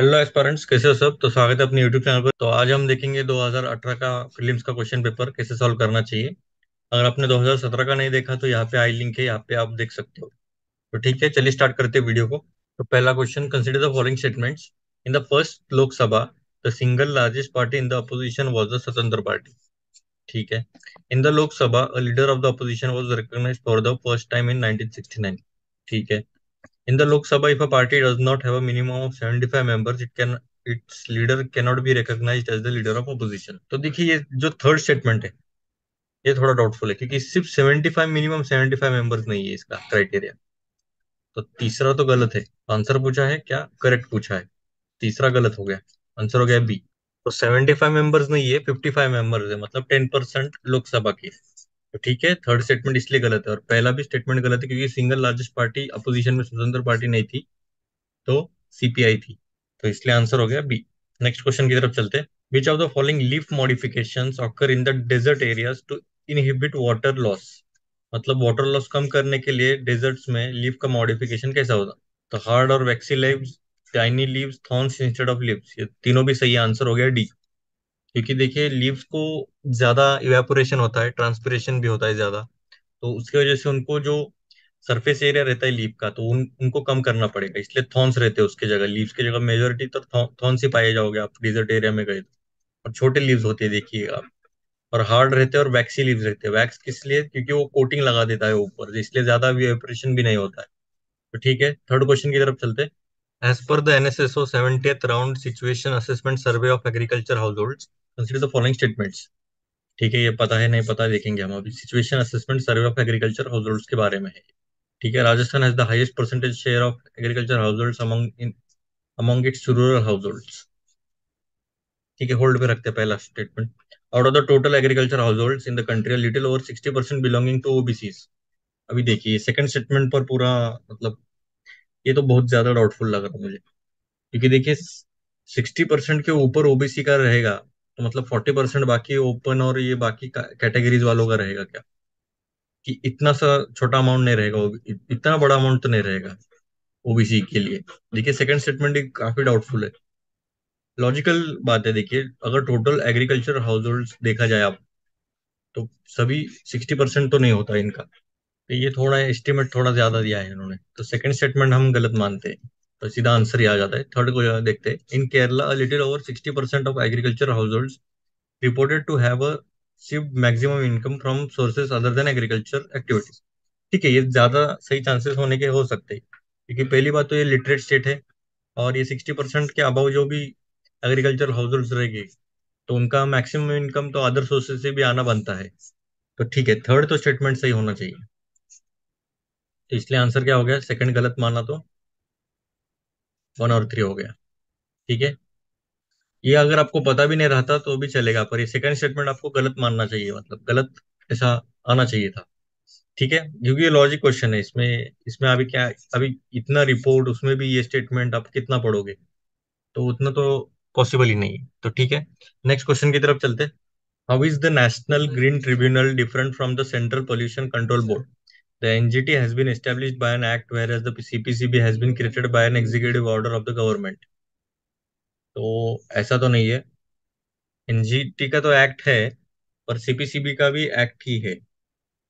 Hello aspirants, कैसे हो सब। तो स्वागत है अपने यूट्यूब चैनल पर। तो आज हम देखेंगे 2018 का प्रीलिम्स का क्वेश्चन पेपर कैसे सॉल्व करना चाहिए। अगर आपने 2017 का नहीं देखा तो यहाँ पे आई लिंक है, यहाँ पे आप देख सकते हो। तो ठीक है, चलिए स्टार्ट करते हैं वीडियो को। तो पहला question, consider the following statements. In the first Lok Sabha the single largest party in the opposition was the Swatantra party. ठीक है। In the Lok Sabha a leader of the opposition was recognised for the first time in 1969। ठीक है। In the Lok Sabha, if a party does not have a minimum of 75 members, its leader cannot be recognized as the leader of opposition. तो देखिए, ये जो third statement है ये थोड़ा doubtful है, क्योंकि सिर्फ 75 मिनिमम 75 मेंबर्स नहीं है इसका क्राइटेरिया। तो तीसरा तो गलत है। आंसर पूछा है क्या, करेक्ट पूछा है। तीसरा गलत हो गया। आंसर हो गया बी। तो 75 मेंबर्स नहीं है, 55 मेंबर्स है, मतलब 10% लोकसभा की। तो ठीक है, थर्ड स्टेटमेंट इसलिए गलत है, और पहला भी स्टेटमेंट गलत है क्योंकि सिंगल लार्जेस्ट पार्टी अपोजिशन में स्वतंत्र पार्टी नहीं थी, तो सीपीआई थी। तो इसलिए आंसर हो गया बी। नेक्स्ट क्वेश्चन की तरफ चलते हैं। Which of the following leaf modifications occur in the desert areas to inhibit water loss. मतलब वाटर लॉस कम करने के लिए डेजर्ट्स में लीफ का मॉडिफिकेशन कैसा होता। तो हार्ड और waxy leaves, tiny leaves, thorns instead of leaves, ये तीनों भी सही आंसर हो गया डी। क्योंकि देखिए, लीव्स को ज्यादा इवेपोरेशन होता है, ट्रांसपिरेशन भी होता है ज्यादा, तो उसकी वजह से उनको जो सरफेस एरिया रहता है लीफ का, तो उनको कम करना पड़ेगा, इसलिए थॉर्न्स रहते हैं उसकी जगह। लीव्स की जगह मेजोरिटी तो थॉर्न्स ही पाए जाओगे आप डिजर्ट एरिया में गए तो। और छोटे लीव्स होते हैं देखिए आप। और हार्ड रहते हैं और वैक्सी लीव्स रहते हैं। वैक्स किस लिए, क्योंकि वो कोटिंग लगा देता है ऊपर, इसलिए ज्यादा इवेपोरेशन भी नहीं होता है। तो ठीक है, थर्ड क्वेश्चन की तरफ चलते हैं। As per the NSSO 70th round situation assessment survey of agriculture household, consider the following statements. ठीक है, ये पता है नहीं पता है देखेंगे हम अभी। Situation assessment survey of agriculture household के बारे में है। ठीक है। Rajasthan has the highest percentage share of agriculture households among its rural households. ठीक है, होल्ड पे रखते हैं पहला statement. Out of the total agriculture households in the country, little over 60% belonging to OBCs. अभी देखिए सेकंड स्टेटमेंट पर पूरा, मतलब ये तो बहुत ज्यादा डाउटफुल लग रहा है मुझे। क्योंकि देखिए, 60% के ऊपर ओबीसी का रहेगा, तो मतलब 40% बाकी ओपन और ये बाकी कैटेगरीज वालों का रहेगा क्या। कि इतना सा छोटा अमाउंट नहीं रहेगा, इतना बड़ा अमाउंट तो नहीं रहेगा ओबीसी के लिए। देखिए सेकंड स्टेटमेंट काफी डाउटफुल है। लॉजिकल बात है, देखिए अगर टोटल एग्रीकल्चर हाउस होल्ड देखा जाए आप, तो सभी 60% तो नहीं होता इनका। तो ये थोड़ा एस्टिमेट थोड़ा ज्यादा दिया है इन्होंने, तो सेकंड स्टेटमेंट हम गलत मानते हैं। तो सीधा आंसर ही आ जाता है। थर्ड को देखते हैं। In Kerala little over 60% of agriculture household reported to have received maximum income from sources other than agriculture activities. ठीक है, ये ज्यादा सही चांसेस होने के हो सकते हैं, क्योंकि पहली बात तो ये लिटरेट स्टेट है, और ये 60% के अबव जो भी एग्रीकल्चर हाउस होल्ड रहेगी, तो उनका मैक्सिमम इनकम तो अदर सोर्सेज से भी आना बनता है। तो ठीक है, थर्ड तो स्टेटमेंट सही होना चाहिए। तो इसलिए आंसर क्या हो गया, सेकंड गलत माना तो 1 और 3 हो गया। ठीक है। ये अगर आपको पता भी नहीं रहता तो भी चलेगा, पर ये सेकंड स्टेटमेंट आपको गलत मानना चाहिए, मतलब गलत ऐसा आना चाहिए था। ठीक है, क्योंकि ये लॉजिक क्वेश्चन है। इसमें इसमें अभी क्या, अभी इतना रिपोर्ट उसमें भी ये स्टेटमेंट आप कितना पढ़ोगे, तो उतना तो पॉसिबल ही नहीं है। तो ठीक है, नेक्स्ट क्वेश्चन की तरफ चलते हैं। How is the National Green Tribunal different from the Central Pollution Control Board. The NGT has been established by an act whereas the CPCB has been created by an executive order of the government. तो ऐसा तो नहीं है। NGT का तो act है, पर CPCB का भी एक्ट ही है।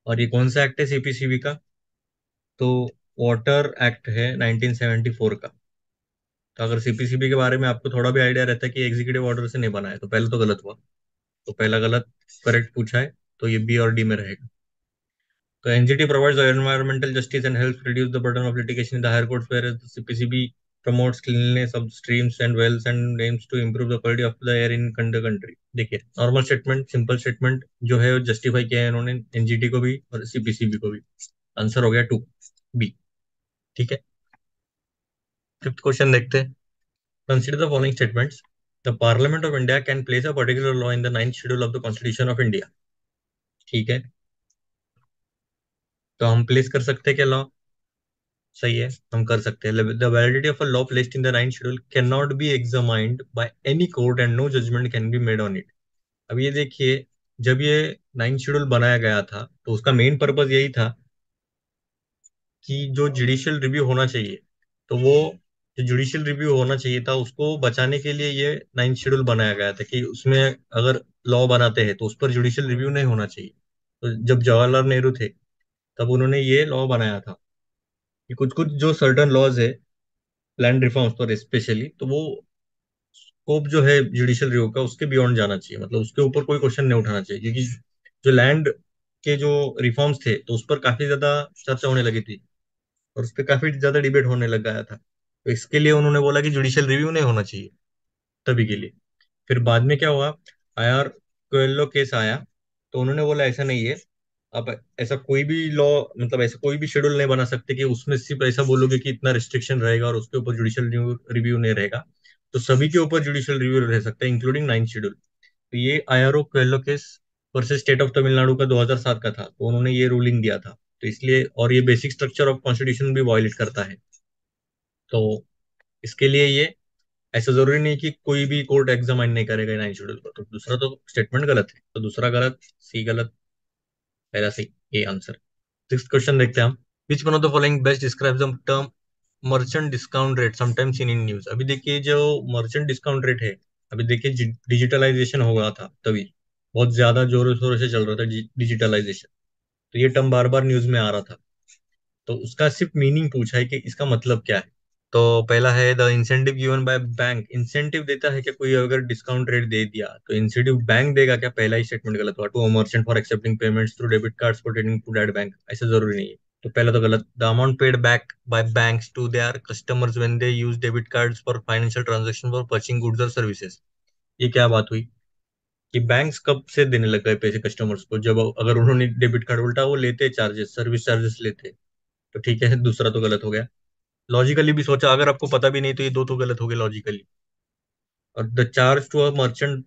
और ये कौन सा एक्ट है सीपीसीबी का, तो वाटर एक्ट है 1974 का। तो अगर सीपीसीबी के बारे में आपको थोड़ा भी आइडिया रहता है कि एग्जीक्यूटिव ऑर्डर से नहीं बना है, तो पहले तो गलत हुआ। तो पहला गलत, करेक्ट पूछा है, तो ये बी और डी में रहेगा। तो NGT provides environmental justice and helps reduce the burden of litigation in the higher courts, whereas the CPCB promotes cleanliness of streams and wells and aims to improve the quality of the air in the country। देखिए, normal statement, simple statement जो है justify किया है इन्होंने NGT को भी और CPCB को भी। आंसर हो गया 2, बी। ठीक है, फिफ्थ क्वेश्चन देखते हैं। Consider the following statements. The parliament of India can place a particular law in the 9th schedule of the constitution of India. ठीक है, तो हम प्लेस कर सकते हैं क्या लॉ। सही है, हम कर सकते हैं। The validity of a law placed in the 9th schedule can not be examined by any court and no judgment can be made on it. अब ये देखिए, जब ये 9th शेड्यूल बनाया गया था, तो उसका मेन पर्पज यही था कि जो जुडिशियल रिव्यू होना चाहिए, तो वो जो जुडिशियल रिव्यू होना चाहिए था उसको बचाने के लिए ये नाइन्थ शेड्यूल बनाया गया था कि उसमें अगर लॉ बनाते हैं तो उस पर जुडिशियल रिव्यू नहीं होना चाहिए। तो जब जवाहरलाल नेहरू थे तब उन्होंने ये लॉ बनाया था कि कुछ कुछ जो सर्टन लॉज है लैंड रिफॉर्म्स पर स्पेशली, तो वो स्कोप जो है जुडिशियल रिव्यू का उसके बियॉन्ड जाना चाहिए, मतलब उसके ऊपर कोई क्वेश्चन नहीं उठाना चाहिए, क्योंकि जो लैंड के जो रिफॉर्म्स थे तो उस पर काफी ज्यादा चर्चा होने लगी थी और उस पर काफी ज्यादा डिबेट होने लग गया था। तो इसके लिए उन्होंने बोला कि जुडिशियल रिव्यू नहीं होना चाहिए तभी के लिए। फिर बाद में क्या हुआ, आर कोयलो केस आया तो उन्होंने बोला ऐसा नहीं है, आप ऐसा कोई भी लॉ, मतलब ऐसा कोई भी शेड्यूल नहीं बना सकते कि उसमें सिर्फ ऐसा बोलोगे कि इतना रिस्ट्रिक्शन रहेगा और उसके ऊपर जुडिशियल रिव्यू नहीं रहेगा। तो सभी के ऊपर जुडिशियल रिव्यू रह सकता है इंक्लूडिंग नाइन्थ शेड्यूल। तो ये IR Coelho case versus state of Tamil Nadu का 2007 का था, तो उन्होंने ये रूलिंग दिया था। तो इसलिए, और ये बेसिक स्ट्रक्चर ऑफ कॉन्स्टिट्यूशन भी वायलेट करता है। तो इसके लिए ये ऐसा जरूरी नहीं कि कोई भी कोर्ट एग्जामाइन नहीं करेगा नाइन शेड्यूल को। तो दूसरा तो स्टेटमेंट गलत है, तो दूसरा गलत, सी गलत, पहला सही, ए आंसर। सिक्स क्वेश्चन देखते हैं हम। विच one of the following best describes the term merchant discount rate sometimes in news. अभी देखिए जो मर्चेंट डिस्काउंट रेट है, अभी देखिए डिजिटलाइजेशन हो गया था तभी, बहुत ज्यादा जोरों शोरों से चल रहा था डिजिटलाइजेशन। तो ये टर्म बार बार न्यूज में आ रहा था। तो उसका सिर्फ मीनिंग पूछा है कि इसका मतलब क्या है। तो पहला है the incentive given by bank. Incentive देता है क्या कोई, अगर डिस्काउंट रेट दे दिया तो इंसेंटिव बैंक देगा क्या, पहला ही स्टेटमेंट गलत हुआ। To merchant for accepting payments through debit cards pertaining to that bank, ऐसा जरूरी नहीं है। तो पहला तो गलत। The amount paid back by banks to their customers when they use debit cards for financial transaction for purchasing goods और services. ये क्या बात हुई कि बैंक्स कब से देने लग गए पैसे कस्टमर्स को, जब अगर उन्होंने डेबिट कार्ड, उल्टा वो लेते चार्जेस, सर्विस चार्जेस लेते। तो ठीक है, दूसरा तो गलत हो गया। लॉजिकली भी सोचा, अगर आपको पता भी नहीं तो ये दो तो गलत हो गए लॉजिकली। और the charge to a merchant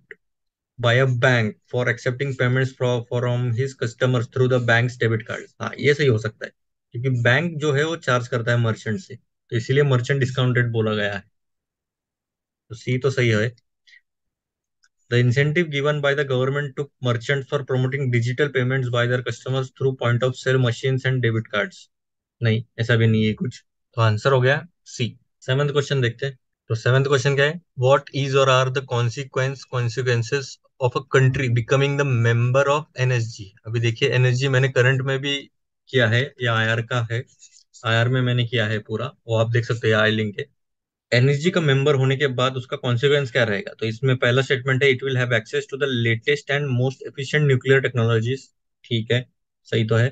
by a bank for accepting payments from his customers through the bank's debit card, हाँ ये सही हो सकता है, क्योंकि बैंक जो है वो चार्ज करता है मर्चेंट से, तो इसीलिए मर्चेंट डिस्काउंट रेट बोला गया है। तो सी तो सही है। The incentive given by the government to merchant for promoting digital payments by their customers through point of sale machines and debit cards, नहीं ऐसा भी नहीं है कुछ। तो आंसर हो गया सी। सेवंथ क्वेश्चन देखते हैं। तो सेवेंथ क्वेश्चन क्या है, व्हाट इज और are the consequences of a country becoming the member of NSG. अभी देखिए एनएसजी मैंने करंट में भी किया है या आईआर का है, आईआर में मैंने किया है पूरा, वो आप देख सकते हैं, आई लिंक है। एनएसजी का मेंबर होने के बाद उसका कॉन्सिक्वेंस क्या रहेगा, तो इसमें पहला स्टेटमेंट है it will have access to the latest and most efficient nuclear technologies. ठीक है, सही तो है।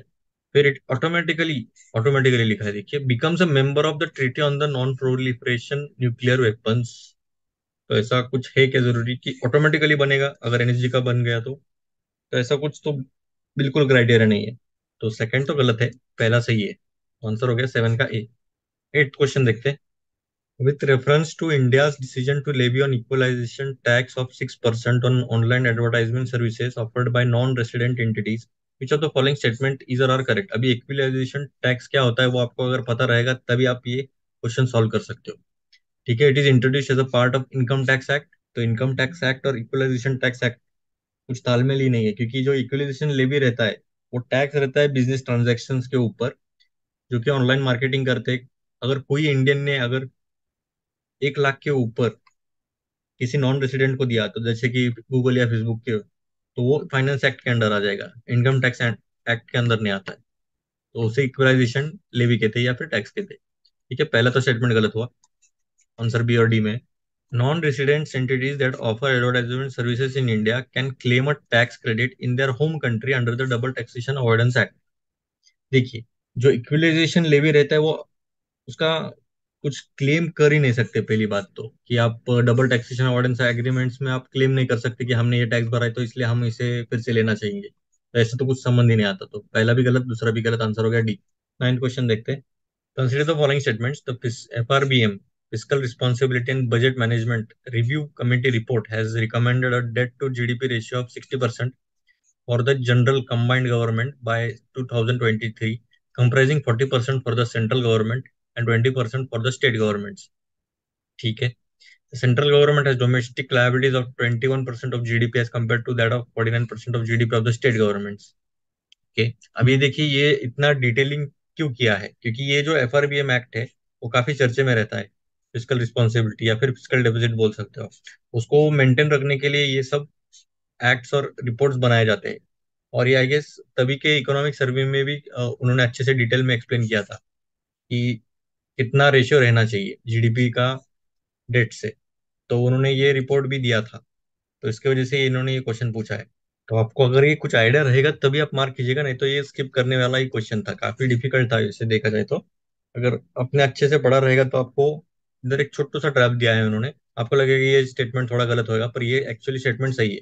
फिर इट ऑटोमेटिकली, ऑटोमेटिकली लिखा है देखिए, becomes a member of the treaty on the non proliferation nuclear weapons. तो ऐसा कुछ है क्या जरूरी कि ऑटोमेटिकली बनेगा अगर एनएसजी का बन गया तो ऐसा कुछ तो बिल्कुल क्राइटेरिया नहीं है। तो सेकंड तो गलत है, पहला सही है। आंसर हो गया सेवन का ए। एट क्वेश्चन देखते हैं। With reference to India's decision to levy on equalization tax of 6% on online advertisement services offered by non-resident entities, which of the following statement is or are correct? अभी equalization tax क्या होता है वो आपको अगर पता रहेगा तभी आप ये क्वेश्चन सॉल्व कर सकते हो। ठीक है, it is introduce as a part of income tax act. तो इनकम टैक्स एक्ट और इक्वलाइजेशन टैक्स एक्ट कुछ तालमेल ही नहीं है, क्योंकि जो इक्वलाइजेशन लेवी रहता है वो टैक्स रहता है बिजनेस ट्रांजेक्शन के ऊपर, जो कि ऑनलाइन मार्केटिंग करते हैं। अगर कोई इंडियन ने अगर 1 लाख के ऊपर किसी नॉन रेसिडेंट को दिया, तो जैसे कि गूगल या फेसबुक के, तो वो फाइनेंस एक्ट के अंडर आ जाएगा, इनकम टैक्स एक्ट के अंदर नहीं आता है। तो उसे इक्वलाइजेशन लेवी कहते हैं या फिर टैक्स कहते हैं। ठीक है, पहला तो स्टेटमेंट गलत हुआ, आंसर बी और डी में। Non-resident entities that offer advertisement services in India can claim a tax credit in their home country under the Double Taxation Avoidance Act। देखिए, जो इक्विलाइजेशन लेवी रहता है वो उसका कुछ क्लेम कर ही नहीं सकते। पहली बात तो कि आप डबल टैक्सेशन अवॉइडेंस एग्रीमेंट्स में आप क्लेम नहीं कर सकते कि हमने ये टैक्स भरा है तो इसलिए हम इसे फिर से लेना चाहेंगे, तो ऐसे तो कुछ संबंध ही नहीं आता। तो पहला भी गलत, दूसरा भी गलत, आंसर हो गया डी। नाइन्थ क्वेश्चन देखते हैं। Consider the following statements. The FRBM, Fiscal Responsibility and Budget Management Review Committee report has recommended a debt to GDP ratio of 60% for the general combined government by 2023, comprising 40% for the central government and 20% for the state governments. ठीक है, the central government has domestic liabilities of 21% of GDP as compared to that of 49% of GDP of the state governments. Okay, अब ये देखिए ये इतना detailing क्यों किया है, क्योंकि ये जो एफआरबीएम एक्ट है वो काफी चर्चे में रहता है। फिजिकल रिस्पॉन्सिबिलिटी या फिर फिजिकल डेफिसिट बोल सकते हो। उसको मेंटेन रखने के लिए ये सब एक्ट्स और रिपोर्ट्स बनाए जाते हैं। और ये आई गेस तभी के इकोनॉमिक सर्वे में भी उन्होंने अच्छे से डिटेल में एक्सप्लेन किया था कि कितना रेशियो रहना चाहिए जीडीपी का डेट से। तो उन्होंने ये रिपोर्ट भी दिया था, तो इसके वजह से इन्होंने ये क्वेश्चन पूछा है। तो आपको अगर ये कुछ आइडिया रहेगा तभी आप मार्क कीजिएगा, नहीं तो ये स्किप करने वाला ही क्वेश्चन था, काफी डिफिकल्ट था इसे देखा जाए तो। अगर अपने अच्छे से पढ़ा रहेगा तो आपको इधर एक छोटू सा ट्रैप दिया है उन्होंने, आपको लगेगा कि ये स्टेटमेंट थोड़ा गलत होगा, पर ये एक्चुअली स्टेटमेंट सही है।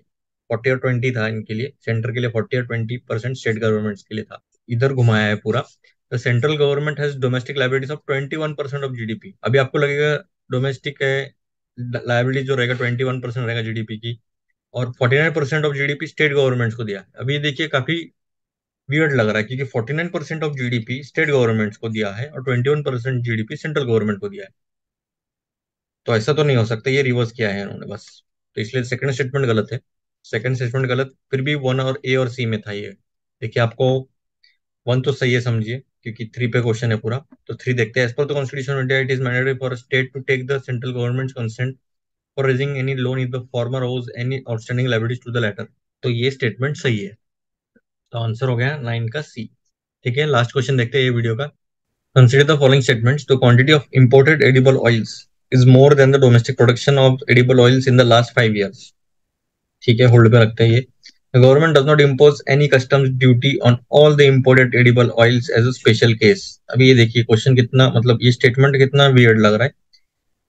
40 और 20 था इनके लिए, सेंटर के लिए 40 और 20% स्टेट गवर्नमेंट्स के लिए था। इधर घुमाया है पूरा। The central government has domestic liabilities of 21% of GDP. अभी आपको लगेगा डोमेस्टिक लाइबिलिटी जो रहेगा 21% रहेगा जीडीपी की, और 49% ऑफ जीडीपी स्टेट गवर्नमेंट्स को दिया है। अभी ये देखिए काफी वियर्ड लग रहा है, क्योंकि 49% ऑफ जीडीपी स्टेट गवर्नमेंट्स को दिया है और 21% जीडीपी सेंट्रल गवर्नमेंट को दिया है। तो ऐसा तो नहीं हो सकता, ये रिवर्स किया है इन्होंने बस। तो इसलिए सेकंड स्टेटमेंट गलत है। सेकंड स्टेटमेंट गलत, फिर भी वन और ए और सी में था ये। देखिए आपको वन तो सही है समझिए, क्योंकि थ्री पे क्वेश्चन है पूरा। तो थ्री देखते हैं। As per the constitution of India it is mandatory for state to take the central government consent for raising any loan if the former owes any outstanding liabilities to the latter. तो ये statement सही है। तो answer हो गया 9 का सी। ठीक है, लास्ट क्वेश्चन देखते हैं ये वीडियो का। Consider the following statements. The quantity of imported edible oils is more than the domestic production of edible oils in the last 5 years। ठीक है, होल्ड पे रखते हैं ये। The government does not impose any customs duty on all the imported edible oils as a special case। अभी ये देखिए question कितना, मतलब ये स्टेटमेंट कितना वियर्ड लग रहा है।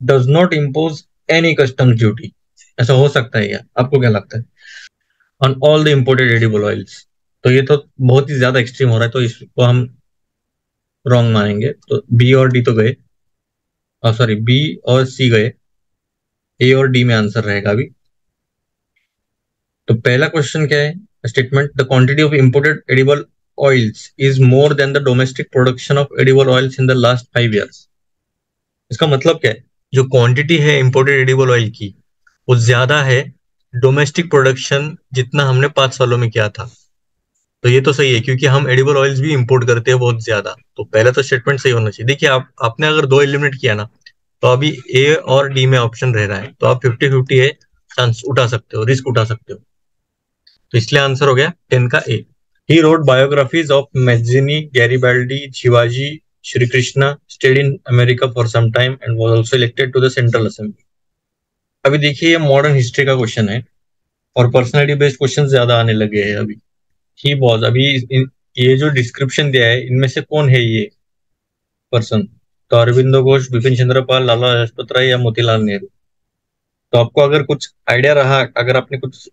Does not impose any customs duty, ऐसा हो सकता है क्या? आपको क्या लगता है? On all the imported edible oils, तो ये तो बहुत ही ज्यादा एक्सट्रीम हो रहा है, तो इसको हम रॉन्ग मानेंगे। तो बी और डी तो गए, सॉरी बी और सी गए, ए और डी में आंसर रहेगा अभी। तो पहला क्वेश्चन क्या है? Statement the quantity of imported edible oils is more than the domestic production of edible oils in the last 5 years। इसका मतलब क्या है? जो क्वांटिटी है इंपोर्टेड एडिबल ऑयल की, वो ज्यादा है डोमेस्टिक प्रोडक्शन जितना हमने 5 सालों में किया था। तो ये तो सही है, क्योंकि हम एडिबल ऑयल्स भी इंपोर्ट करते हैं बहुत ज्यादा। तो पहला तो स्टेटमेंट सही होना चाहिए। देखिए आपने अगर दो एलिमिनेट किया ना, तो अभी ए और डी में ऑप्शन रह रहा है, तो आप 50-50 है चांस उठा सकते हो, रिस्क उठा सकते हो। तो इसलिए आंसर हो गया 10 का A. He read biographies of Mazzini, Garibaldi, Shivaji, Shri Krishna, stayed in America for some time and was also elected to the central assembly. अभी देखिए ये मॉडर्न हिस्ट्री का क्वेश्चन है, और पर्सनैलिटी बेस्ड क्वेश्चन ज्यादा आने लगे हैं अभी। ही वॉज, अभी ये जो डिस्क्रिप्शन दिया है इनमें से कौन है ये पर्सन? तो अरविंदो घोष, बिपिन चंद्र पाल, लाला लाजपत राय या मोतीलाल नेहरू। तो आपको अगर कुछ आइडिया रहा, अगर आपने कुछ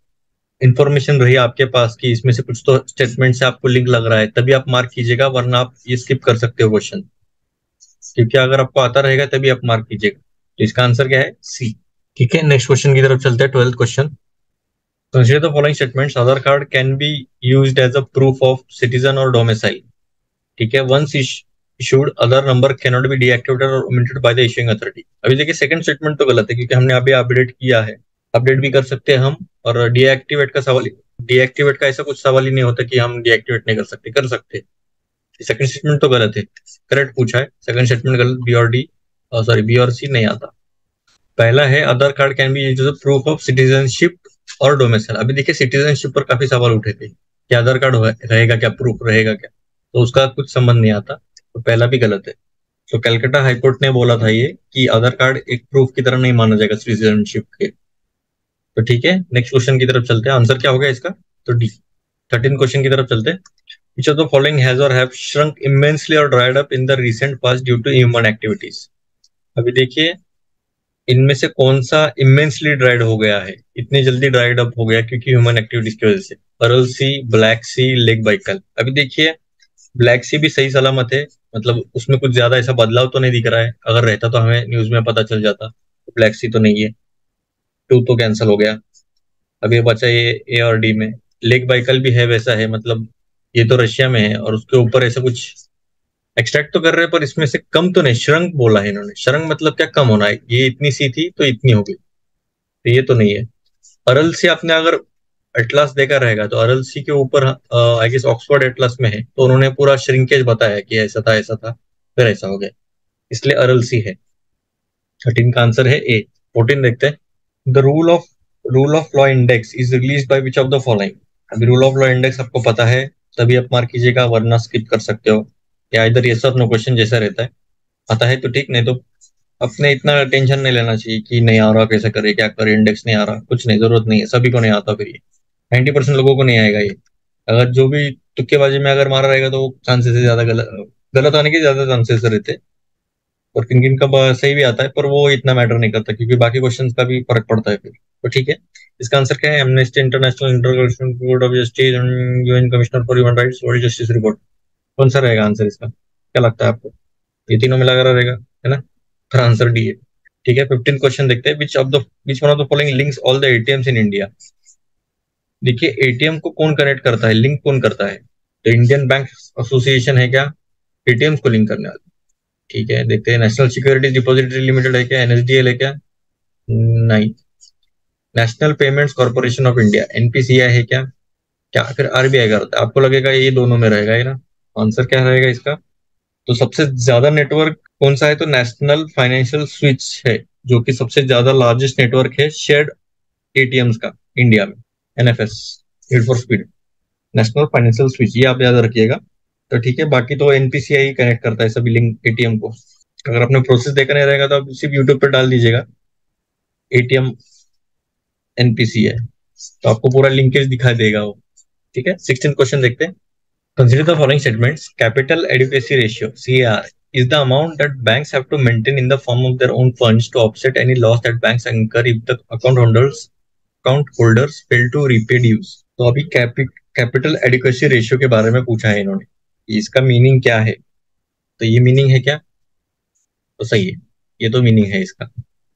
इंफॉर्मेशन रही आपके पास कि इसमें से कुछ तो स्टेटमेंट से आपको लिंक लग रहा है, तभी आप मार्क कीजिएगा, वरना आप ये स्किप कर सकते हो क्वेश्चन। क्योंकि अगर आपको आता रहेगा तभी आप मार्क कीजिएगा। तो इसका आंसर क्या है? सी। ठीक है, नेक्स्ट क्वेश्चन की तरफ चलते हैं। 12th question. Consider the following statements. Aadhaar card can be used as a proof of citizen or domicile. ठीक है, once issued Aadhaar number can not be deactivated or omitted by the issuing authority. अभी देखिए second statement तो गलत है, क्योंकि हमने अभी अपडेट किया है। अपडेट भी कर सकते हैं हम, और डीएक्टिवेट का सवाल, डीएक्टिवेट का ऐसा कुछ सवाल ही नहीं होता कि हम डीएक्टिवेट नहीं कर सकते, कर सकते। सेकंड स्टेटमेंट तो गलत है, करेक्ट पूछा है, सेकंड स्टेटमेंट गलत। बी और डी, सॉरी बी और सी नहीं आता। पहला है Aadhaar card can be used as proof of citizenship or domicile. अभी देखिए सिटीजनशिप पर काफी सवाल उठे थे कि आधार कार्ड रहेगा क्या, प्रूफ रहेगा क्या, तो उसका कुछ संबंध नहीं आता। तो पहला भी गलत है। तो कलकत्ता हाईकोर्ट ने बोला था ये कि आधार कार्ड एक प्रूफ की तरह नहीं माना जाएगा सिटीजनशिप के। तो ठीक है, नेक्स्ट क्वेश्चन की तरफ चलते हैं। आंसर क्या होगा इसका? तो डी। 13 क्वेश्चन की तरफ चलते हैं। Which of the following has or have shrunk immensely or dried up in the recent past due to human activities? अभी देखिए इनमें से कौन सा इमेंसली ड्राइड हो गया है, इतनी जल्दी ड्राइड अप हो गया क्योंकि ह्यूमन एक्टिविटीज की वजह से? अरल सी, ब्लैक सी, लेक बाइकल। अभी देखिए ब्लैक सी भी सही सलामत है, मतलब उसमें कुछ ज्यादा ऐसा बदलाव तो नहीं दिख रहा है। अगर रहता तो हमें न्यूज में पता चल जाता। ब्लैक सी तो नहीं है, टू तो कैंसिल हो गया। अब ये बचा ये ए और डी में। लेक बाइकल भी है, वैसा है, मतलब ये तो रशिया में है, और उसके ऊपर ऐसा कुछ एक्सट्रैक्ट तो कर रहे हैं, पर इसमें से कम तो नहीं, श्रंक बोला है इन्होंने। श्रंक मतलब क्या? कम होना है। ये इतनी सी थी तो इतनी होगी, तो ये तो नहीं है। अरल सी आपने अगर एटलास देखा रहेगा, तो अरल सी के ऊपर आई गेस ऑक्सफोर्ड एटलास में है, तो उन्होंने पूरा श्रिंकेज बताया कि ऐसा था ऐसा था, फिर ऐसा हो गया, इसलिए अरल सी है। 13 का आंसर है ए। 14 देखते हैं। The rule of law index is release by which of the following. अभी रूल ऑफ लॉ इंडेक्स आपको पता है तभी आप मार्क कीजिएगा, वरना स्किप कर सकते हो, या इधर ये सब नो क्वेश्चन जैसा रहता है। पता है तो ठीक, नहीं तो अपने इतना टेंशन नहीं लेना चाहिए कि नहीं आ रहा, कैसे करे, क्या करे, इंडेक्स नहीं आ रहा, कुछ नहीं, जरूरत नहीं है, सभी को नहीं आता। फिर ये 90% लोगों को नहीं आएगा ये। अगर जो भी तुक्केबाजी में अगर मारा रहेगा तो चांसेस है ज्यादा गलत गलत आने के ज्यादा चांसेस रहते हैं। और किन किन का सही भी आता है, पर वो इतना मैटर नहीं करता क्योंकि बाकी क्वेश्चंस का भी फर्क पड़ता है फिर। तो ठीक है, इसका आंसर क्या है? Amnesty international, international court of justice, UN commissioner for human rights, world justice report. कौन सा रहेगा आंसर इसका, क्या लगता है आपको? ये तीनों मिला कर रहेगा, है ना? फिर आंसर डी है। ठीक है, 15 क्वेश्चन देखते हैं। Which one of the following links all the ATMs in India. देखिए, एटीएम को कौन कनेक्ट करता है, लिंक कौन करता है? तो इंडियन बैंक एसोसिएशन है क्या एटीएम को लिंक करने वाला? ठीक है, देखते हैं। नेशनल सिक्योरिटी डिपॉजिटरी लिमिटेड है क्या, एनएसडीएल है क्या? नहीं। National payments corporation of India, NPCI है क्या? क्या फिर आरबीआई का रहता है? आपको लगेगा ये दोनों में रहेगा, है ना? आंसर क्या रहेगा इसका? तो सबसे ज्यादा नेटवर्क कौन सा है? तो नेशनल फाइनेंशियल स्विच है, जो कि सबसे ज्यादा लार्जेस्ट नेटवर्क है शेयर्ड एटीएम्स का इंडिया में। NFS, need for speed, national financial switch, ये आप याद रखिएगा। तो ठीक है, बाकी तो एनपीसीआई कनेक्ट करता है सभी लिंक एटीएम को। अगर आपने प्रोसेस देखा नहीं रहेगा तो आप सिर्फ यूट्यूब पर डाल दीजिएगा एटीएम एनपीसीआई, तो आपको पूरा लिंकेज दिखा देगा वो। ठीक है, 16 क्वेश्चन देखते हैं। Consider the following statements. Capital adequacy ratio, CAR, is the amount that banks have to maintain in the form of their own funds to offset any loss that banks incur if the account holders fail to repay dues। तो अभी capital adequacy ratio के बारे में पूछा है इन्होंने, इसका meaning क्या है? तो ये मीनिंग है क्या? तो सही है, ये तो मीनिंग है इसका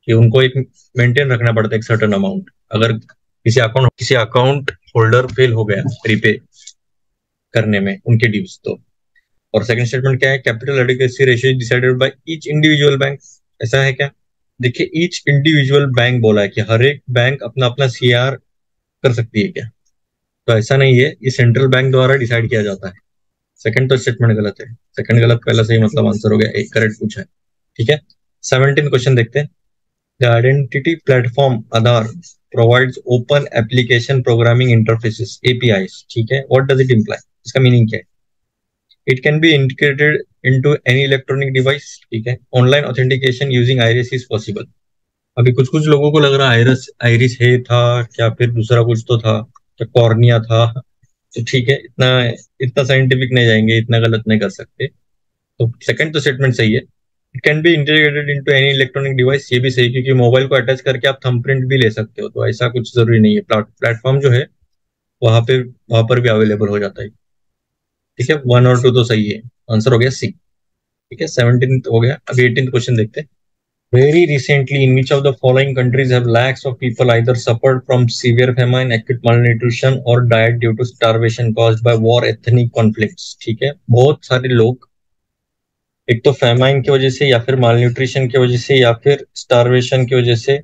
कि उनको एक मेंटेन रखना पड़ता है एक सर्टेन अमाउंट, अगर किसी अकाउंट होल्डर फेल हो गया रिपे करने में उनके ड्यूज तो। और सेकंड स्टेटमेंट क्या है? Capital adequacy ratio decided by each individual bank, ऐसा है क्या? देखिए, ईच इंडिविजुअल बैंक बोला है कि हर एक बैंक अपना अपना सीआर कर सकती है क्या? तो ऐसा नहीं है, ये सेंट्रल बैंक द्वारा डिसाइड किया जाता है। सेकंड तो स्टेटमेंट गलत है, सेकंड गलत, पहला सही, मतलब आंसर हो गया एक, करेक्ट पूछा है। ठीक है, 17 क्वेश्चन देखते हैं। The identity platform Aadhaar provides open application programming interfaces, APIs. ठीक है, व्हाट डज इट इंप्लाई? इसका मीनिंग क्या है? It can be integrated into any electronic device. ठीक है, online authentication using iris is possible. अभी कुछ कुछ लोगों को लग रहा है आइरिस आइरिस है था क्या, फिर दूसरा कुछ तो था क्या, कॉर्निया था। तो ठीक है, इतना इतना साइंटिफिक नहीं जाएंगे, इतना गलत नहीं कर सकते। तो सेकंड तो स्टेटमेंट सही है। It can be integrated into any electronic device, ये भी सही, क्योंकि मोबाइल को अटैच करके आप थंबप्रिंट भी ले सकते हो, तो ऐसा कुछ जरूरी नहीं है। प्लेटफॉर्म जो है वहां पर भी अवेलेबल हो जाता है। ठीक है, 1 और 2 तो सही है, आंसर हो गया सी। ठीक है, 17 हो गया। अभी 18 क्वेश्चन देखते हैं। Very recently, in which of the following countries have lakhs of people either suffered from severe famine, acute malnutrition, or died due to starvation caused by war, ethnic conflicts? ठीक है, बहुत सारे लोग एक तो फैमाइन की वजह से, या फिर मालन्यूट्रिशन की वजह से, या फिर स्टारवेशन की वजह से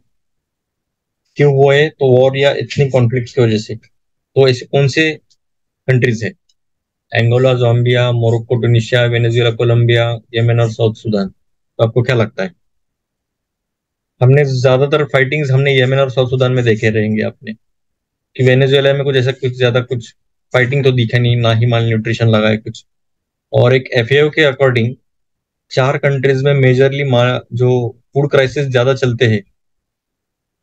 क्यों हुए, तो वॉर या एथनिक कॉन्फ्लिक्ट की वजह से। तो ऐसे कौन से कंट्रीज है? Angola, Zambia, Morocco, Tunisia, Venezuela, Colombia, Yemen और साउथ सूडान। तो आपको क्या लगता है? हमने ज्यादातर फाइटिंग्स हमने येमेन और साउथ सूडान में देखे रहेंगे आपने, कि वेनेजुएला में कुछ ऐसा कुछ ज्यादा कुछ फाइटिंग तो दिखा नहीं, ना ही माल न्यूट्रिशन लगा है कुछ। और एक एफएओ के अकॉर्डिंग 4 कंट्रीज में मेजरली जो फूड क्राइसिस ज्यादा चलते हैं,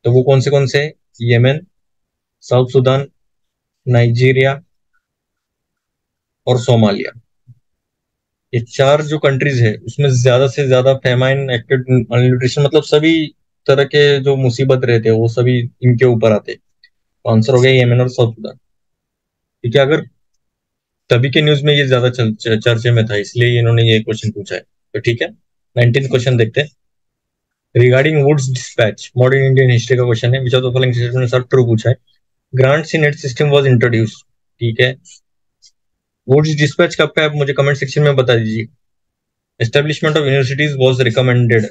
तो वो कौन से हैं? येमेन, साउथ सूडान, नाइजीरिया और सोमालिया। ये 4 जो कंट्रीज है उसमें ज्यादा से ज्यादा फेमाइन, एक्यूट malnutrition, मतलब सभी तरह के जो मुसीबत रहते हैं वो सभी इनके ऊपर आते हैं। तो आंसर हो गया येमेन और साउथ सूडान। ठीक है, अगर तभी के न्यूज में ये ज्यादा चर्चे में था, इसलिए इन्होंने ये क्वेश्चन पूछा है। तो ठीक है, 19 क्वेश्चन देखते हैं। Regarding Wood's dispatch, modern Indian history का क्वेश्चन है। Which of the following statements are true पूछा है। Grant in aid system was introduce. ठीक है, वुड्स डिस्पैच कब का है, आप मुझे कमेंट सेक्शन में बता दीजिए। Establishment of universities was recommended.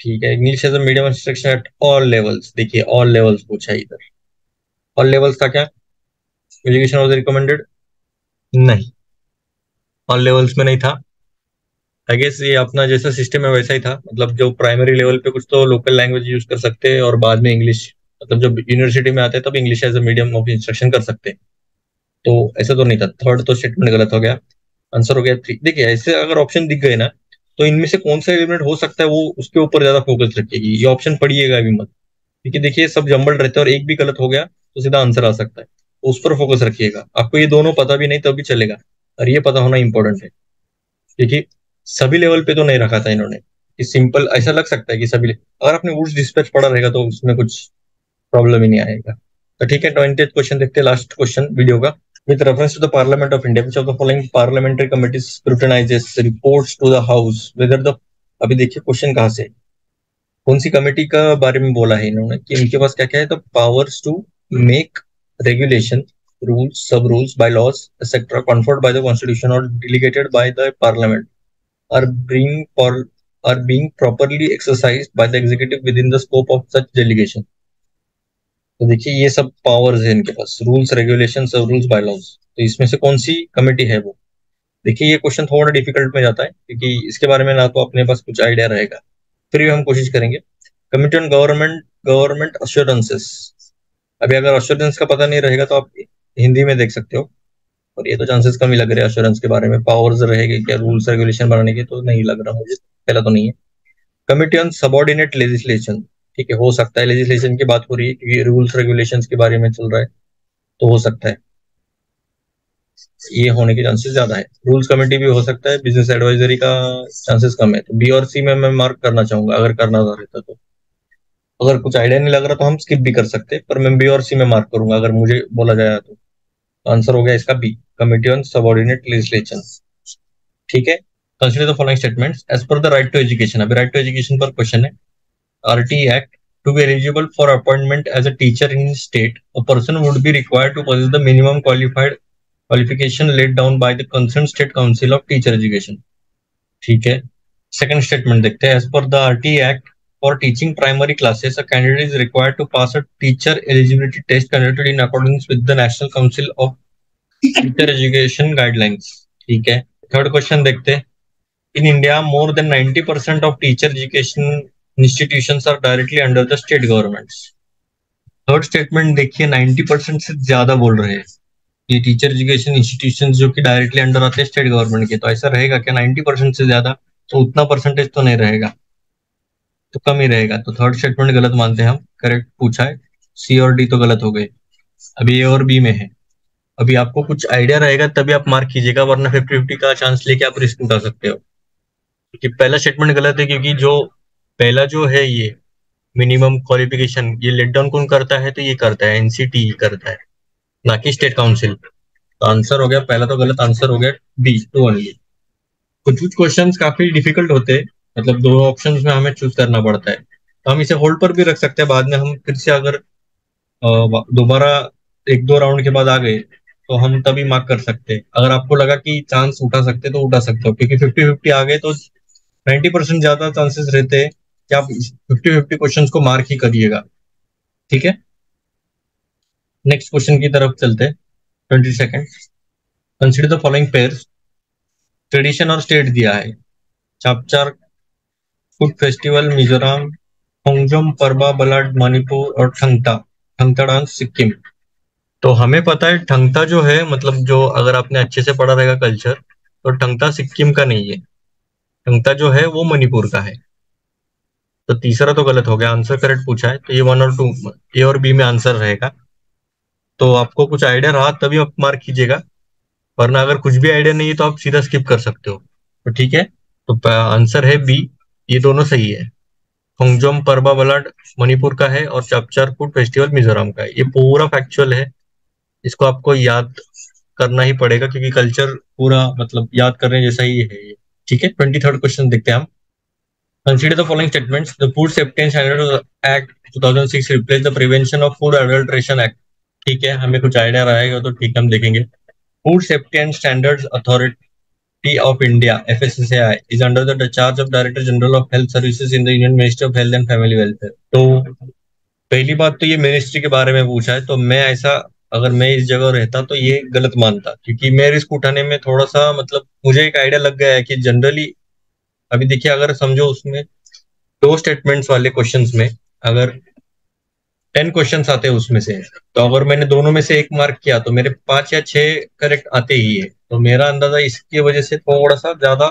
ठीक है, English as a medium instruction at all levels. देखिए, ऑल लेवल्स पूछा है इधर। ऑल लेवल्स का क्या? Education was recommended? नहीं, ऑल लेवल्स में नहीं था। आई गेस ये अपना जैसा सिस्टम है वैसा ही था, मतलब जो प्राइमरी लेवल पे कुछ तो लोकल लैंग्वेज यूज कर सकते हैं और बाद में इंग्लिश, मतलब जब यूनिवर्सिटी में आते हैं तब English as a medium of instruction कर सकते हैं। तो ऐसा तो नहीं था, थर्ड तो स्टेटमेंट गलत हो गया। आंसर हो गया थ्री। देखिए ऐसे अगर ऑप्शन दिख गए ना, तो इनमें से कौन सा एलिमेंट हो सकता है वो उसके ऊपर ज्यादा फोकस रखिएगी, ये ऑप्शन पढ़िएगा भी मत, क्योंकि देखिए सब जंबल रहते हैं और एक भी गलत हो गया तो सीधा आंसर आ सकता है, तो उस पर फोकस रखिएगा। आपको ये दोनों पता भी नहीं तब भी चलेगा, और ये पता होना इंपॉर्टेंट है, क्योंकि सभी लेवल पे तो नहीं रखा था इन्होंने। कि सिंपल ऐसा लग सकता है कि अगर आपने वुड्स डिस्पैच पढ़ा रहेगा तो उसमें कुछ प्रॉब्लम ही नहीं आएगा। तो ठीक है, 20th क्वेश्चन देखते हैं, लास्ट क्वेश्चन वीडियो का। With reference to the Parliament of India, which of the following parliamentary committees scrutinizes reports to the House whether the, अभी देखिए क्वेश्चन कहाँ से, कौन सी कमेटी का बारे में बोला है इन्होंने कि इनके पास क्या क्या है, तो powers to make regulation, rules, sub rules, bylaws etcetera conferred by the constitution और delegated by the parliament are being are being properly exercised by the executive within the scope of such delegation. तो देखिए ये सब powers है इनके पास, rules regulation, sub rules, bylaws. तो इसमें से कौन सी कमेटी है वो। देखिए ये क्वेश्चन थोड़ा डिफिकल्ट में जाता है, क्योंकि इसके बारे में ना तो अपने पास कुछ आइडिया रहेगा, फिर भी हम कोशिश करेंगे। Committee on government assurances. अभी अगर अश्योरेंस का पता नहीं रहेगा तो आप हिंदी में देख सकते हो, और ये तो चांसेस कम ही लग रहे हैं अश्योरेंस के बारे में पावर्स रहेगी क्या रूल्स रेगुलेशन बनाने के, तो नहीं लग रहा मुझे, पहला तो नहीं है। कमिटी ऑन सबॉर्डिनेट लेजिस्लेशन, ठीक है, हो सकता है लेजिस्लेशन की बात हो रही है क्योंकि रूल्स रेगुलेशंस के बारे में चल रहा है, तो हो सकता है ये होने के चांसेस ज्यादा है। रूल्स कमेटी भी हो सकता है, बिजनेस एडवाइजरी का चांसेस कम है, तो बी और सी में मैं मार्क करना चाहूंगा अगर करना रहता तो। अगर कुछ आइडिया नहीं लग रहा तो हम स्किप भी कर सकते हैं, पर मैं बी और सी में मार्क करूंगा अगर मुझे बोला जाए तो। आंसर हो गया इसका B, committee on subordinate legislation. ठीक है, consider the following statements as per the right to education. अभी राइट टू एजुकेशन पर क्वेश्चन है। RT act, to be eligible for appointment as a teacher in state, a person would be required to possess the minimum qualification laid down by the concerned state council of teacher education। ठीक है, second statement देखते हैं। As per the RT act, for teaching primary classes a candidate is required to pass a teacher eligibility test conducted in according with the National Council of teacher Education guidelines. ठीक है, third question देखते हैं। In India more than 90% of teacher education institutions are directly under the state governments। Third statement देखिए 90% से ज्यादा बोल रहे हैं ये टीचर एजुकेशन इंस्टीट्यूशन जो कि डायरेक्टली अंडर आते हैं स्टेट गवर्नमेंट के, तो ऐसा रहेगा क्या 90% से ज्यादा, तो उतना परसेंटेज तो नहीं रहेगा, तो कम ही रहेगा, तो थर्ड स्टेटमेंट गलत मानते हैं हम। करेक्ट पूछा है, सी और डी तो गलत हो गए, अभी ए और बी में है। अभी आपको कुछ आइडिया रहेगा तभी आप मार्क कीजिएगा, वरना 50-50 का चांस लेके आप रिस्क उठा सकते हो। क्योंकि पहला स्टेटमेंट गलत है, क्योंकि जो पहला जो है ये मिनिमम क्वालिफिकेशन ये लेट डाउन कौन करता है, तो ये करता है एनसीटी करता है, ना कि स्टेट काउंसिल। तो आंसर हो गया पहला तो गलत, आंसर हो गया बी टू ओनली। कुछ कुछ क्वेश्चंस काफी डिफिकल्ट होते हैं, मतलब दो ऑप्शंस में हमें चूज करना पड़ता है, तो हम इसे होल्ड पर भी रख सकते हैं, बाद में हम फिर से अगर दोबारा एक दो राउंड के बाद आ गए तो हम तभी मार्क कर सकते हैं। अगर आपको लगा कि चांस उठा सकते तो उठा सकते हो, क्योंकि 50-50 आ गए तो 90% ज्यादा चांसेस रहते हैं कि आप 50-50 क्वेश्चन को मार्क ही करिएगा। ठीक है, नेक्स्ट क्वेश्चन की तरफ चलते हैं। 22nd, consider the following pairs. Tradition और स्टेट दिया है, चापचार फूड फेस्टिवल मिजोरम, होंगजोम परबा बलाड मणिपुर और ठंगता ठंगता डांस सिक्किम। तो हमें पता है ठंगता जो है, मतलब जो अगर आपने अच्छे से पढ़ा रहेगा कल्चर, तो ठंगता सिक्किम का नहीं है, ठंगता जो है वो मणिपुर का है। तो तीसरा तो गलत हो गया, आंसर करेक्ट पूछा है, तो ये वन और टू, ए और बी में आंसर रहेगा। तो आपको कुछ आइडिया रहा तभी आप मार्क कीजिएगा, वरना अगर कुछ भी आइडिया नहीं है तो आप सीधा स्किप कर सकते हो। तो ठीक है, तो आंसर है बी, ये दोनों सही है। होंगजोम परबा बलाड मणिपुर का है और चपचार फूड फेस्टिवल मिजोरम का है, ये पूरा फैक्चुअल है। इसको आपको याद करना ही पड़ेगा, क्योंकि कल्चर पूरा मतलब याद करने जैसा ही है ये। ठीक है, 23rd क्वेश्चन देखते हैं हम। Consider the following statements. The food safety and standards act 2006 replace the prevention of food adulteration act. ठीक है, हमें कुछ आइडिया रहेगा तो ठीक है, हम देखेंगे। Food safety and standards authority of India FSSAI is under the charge of Director General of Health Services in the Union Ministry of Health and Family Welfare। तो पहली बात तो ये मिनिस्ट्री के बारे में पूछा है, तो मैं ऐसा, अगर मैं इस जगह रहता तो ये गलत मानता, क्योंकि मैं रिस्क उठाने में थोड़ा सा, मतलब मुझे एक आइडिया लग गया है कि जनरली अभी देखिए, अगर समझो उसमें दो स्टेटमेंट्स वाले क्वेश्चंस में अगर 10 क्वेश्चंस आते हैं उसमें से, तो अगर मैंने दोनों में से एक मार्क किया तो मेरे 5 या 6 करेक्ट आते ही है। तो मेरा अंदाजा इसकी वजह से थोड़ा सा ज्यादा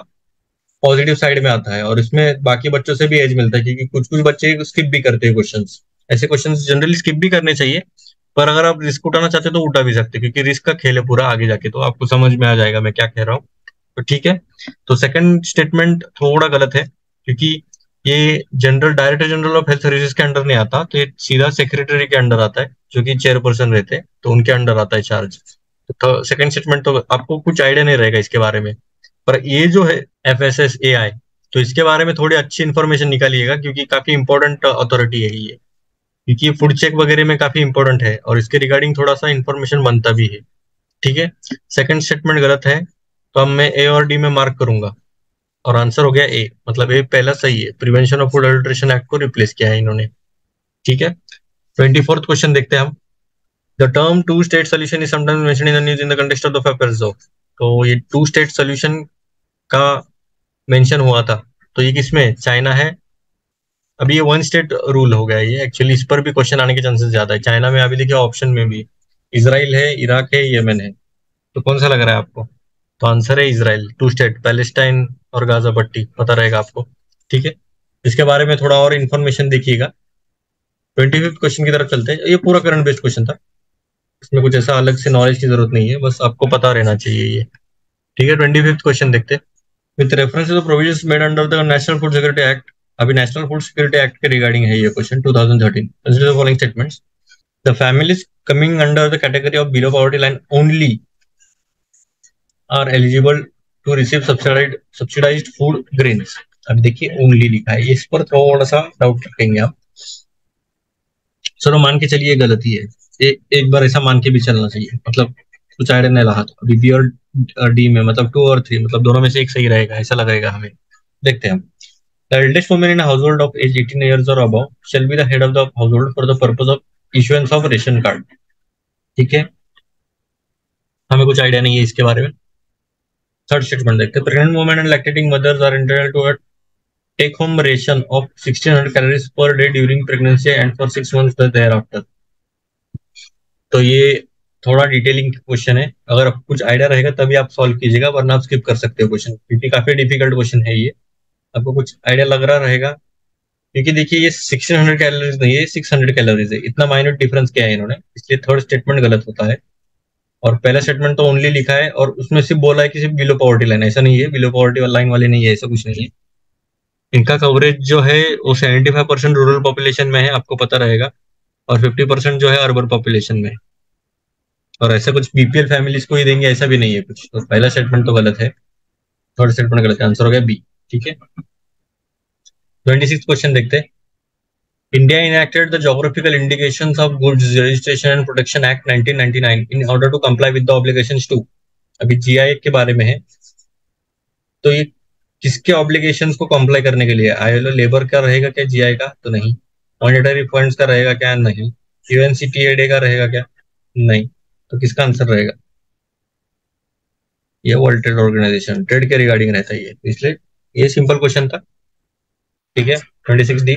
पॉजिटिव साइड में आता है, और इसमें बाकी बच्चों से भी एज मिलता है, क्योंकि कुछ कुछ बच्चे स्किप भी करते हैं क्वेश्चंस। ऐसे क्वेश्चंस जनरली स्किप भी करने चाहिए, पर अगर आप रिस्क उठाना चाहते हो तो उठा भी सकते हैं, क्योंकि रिस्क का खेल है पूरा। आगे जाके तो आपको समझ में आ जाएगा मैं क्या कह रहा हूँ। तो ठीक है। तो सेकंड स्टेटमेंट थोड़ा गलत है, क्योंकि ये general director general of health services के अंडर नहीं आता, तो ये सीधा सेक्रेटरी के अंडर आता है, जो कि चेयरपर्सन रहते हैं, तो उनके अंडर आता है चार्ज। तो सेकंड स्टेटमेंट तो आपको कुछ आइडिया नहीं रहेगा इसके बारे में। पर ये जो है FSSAI, तो इसके बारे में थोड़ी अच्छी इन्फॉर्मेशन निकालिएगा, क्योंकि काफी इंपॉर्टेंट अथॉरिटी है ये। क्योंकि ये फूड चेक वगैरह में काफी इंपॉर्टेंट है, और इसके रिगार्डिंग थोड़ा सा इन्फॉर्मेशन बनता भी है। ठीक है। सेकंड स्टेटमेंट गलत है, तो अब मैं ए और डी में मार्क करूंगा, और आंसर हो गया ए। मतलब ए पहला सही है, prevention of food adulteration act को रिप्लेस किया है इन्होंने। ठीक है। 24th क्वेश्चन देखते हैं हम। The term two state solution is sometimes mentioned in the news in the context of the papers of. तो ये टू स्टेट सोल्यूशन का मेंशन हुआ था, तो ये किसमें, चाइना है। अभी ये वन स्टेट रूल हो गया है ये, एक्चुअली इस पर भी क्वेश्चन आने के चांसेस ज्यादा है। चाइना में अभी देखिए ऑप्शन में भी इसराइल है, इराक है, यमन है। तो कौन सा लग रहा है आपको? तो आंसर है इसराइल, टू स्टेट, पैलेस्टाइन और गाजा पट्टी, पता रहेगा आपको। ठीक है। इसके बारे में थोड़ा और इन्फॉर्मेशन देखिएगा। 25th क्वेश्चन की तरफ चलते हैं। ये पूरा करंट बेस्ड क्वेश्चन था, इसमें कुछ ऐसा अलग से नॉलेज की जरूरत नहीं है, बस आपको पता रहना चाहिए ये। ठीक है। 25th क्वेश्चन देखते हैं। With reference to the provisions made under the National Food Security Act. अभी नेशनल फूड सिक्योरिटी एक्ट के रिगार्डिंग है ये question, 2013। Consider the following statements. The families coming under the category of below poverty line only are eligible to receive subsidised food grains. अब देखिए only लिखा है, इस पर थोड़ा सा डाउट रखेंगे आप। चलो मान के चलिए गलती है, एक बार ऐसा मान के भी चलना चाहिए, मतलब कुछ आइडिया नहीं रहा। तो अभी बी और डी में मतलब 2 और 3, मतलब दोनों में से एक सही रहेगा ऐसा लगेगा हमें। देखते हैं हम। The eldest woman in a household of age 18 years or above shall be the head of the household for the purpose of issuance of ration card। ठीक है। हमें कुछ आइडिया नहीं है इसके बारे में। थर्ड स्टेटमेंट देखते हैं। Pregnant women and lactating mothers are entitled to a take home ration of 1600 calories per day during pregnancy and for 6 months thereafter। तो ये थोड़ा डिटेलिंग क्वेश्चन है, अगर आपको कुछ आइडिया रहेगा तभी आप सॉल्व कीजिएगा, वरना आप स्किप कर सकते हो क्वेश्चन, क्योंकि काफी डिफिकल्ट क्वेश्चन है ये। आपको कुछ आइडिया लग रहा रहेगा, क्योंकि देखिए ये 1600 कैलोरीज नहीं है, 600 कैलोरीज है। इतना माइनर डिफरेंस किया है इन्होंने, इसलिए थर्ड स्टेटमेंट गलत होता है। और पहला स्टेटमेंट तो ओनली लिखा है, और उसमें सिर्फ बोला है कि सिर्फ बिलो पॉवर्टी लाइन, ऐसा नहीं है, बिलो पॉवर्टी लाइन वाले नहीं है, ऐसा कुछ नहीं है। इनका कवरेज जो है वो 75% रूरल पॉपुलेशन में है, आपको पता रहेगा, और 50% जो है अर्बन पॉपुलेशन में है। और ऐसा कुछ बीपीएल फैमिलीज को ही देंगे ऐसा भी नहीं है कुछ। तो पहला स्टेटमेंट तो गलत है, थर्ड स्टेटमेंट गलत है, आंसर हो गया बी। ठीक है। 26 क्वेश्चन देखते हैं। India enacted the Geographical Indications of Goods Registration and Protection Act 1999 in order to comply with the obligations to। अभी जीआई के बारे में है, तो ये किसके ऑब्लिगेशंस को कंप्लाई करने के लिए? आईएलओ लेबर का रहेगा क्या जीआई का? तो नहीं। मॉनेटरी फंड्स का रहेगा क्या? नहीं। यूएनसीटीएडी का रहेगा क्या? नहीं। तो किसका आंसर रहेगा? ये वर्ल्ड ट्रेड ऑर्गेनाइजेशन, ट्रेड के रिगार्डिंग रहता है ये, इसलिए ये सिंपल क्वेश्चन था। ठीक है। 26D।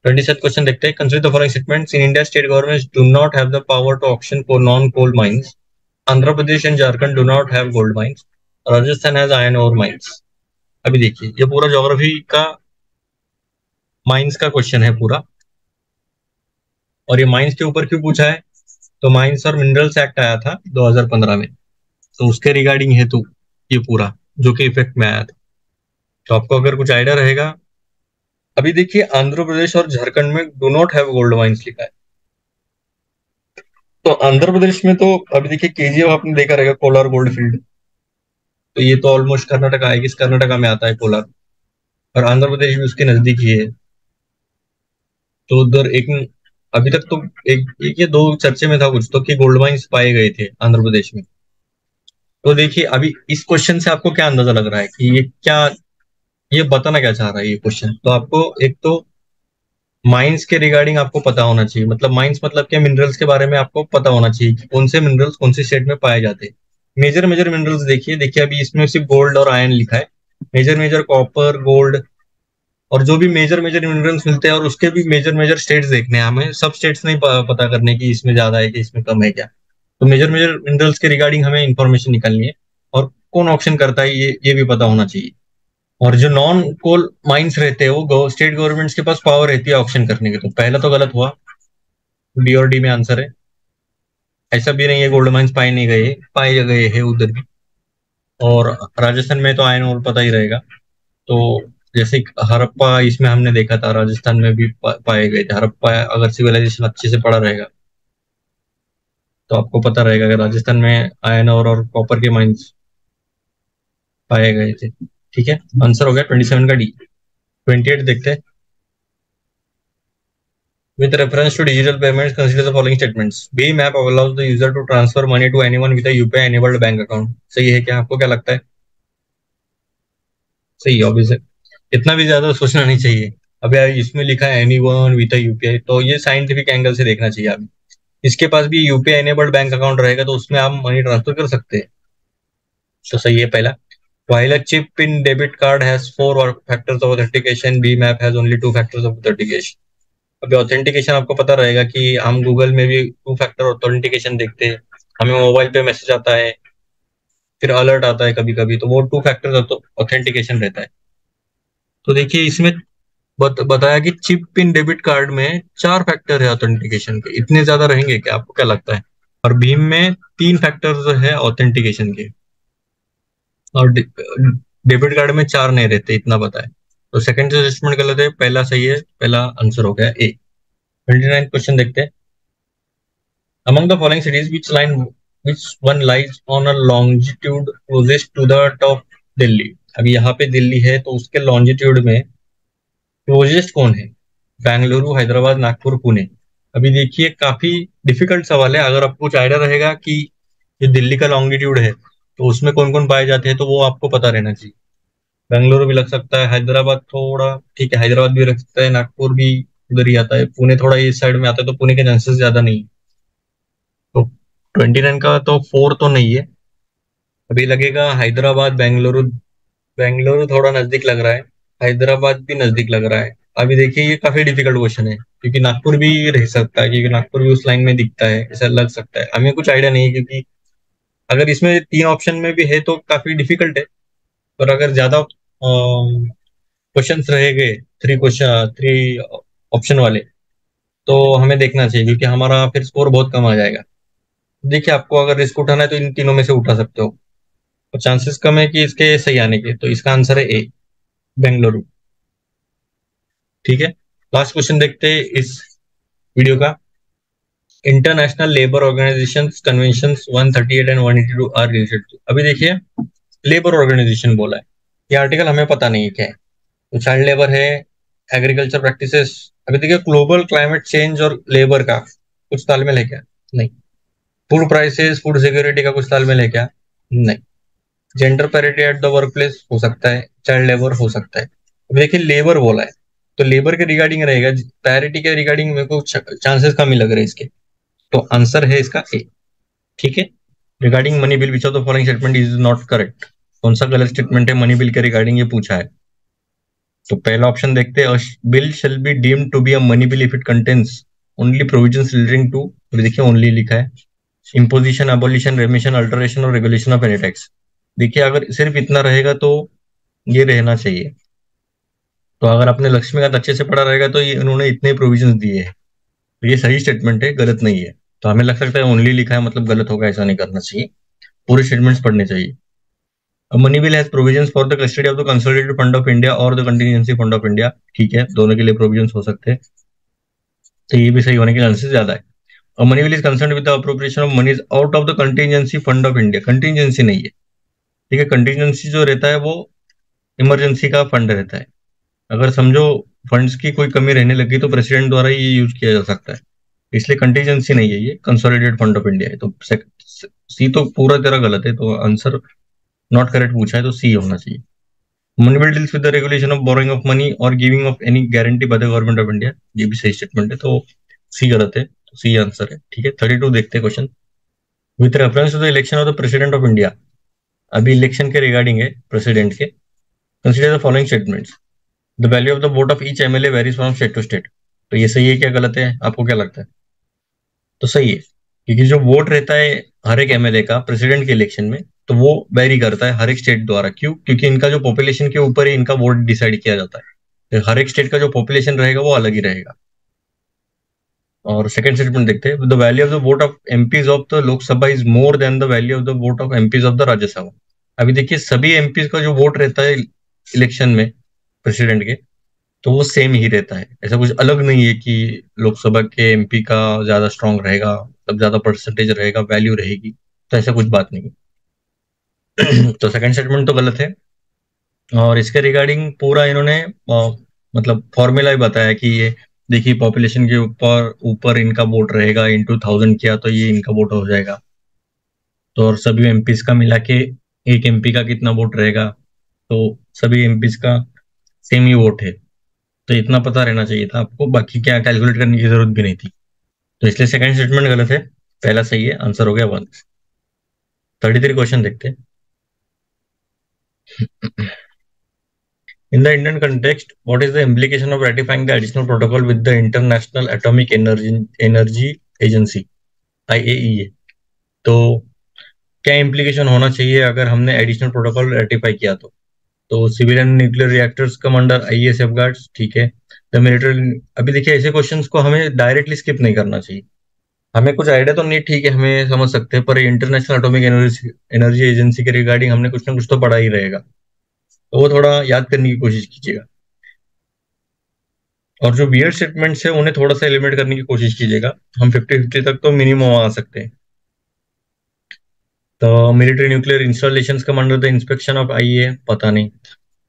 27th क्वेश्चन देखते हैं। Consider the following statements. In India state governments do not have the power to auction for non coal mines. Andhra Pradesh and Jharkhand do not have gold mines. Rajasthan has iron ore mines. अभी देखिए ये पूरा geography का mines का question है पूरा, और ये माइंस के ऊपर क्यों पूछा है? तो माइंस और मिनरल्स एक्ट आया था 2015 में, तो उसके रिगार्डिंग है तो ये पूरा, जो कि इफेक्ट में आया था। तो आपको अगर कुछ आइडिया रहेगा। अभी देखिए आंध्र प्रदेश और झारखंड में do not have gold mines लिखा है। तो आंध्र प्रदेश में तो अभी देखिए केजीएफ आपने देखा रहेगा, कोलार गोल्ड फील्ड, तो ये तो ऑलमोस्ट कर्नाटका है, किस कर्नाटका में आता है कोलार, और आंध्र प्रदेश भी उसके नजदीक ही है। तो उधर एक, अभी तक तो एक या दो चर्चे में था कुछ तो, कि गोल्ड माइंस पाए गए थे आंध्र प्रदेश में। तो देखिए अभी इस क्वेश्चन से आपको क्या अंदाजा लग रहा है कि ये क्या, ये बताना क्या चाह रहा है ये क्वेश्चन? तो आपको एक तो माइंस के रिगार्डिंग आपको पता होना चाहिए, मतलब माइंस मतलब क्या, मिनरल्स के बारे में आपको पता होना चाहिए कि कौन से मिनरल्स कौन से स्टेट में पाए जाते हैं। मेजर मेजर मिनरल्स देखिए, देखिए अभी इसमें सिर्फ गोल्ड और आयरन लिखा है, मेजर मेजर कॉपर, गोल्ड और जो भी मेजर मेजर मिनरल्स मिलते हैं, और उसके भी मेजर मेजर स्टेट्स देखने हैं हमें, सब स्टेट्स नहीं पता करने की इसमें ज्यादा है कि इसमें कम है क्या। तो मेजर मेजर मिनरल्स के रिगार्डिंग हमें इंफॉर्मेशन निकालनी है, और कौन ऑप्शन करता है ये भी पता होना चाहिए। और जो नॉन कोल माइंस रहते हैं वो स्टेट गवर्नमेंट्स के पास पावर रहती है ऑप्शन करने की। तो पहला तो गलत हुआ, बी और डी में आंसर है। ऐसा भी नहीं है गोल्ड माइंस पाए नहीं गए, पाए गए हैं उधर भी। और राजस्थान में तो आयरन और पता ही रहेगा। तो जैसे हड़प्पा इसमें हमने देखा था, राजस्थान में भी पाए गए थे हड़प्पा। अगर सिविलाइजेशन अच्छे से पढ़ा रहेगा तो आपको पता रहेगा कि राजस्थान में आयरन और कॉपर के माइंस पाए गए थे। ठीक है, आंसर हो गया 27 का डी। 28 देखते हैं। With reference to digital payments, consider the following statements. BHIM app allows the user to transfer money to anyone with a UPI enabled bank account. सही है क्या? आपको क्या लगता है? सही, ऑब्वियस है। इतना भी ज्यादा सोचना नहीं चाहिए। अब यार इसमें लिखा है एनीवन विद यूपीआई, तो ये साइंटिफिक एंगल से देखना चाहिए। अभी इसके पास भी यूपीआई एनेबल्ड बैंक अकाउंट रहेगा तो उसमें आप मनी ट्रांसफर कर सकते हैं। तो सही है पहला। While a chip in debit card has four factors of authentication, BHIM app has only two factors of authentication. अभी ऑथेंटिकेशन आपको पता रहेगा कि हम गूगल में भी टू फैक्टर ऑथेंटिकेशन देखते हैं। हमें मोबाइल पे मैसेज आता है, फिर अलर्ट आता है कभी कभी, तो वो टू फैक्टर ऑथेंटिकेशन रहता है। तो देखिए इसमें बताया कि चिप इन डेबिट कार्ड में चार फैक्टर है ऑथेंटिकेशन के। इतने ज्यादा रहेंगे क्या? आपको क्या लगता है? और भीम में तीन फैक्टर है ऑथेंटिकेशन के, और डेबिट कार्ड में चार नहीं रहते, इतना पता है। तो सेकंड सजेस्टमेंट गलत है, पहला सही है। पहला आंसर हो गया ए। 29 क्वेश्चन देखते हैं। Among the following cities, which one lies on a longitude closest to the top Delhi? अभी यहाँ पे दिल्ली है तो उसके लॉन्जिट्यूड में क्लोजेस्ट कौन है? बेंगलुरु, हैदराबाद, नागपुर, पुणे। अभी देखिए काफी डिफिकल्ट सवाल है। अगर आपको कुछ आइडिया रहेगा कि ये दिल्ली का लॉन्गिट्यूड है तो उसमें कौन कौन पाए जाते हैं तो वो आपको पता रहना चाहिए। बेंगलुरु भी लग सकता है, हैदराबाद थोड़ा ठीक है, हैदराबाद भी रख सकता है, नागपुर भी उधर ही आता है, पुणे थोड़ा इस साइड में आता है तो पुणे के चांसेस ज्यादा नहीं है। तो 29 का तो फोर तो नहीं है। अभी लगेगा हैदराबाद, बेंगलुरु। बेंगलुरु थोड़ा नजदीक लग रहा है, हैदराबाद भी नजदीक लग रहा है। अभी देखिए ये काफी डिफिकल्ट क्वेश्चन है, क्योंकि नागपुर भी रह सकता है, क्योंकि नागपुर भी उस लाइन में दिखता है, ऐसा लग सकता है। हमें कुछ आइडिया नहीं है, क्योंकि अगर इसमें तीन ऑप्शन में भी है तो काफी डिफिकल्ट है। पर अगर ज्यादा क्वेश्चंस रहेंगे, थ्री ऑप्शन वाले, तो हमें देखना चाहिए, क्योंकि हमारा फिर स्कोर बहुत कम आ जाएगा। देखिए आपको अगर रिस्क उठाना है तो इन तीनों में से उठा सकते हो, और चांसेस कम है कि इसके सही आने के। तो इसका आंसर है ए, बेंगलुरु। ठीक है, लास्ट क्वेश्चन देखते हैं इस वीडियो का। International Labour Organization convention 138 and 182 are related to. अभी देखिए लेबर ऑर्गेनाइजेशन बोला है, ये आर्टिकल हमें पता नहीं है क्या है। तो चाइल्ड लेबर है, एग्रीकल्चर प्रैक्टिसेस। अभी देखिए ग्लोबल क्लाइमेट चेंज और लेबर का कुछ तालमेल है क्या? नहीं। फूड प्राइसेस, फूड सिक्योरिटी का कुछ तालमेल है क्या? नहीं। Gender parity at the work place हो सकता है, चाइल्ड लेबर हो सकता है। अब देखिए लेबर बोला है तो लेबर के रिगार्डिंग रहेगा, पैरिटी के रिगार्डिंग मेरे को चांसेस कम ही लग रहे हैं इसके। तो आंसर है इसका ए। ठीक है। Regarding money bill which of the following statement is not correct? कौन सा गलत स्टेटमेंट है मनी बिल के रिगार्डिंग, ये पूछा है। तो पहला ऑप्शन देखते हैं, bill shall be deemed to be a money bill if it contains only provisions relating to. देखिए ओनली लिखा है। इम्पोजिशन, अबोलिशन, रेमिशन, अल्टरेशन और रेगुलेशन ऑफ एनी टैक्स। देखिए अगर सिर्फ इतना रहेगा तो ये रहना चाहिए। तो अगर आपने लक्ष्मीकांत अच्छे से पढ़ा रहेगा तो ये इन्होंने इतने प्रोविजंस दिए हैं, तो ये सही स्टेटमेंट है, गलत नहीं है। तो हमें लग सकता है ओनली लिखा है मतलब गलत होगा, ऐसा नहीं करना चाहिए, पूरे स्टेटमेंट्स पढ़ने चाहिए। Money bill has provisions for the custody of the consolidated fund of India और the contingency fund of India. ठीक है, दोनों के लिए प्रोविजंस हो सकते हैं, तो ये भी सही होने के चांसेस ज्यादा है। और money bill is concern with the appropriation of moneys out of the contingency fund of India. Contingency नहीं है, ठीक है। कंटीजेंसी जो रहता है वो इमरजेंसी का फंड रहता है। अगर समझो फंड्स की कोई कमी रहने लगी तो प्रेसिडेंट द्वारा ये यूज किया जा सकता है, इसलिए कंटीजेंसी नहीं है, ये कंसोलिडेटेड फंड ऑफ इंडिया है। तो सी तो पूरा तेरा गलत है, तो आंसर नॉट करेक्ट पूछा है तो सी होना चाहिए। Money bill deals with the regulation of borrowing of money और giving of any guarantee by the government of India. ये भी सही स्टेटमेंट है, तो सी गलत है, तो सी आंसर है। ठीक है, 32 देखते हैं question. With reference to the election of the president of India. अभी इलेक्शन के रिगार्डिंग है प्रेसिडेंट के। Consider the following statements. The value of the vote of each MLA varies from state to state. तो ये सही है क्या गलत है, आपको क्या लगता है? तो सही है, क्योंकि जो वोट रहता है हर एक एमएलए का प्रेसिडेंट के इलेक्शन में, तो वो वेरी करता है हर एक स्टेट द्वारा। क्यों? क्योंकि इनका जो पॉपुलेशन के ऊपर ही इनका वोट डिसाइड किया जाता है। तो हर एक स्टेट का जो पॉपुलेशन रहेगा वो अलग ही रहेगा। और सेकंड स्टेटमेंट देखते हैं। The value of the vote of MPs of the Lok Sabha is more than the value of the vote of MPs of the Rajya Sabha. अभी देखिए, सभी एमपीज का जो वोट रहता है इलेक्शन में प्रेसिडेंट के, तो वो सेम ही रहता है। ऐसा कुछ अलग नहीं है कि लोकसभा के एमपी का ज्यादा स्ट्रांग रहेगा, तब ज्यादा परसेंटेज रहेगा, वैल्यू रहेगी। तो ऐसा कुछ बात नहीं है। तो सेकंड स्टेटमेंट तो गलत है। और इसके रिगार्डिंग पूरा इन्होंने मतलब फॉर्मूला ही बताया कि ये देखिए, पॉपुलेशन के ऊपर ऊपर इनका वोट रहेगा, इंटू 1000 किया तो ये इनका वोट हो जाएगा। तो और सभी एमपीज का मिला के एक एमपी का कितना वोट रहेगा, तो सभी एमपीज का सेम ही वोट है। तो इतना पता रहना चाहिए था आपको, बाकी क्या कैलकुलेट करने की जरूरत भी नहीं थी। तो इसलिए सेकंड स्टेटमेंट गलत है, पहला सही है। आंसर हो गया 1। 33 क्वेश्चन देखते हैं। In the Indian context, what is the implication of ratifying the additional protocol with the International Atomic Energy Agency (IAEA)? तो क्या इम्प्लीकेशन होना चाहिए अगर हमने एडिशनल प्रोटोकॉल रेटिफाई किया तो civil and nuclear reactors come under IAEA safeguards, ठीक है। द मिलिट्री, अभी देखिए ऐसे क्वेश्चंस को हमें डायरेक्टली स्किप नहीं करना चाहिए। हमें कुछ आइडिया तो नहीं, ठीक है, हमें समझ सकते हैं, पर international atomic energy energy agency के रिगार्डिंग हमने कुछ ना कुछ तो पढ़ा ही रहेगा, तो वो थोड़ा याद करने की कोशिश कीजिएगा। और जो वियर्ड स्टेटमेंट्स है उन्हें थोड़ा सा एलिमिनेट करने की कोशिश कीजिएगा। हम 50-50 तक तो मिनिमम आ सकते हैं। तो military nuclear installations come under the inspection of IAEA, पता नहीं।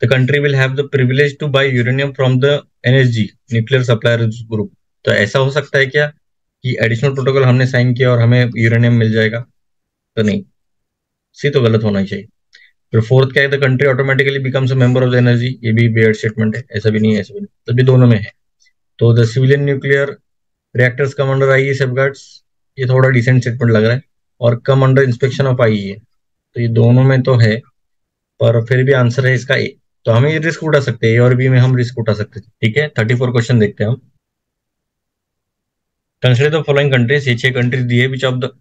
The country will have the privilege to buy uranium from the NSG nuclear suppliers group. तो ऐसा हो सकता है क्या कि एडिशनल प्रोटोकॉल हमने साइन किया और हमें यूरेनियम मिल जाएगा? तो नहीं, सी तो गलत होना ही चाहिए। फिर फोर्थ क्या है? The country automatically becomes a member of the energy, ये भी वेयर्ड स्टेटमेंट है, ऐसा भी नहीं है, ऐसा भी नहीं, तभी दोनों में है। तो the civilian nuclear reactors come under आईए सेफगार्ड्स, ये थोड़ा डिसेंट स्टेटमेंट लग रहा है। और कम अंडर इंस्पेक्शन ऑफ आईए, तो ये दोनों में तो है, पर फिर भी आंसर है इसका ए। तो हम ये रिस्क उठा सकते हैं, ए और बी में हम रिस्क उठा सकते हैं, ठीक है। 34 क्वेश्चन देखते हैं हम। कंसिडर द फॉलोइंग कंट्रीज, ये 6 कंट्रीज दिए, which of the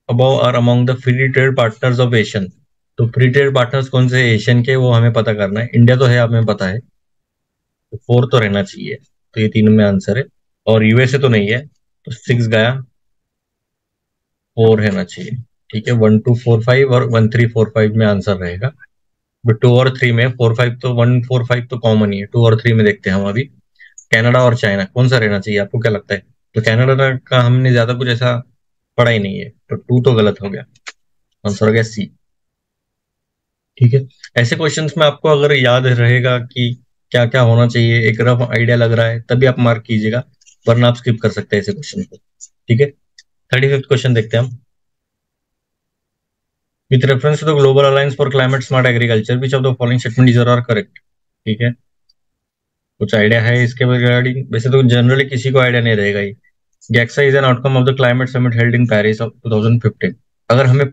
above are among the free trade partners of ASEAN. तो फ्री ट्रेड पार्टनर्स कौन से एशियन के, वो हमें पता करना है। इंडिया तो है, हमें पता है, तो 4 तो रहना चाहिए। तो ये तीनों में आंसर है। और यूएसए तो नहीं है, तो 6 गया, 4 रहना चाहिए, ठीक है। 1, 2, 4, 5 और 1, 3, 4, 5 में आंसर रहेगा। 2 और 3 में, 4, 5 तो 1, 4, 5 तो कॉमन ही है, 2 और 3 में देखते हैं हम अभी। कनाडा और चाइना कौन सा रहना चाहिए, आपको क्या लगता है? तो कनाडा का हमने ज्यादा कुछ ऐसा पढ़ा ही नहीं है, तो 2 तो गलत हो गया। आंसर हो गया सी, ठीक है। ऐसे क्वेश्चंस में आपको अगर याद रहेगा कि क्या क्या होना चाहिए, एक रफ आइडिया लग रहा है, तभी आप मार्क कीजिएगा, वरना आप स्किप कर सकते हैं ऐसे क्वेश्चन को, ठीक है। 35 क्वेश्चन देखते हैं हम। With reference to the global alliance for climate smart agriculture, which of the following statement is are correct, ठीक है। कुछ आइडिया है इसके रिगार्डिंग? वैसे तो जनरली किसी को आइडिया नहीं रहेगा ही। GACSA is an outcome of the climate summit held in Paris of 2015। अगर हमें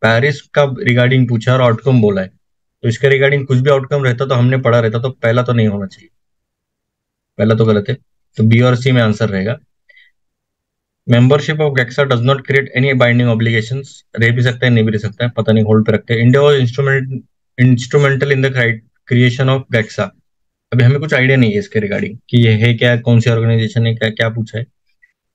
पेरिस का रिगार्डिंग पूछा और आउटकम बोला है, तो इसके रिगार्डिंग कुछ भी आउटकम रहता तो हमने पढ़ा रहता, तो पहला तो नहीं होना चाहिए, पहला तो गलत है। तो बी और सी में आंसर रहेगा। Membership of GACSA does not create any binding obligations, रह भी सकता है, नहीं भी रह सकता है, पता नहीं, होल्ड पे रखते हैं। India was instrumental in the creation of GACSA. अभी हमें कुछ आइडिया नहीं है इसके रिगार्डिंग कि ये है क्या, कौन सी ऑर्गेनाइजेशन है, क्या क्या पूछा है।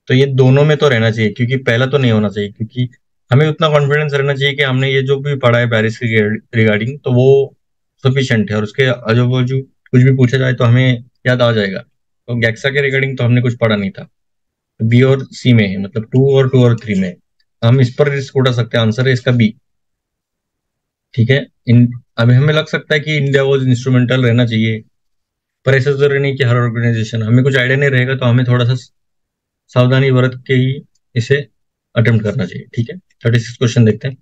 तो ये दोनों में तो रहना चाहिए, क्योंकि पहला तो नहीं होना चाहिए, क्योंकि हमें उतना कॉन्फिडेंस रहना चाहिए कि हमने ये जो भी पढ़ा है पेरिस की रिगार्डिंग, तो वो सफिशियंट है, और उसके आजू बाजू कुछ भी पूछा जाए तो हमें याद आ जाएगा। तो गैक्सा के रिगार्डिंग तो हमने कुछ पढ़ा नहीं था। बी और सी में है, मतलब 2 और 3 में हम इस पर रिस्क उठा सकते हैं। आंसर है इसका बी, ठीक है। इन अभी हमें लग सकता है कि इंडिया वो इंस्ट्रूमेंटल रहना चाहिए, पर ऐसा जरूरी नहीं कि हर ऑर्गेनाइजेशन, हमें कुछ आइडिया नहीं रहेगा तो हमें थोड़ा सा सावधानी बरत के ही इसे अटेम्प्ट करना चाहिए, ठीक है। 36 क्वेश्चन देखते हैं।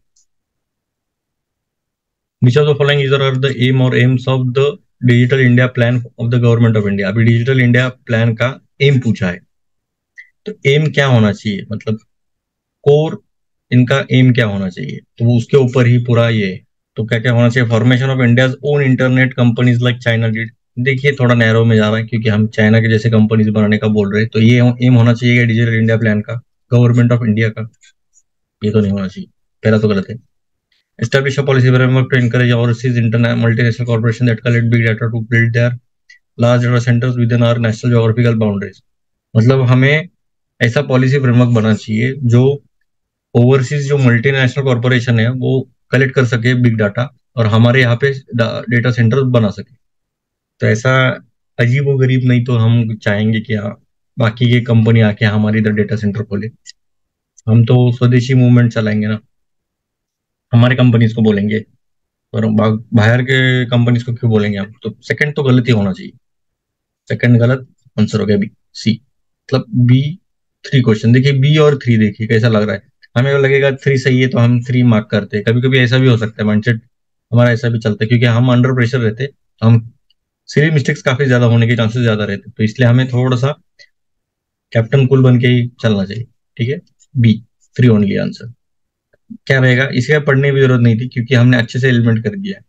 Which of the following is are the aim or aims of the digital India plan of the government of India. अभी डिजिटल इंडिया प्लान का एम पूछा है, तो एम क्या होना चाहिए, मतलब कोर इनका एम क्या होना चाहिए, तो वो उसके ऊपर ही पूरा ये है। तो क्या क्या होना चाहिए? Formation of India's own internet companies like China did. देखिए थोड़ा नैरो में जा रहा है, क्योंकि हम चाइना के जैसे कंपनीज बनाने का बोल रहे हैं, तो ये एम होना चाहिए डिजिटल इंडिया प्लान का, गवर्नमेंट ऑफ इंडिया का। ये तो नहीं होना चाहिए, पहला तो गलत है। Establish a policy framework to encourage overseas internet multinational corporation that collect big data to build their large data centres within our national geographical boundaries. मतलब हमें ऐसा पॉलिसी फ्रेमवर्क बनना चाहिए जो ओवरसीज जो मल्टीनेशनल कॉर्पोरेशन है वो collect कर सके बिग डाटा, और हमारे यहाँ पे डेटा सेंटर बना सके। तो ऐसा अजीब व गरीब नहीं तो हम चाहेंगे कि हाँ, बाकी की कंपनी आके हमारे इधर डेटा सेंटर खोले। हम तो स्वदेशी मूवमेंट चलाएंगे ना, हमारे कंपनीज को बोलेंगे, और बाहर के कंपनीज को क्यों बोलेंगे हम? तो सेकंड तो गलत ही होना चाहिए। सेकंड गलत, आंसर हो गया बी, सी। मतलब बी, थ्री क्वेश्चन देखिए, बी और थ्री देखिए कैसा लग रहा है। हमें लगेगा थ्री सही है तो हम थ्री मार्क करते हैं, कभी कभी ऐसा भी हो सकता है, माइंडसेट हमारा ऐसा भी चलता है, क्योंकि हम अंडर प्रेशर रहते, हम सिली मिस्टेक्स काफी ज्यादा होने के चांसेस ज्यादा रहते, तो इसलिए हमें थोड़ा सा कैप्टन कूल बन के ही चलना चाहिए। ठीक है, बी, थ्री ओनली आंसर। क्या रहेगा? इसे पढ़ने की जरूरत नहीं थी, क्योंकि हमने अच्छे से एलिमेंट कर दिया है।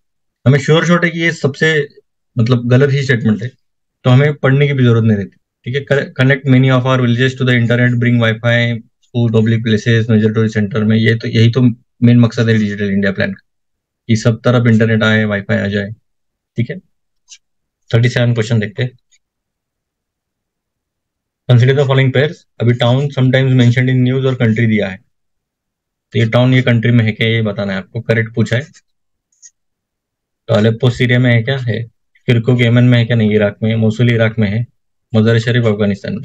हमें श्योर शॉट है कि ये सबसे मतलब गलत ही स्टेटमेंट है, तो हमें पढ़ने की भी जरूरत नहीं रहती। ठीक है, connect many of our villages to the internet, bring wifi school public places major tourist centre में। ये तो यही तो मेन मकसद है डिजिटल इंडिया प्लान का, कि सब तरफ इंटरनेट आए, वाईफाई आ जाए। ठीक है, 37 क्वेश्चन देखते हैं। Consider the following pairs. अभी town sometimes mentioned in news और कंट्री दिया है, तो ये टाउन ये कंट्री में है क्या, ये बताना है आपको। करेक्ट पूछा है, तो अलेप्पो सीरिया में है क्या? है। किरकुक यमन में है क्या? नहीं, इराक में है। मोसुल इराक में है। मजार शरीफ अफगानिस्तान में।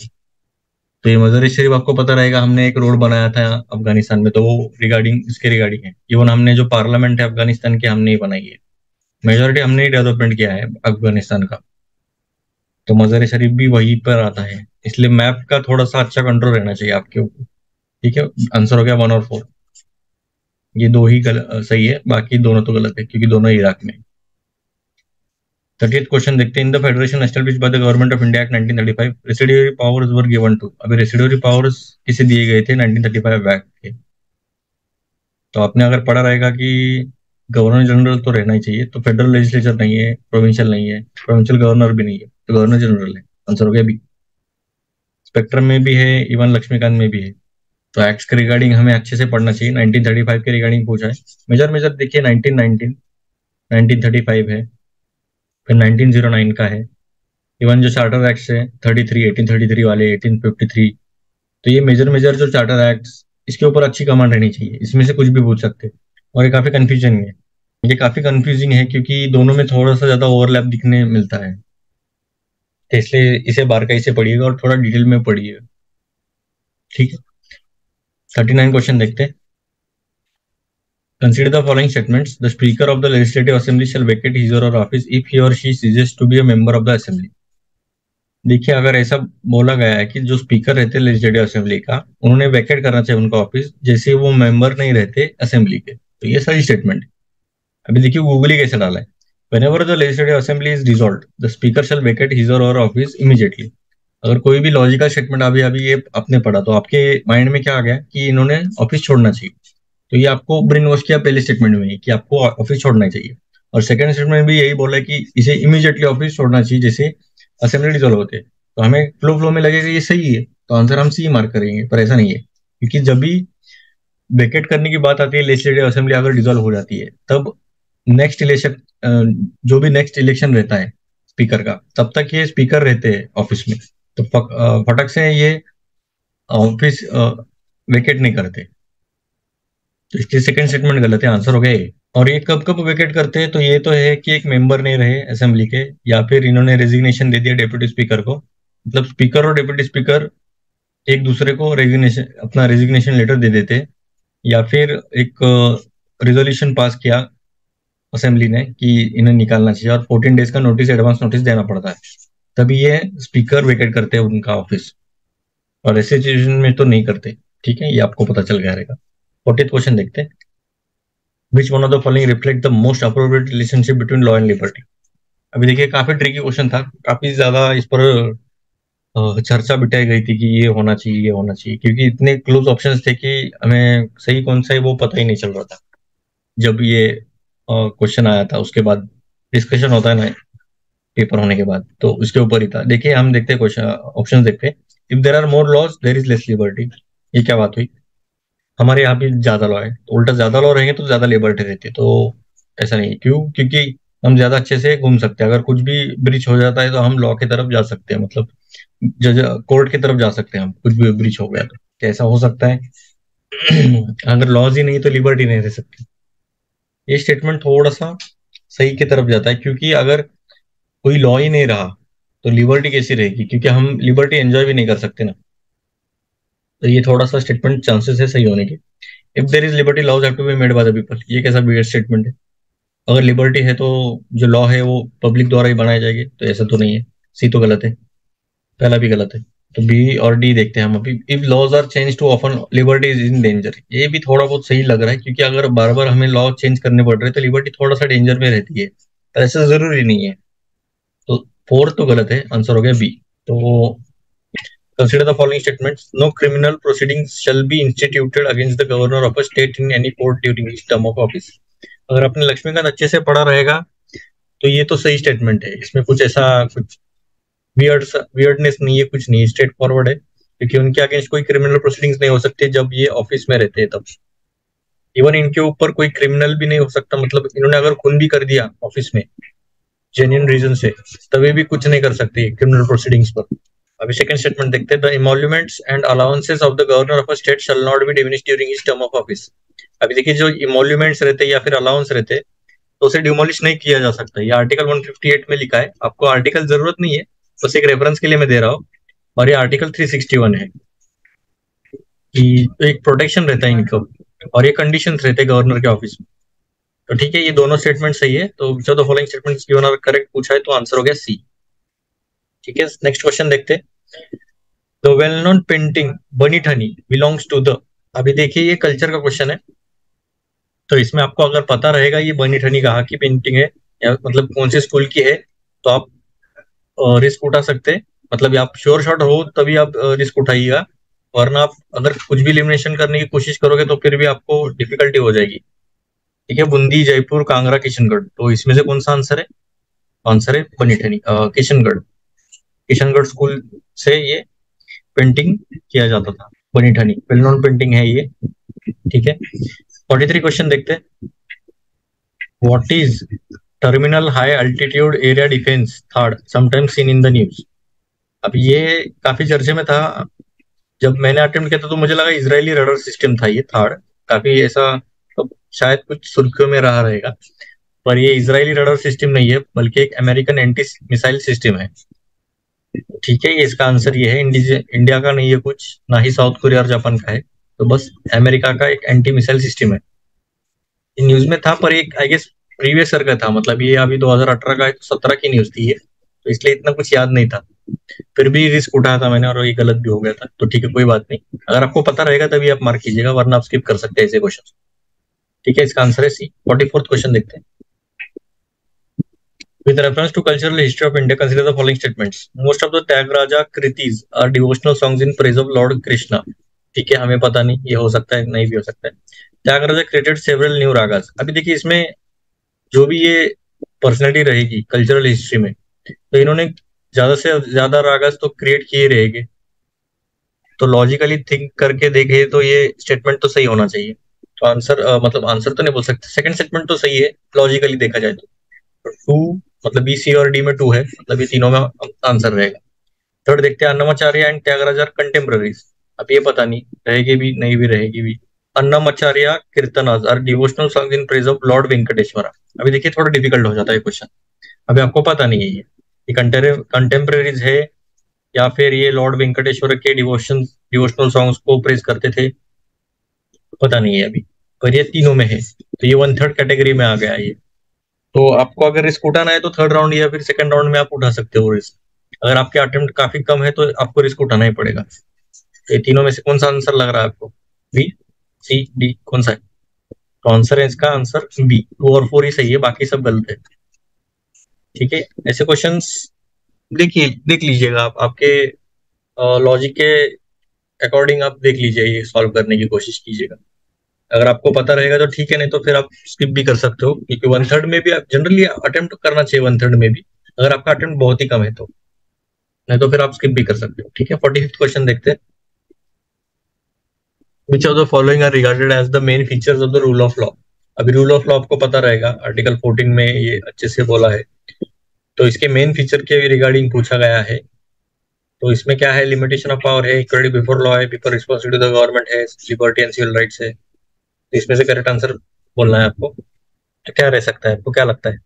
तो ये मजार शरीफ आपको पता रहेगा, हमने एक रोड बनाया था अफगानिस्तान में, तो वो रिगार्डिंग इसके रिगार्डिंग है। इवन हमने जो पार्लियामेंट है अफगानिस्तान की, हमने ही बनाई है। मेजोरिटी हमने ही डेवलपमेंट किया है अफगानिस्तान का। तो मजार शरीफ भी वहीं पर आता है, इसलिए मैप का थोड़ा सा अच्छा कंट्रोल रहना चाहिए आपके ऊपर। ठीक है, आंसर हो गया 1 और 4। ये दो ही सही है, बाकी दोनों तो गलत है, क्योंकि दोनों इराक में। 30th क्वेश्चन देखते हैं। In the federation establish by the government of India act 1935 residuary powers were given to. अभी रेसिडुअरी पावर्स किसे दिए गए थे 1935 एक्ट के? तो आपने अगर पढ़ा रहेगा कि गवर्नर जनरल तो रहना ही चाहिए, तो फेडरल लेजिस्लेचर नहीं है, प्रोविंशियल नहीं है, प्रोविंशियल गवर्नर भी नहीं है, तो गवर्नर जनरल है। आंसर हो गया बी। स्पेक्ट्रम में भी है, इवन लक्ष्मीकांत में भी है। तो एक्ट्स के रिगार्डिंग हमें अच्छे से पढ़ना चाहिए। 1935 के रिगार्डिंग पूछा है। मेजर मेजर देखिए, 1919 1935 है, फिर 1909 का है। इवन जो चार्टर एक्ट है 33 1833 वाले, 1853। तो ये मेजर मेजर जो चार्टर एक्ट्स, इसके ऊपर अच्छी कमांड रहनी चाहिए, इसमें से कुछ भी पूछ सकते हैं। और ये काफी कंफ्यूजन है, ये काफी कंफ्यूजिंग है, क्योंकि दोनों में थोड़ा सा ज्यादा ओवरलैप दिखने मिलता है, तो इसलिए इसे बारकाई से पढ़िएगा और थोड़ा डिटेल में पढ़िएगा। ठीक है, 39 क्वेश्चन देखते हैं। Consider the following statements. The speaker of the legislative assembly shall vacate his or office if he or she ceases to be a member of the assembly. देखिए, अगर ऐसा बोला गया है कि जो स्पीकर रहते हैं लेजिस्लेटिव असेंबली का, उन्होंने वैकेट करना चाहिए उनका ऑफिस, जैसे वो मेंबर नहीं रहते असेंबली के, तो ये सही स्टेटमेंट है। अभी देखिए गूगल ही कैसे डाला है। Whenever the legislative assembly is dissolved, the speaker shall vacate his or her office immediately। अगर कोई भी लॉजिकल स्टेटमेंट अभी अभी ये आपने पढ़ा, तो आपके माइंड में क्या आ गया कि इन्होंने ऑफिस छोड़ना चाहिए। तो ये आपको ब्रेन वॉश किया पहले स्टेटमेंट में ही, कि आपको ऑफिस छोड़ना चाहिए। और सेकंड स्टेटमेंट में भी यही बोला है कि इसे इमीडिएटली ऑफिस छोड़ना चाहिए जैसे असेंबली डिसॉल्व होते हैं। तो हमें फ्लो फ्लो में लगेगा ये सही है, तो आंसर हम सी मार्क करेंगे, पर ऐसा नहीं है, क्योंकि जब भी वेकेट करने की बात आती है, लेजिस्लेटिव असेंबली अगर डिसॉल्व हो जाती है, तब नेक्स्ट इलेक्शन, जो भी नेक्स्ट इलेक्शन रहता है स्पीकर का, तब तक ये स्पीकर रहते हैं ऑफिस में। तो फटक से ये ऑफिस वेकेट नहीं करते, तो इसलिए सेकंड स्टेटमेंट गलत है, आंसर हो गया ए। और ये कब कब वेकेट करते हैं? तो ये तो है कि एक मेंबर नहीं रहे असेंबली के, या फिर इन्होंने रेजिग्नेशन दे दिया डेप्यूटी स्पीकर को। मतलब स्पीकर और डेप्यूटी स्पीकर एक दूसरे को रेजिग्नेशन, अपना रेजिग्नेशन लेटर दे देते, या फिर एक रिजोल्यूशन पास किया असेंबली ने कि इन्हें निकालना चाहिए, और 14 डेज का नोटिस, एडवांस नोटिस देना पड़ता है, तभी ये स्पीकर वेकेट करते हैं उनका ऑफिस। और ऐसे सिचुएशन में तो नहीं करते। ठीक है, ये आपको पता चल गया रहेगा। 40th क्वेश्चन देखते हैं। Which one of the following reflect the most appropriate relationship between law and liberty. अभी देखिए, काफी ट्रिकी क्वेश्चन था, काफी ज्यादा इस पर चर्चा बिठाई गई थी कि ये होना चाहिए, ये होना चाहिए, क्योंकि इतने क्लोज ऑप्शंस थे कि हमें सही कौन सा है वो पता ही नहीं चल रहा था जब ये क्वेश्चन आया था, उसके बाद डिस्कशन होता है ना पेपर होने के बाद, तो उसके ऊपर ही था। देखिए हम देखते हैं क्वेश्चन, ऑप्शन देखते हैं। If there are more laws there is less liberty. ये क्या बात हुई? हमारे यहाँ भी ज्यादा लॉ है, तो उल्टा ज्यादा लॉ रहेंगे तो ज्यादा लिबर्टी रहती है। तो ऐसा नहीं है। क्यों? क्योंकि हम ज्यादा अच्छे से घूम सकते हैं। अगर कुछ भी ब्रीच हो जाता है तो हम लॉ की तरफ जा सकते हैं, मतलब जज कोर्ट की तरफ जा सकते हैं हम, कुछ भी ब्रीच हो गया तो। कैसा हो सकता है? अगर लॉज ही नहीं तो लिबर्टी नहीं रह सकती। ये स्टेटमेंट थोड़ा सा सही की तरफ जाता है, क्योंकि अगर कोई लॉ ही नहीं रहा तो लिबर्टी कैसी रहेगी? क्योंकि हम लिबर्टी एंजॉय भी नहीं कर सकते ना। तो ये थोड़ा सा स्टेटमेंट चांसेस है सही होने के। If there is liberty laws have to be made by the people. ये कैसा वियर्ड स्टेटमेंट है? अगर लिबर्टी है तो जो लॉ है वो पब्लिक द्वारा ही बनाए जाएंगे, तो ऐसा तो नहीं है। सी तो गलत है, पहला भी गलत है। तो बी और डी देखते हैं हम अभी। If laws are change too often liberty is in danger. ये भी थोड़ा बहुत सही लग रहा है, क्योंकि अगर बार बार हमें लॉ चेंज करने पड़ रहे हैं तो लिबर्टी थोड़ा सा डेंजर में रहती है, तो ऐसा जरूरी नहीं है। तो फोर्थ तो गलत है, आंसर हो गया बी। तो consider the following statements. No criminal proceedings shall be instituted against the governor of a state in any court during his term of office. अगर आपने लक्ष्मीकांत अच्छे से पढ़ा रहेगा तो ये तो सही स्टेटमेंट है। इसमें कुछ ऐसा कुछ वियर्डनेस नहीं है, कुछ नहीं, स्ट्रेट फॉरवर्ड है। क्योंकि उनके अगेंस्ट कोई क्रिमिनल प्रोसीडिंग्स नहीं हो सकते जब ये ऑफिस में रहते हैं तब। इवन इनके ऊपर कोई क्रिमिनल भी नहीं हो सकता, मतलब इन्होंने अगर खून भी कर दिया ऑफिस में जेन्युइन रीजन से, तभी भी कुछ नहीं कर सकती क्रिमिनल प्रोसीडिंग्स पर। अभी सेकंड स्टेटमेंट देखते हैं। The emoluments and allowances of the governor of a state shall not be diminished during his term of office. अभी देखिए जो इमोल्यूमेंट्स रहते हैं या फिर अलाउंस रहते हैं, तो उसे डिमोलिश नहीं किया जा सकता। ये आर्टिकल 158 में लिखा है। आपको आर्टिकल जरूरत नहीं है, बस एक रेफरेंस के लिए मैं दे रहा हूँ। और ये आर्टिकल 361 है कि एक प्रोटेक्शन रहता है इनको, और ये कंडीशन रहते हैं गवर्नर के ऑफिस में। तो ठीक है, ये दोनों स्टेटमेंट सही है। तो जो the following statements given are correct पूछा है, तो आंसर हो गया सी। ठीक है, नेक्स्ट क्वेश्चन देखते हैं। द वेल नोन पेंटिंग बनी ठनी बिलोंग्स टू द। अभी देखिए ये कल्चर का क्वेश्चन है, तो इसमें आपको अगर पता रहेगा ये बनी ठनी कहाँ की पेंटिंग है, या मतलब कौन से स्कूल की है, तो आप रिस्क उठा सकते हैं। मतलब आप श्योर शॉट हो तभी आप रिस्क उठाइएगा, वरना आप अगर कुछ भी एलिमिनेशन करने की कोशिश करोगे तो फिर भी आपको डिफिकल्टी हो जाएगी। ठीक है, बूंदी, जयपुर, कांगड़ा, किशनगढ़, तो इसमें से कौन सा आंसर है? आंसर है बनी ठनी, किशनगढ़। किशनगढ़ स्कूल से ये पेंटिंग किया जाता था। बनी ठनी वेल नोन पेंटिंग है ये। ठीक है, 43 क्वेश्चन देखते हैं। What is terminal high altitude area defence third sometimes seen in the news. अब ये काफी चर्चे में था। जब मैंने अटेम्प्ट किया था तो मुझे लगा इजरायली रडार सिस्टम था ये थर्ड। काफी ऐसा, तो शायद कुछ सुर्खियों में रहा रहेगा। पर ये इजरायली रडार सिस्टम नहीं है, बल्कि एक अमेरिकन एंटी मिसाइल सिस्टम है। ठीक है, ये इसका आंसर ये है। इंडिया का नहीं है कुछ, ना ही साउथ कोरिया और जापान का है, तो बस अमेरिका का एक एंटी मिसाइल सिस्टम है। ये न्यूज में था, पर एक आई गेस प्रीवियस ईयर का था। मतलब ये अभी 2018 का है, तो 17 की न्यूज थी ये, तो इसलिए इतना कुछ याद नहीं था। फिर भी रिस्क उठाया था मैंने, और ये गलत भी हो गया था। तो ठीक है, कोई बात नहीं। अगर आपको पता रहेगा तभी आप मार्क कीजिएगा, वरना आप स्किप कर सकते हैं ऐसे क्वेश्चन। ठीक है, इसका आंसर है सी। 44th क्वेश्चन देखते हैं। With reference to cultural history of India, consider the following statements. Most of the Tyagaraja Kritis are devotional songs in praise of Lord Krishna. ठीक है, हमें पता नहीं, ये हो सकता है, नहीं भी हो सकता है। Tyagaraja created several new ragas. अभी देखिए इसमें जो भी ये पर्सनैलिटी रहेगी कल्चरल हिस्ट्री में, तो इन्होंने ज्यादा से ज्यादा रागास तो क्रिएट किए रहेंगे। तो लॉजिकली थिंक करके देखे तो ये स्टेटमेंट तो सही होना चाहिए। तो आंसर मतलब आंसर तो नहीं बोल सकते, सेकंड स्टेटमेंट तो सही है लॉजिकली देखा जाए तो। टू, मतलब बी, सी और डी में टू है, मतलब ये तीनों में आंसर रहेगा। थर्ड देखते हैं। Annamacharya and Tyagaraja are contemporaries. अब ये पता नहीं रहेगी भी नहीं भी रहेगी भी। Annamacharya kirtanas are devotional song in praise of lord Venkateshwara. अभी देखिए थोड़ा डिफिकल्ट हो जाता है क्वेश्चन। अभी आपको पता नहीं है ये कंटेम्पररीज है या फिर ये लॉर्ड वेंकटेश्वर के डिवोशनल सॉन्ग्स को प्रेज करते थे, पता नहीं है अभी। पर ये तीनों में है, तो ये वन थर्ड कैटेगरी में आ गया ये। तो आपको अगर रिस्क उठाना है तो थर्ड राउंड या फिर सेकंड राउंड में आप उठा सकते हो रिस्क। अगर आपके अटेम्प्ट काफी कम है तो आपको रिस्क उठाना ही पड़ेगा। तो ये तीनों में से कौन सा आंसर लग रहा है आपको? बी, सी, डी, कौन सा है? तो आंसर है इसका आंसर बी। 2 और 4 ही सही है, बाकी सब गलत है। ठीक है, ऐसे क्वेश्चंस देखिए देख लीजिएगा आप, आपके लॉजिक के अकॉर्डिंग आप देख लीजिए, ये सॉल्व करने की कोशिश कीजिएगा। अगर आपको पता रहेगा तो ठीक है, नहीं तो फिर आप स्किप भी कर सकते हो, क्योंकि वन थर्ड में भी आप जनरली अटेम्प्ट करना चाहिए, वन थर्ड में भी अगर आपका अटेम्प्ट बहुत ही कम है तो, नहीं तो फिर आप स्किप भी कर सकते हो। ठीक है, 45th क्वेश्चन देखते हैं। Which of the following are regarded as the main features of the rule of law. अभी रूल ऑफ लॉ आपको पता रहेगा, आर्टिकल 14 में ये अच्छे से बोला है। तो इसके मेन फीचर के रिगार्डिंग पूछा गया है। तो इसमें क्या है, लिमिटेशन ऑफ पावर है, इक्वलिटी बिफोर लॉ है, people responsibility to the government है, लिबर्टी एंड सिविल राइट्स है। तो इसमें से करेक्ट आंसर बोलना है आपको। तो क्या रह सकता है, आपको क्या लगता है?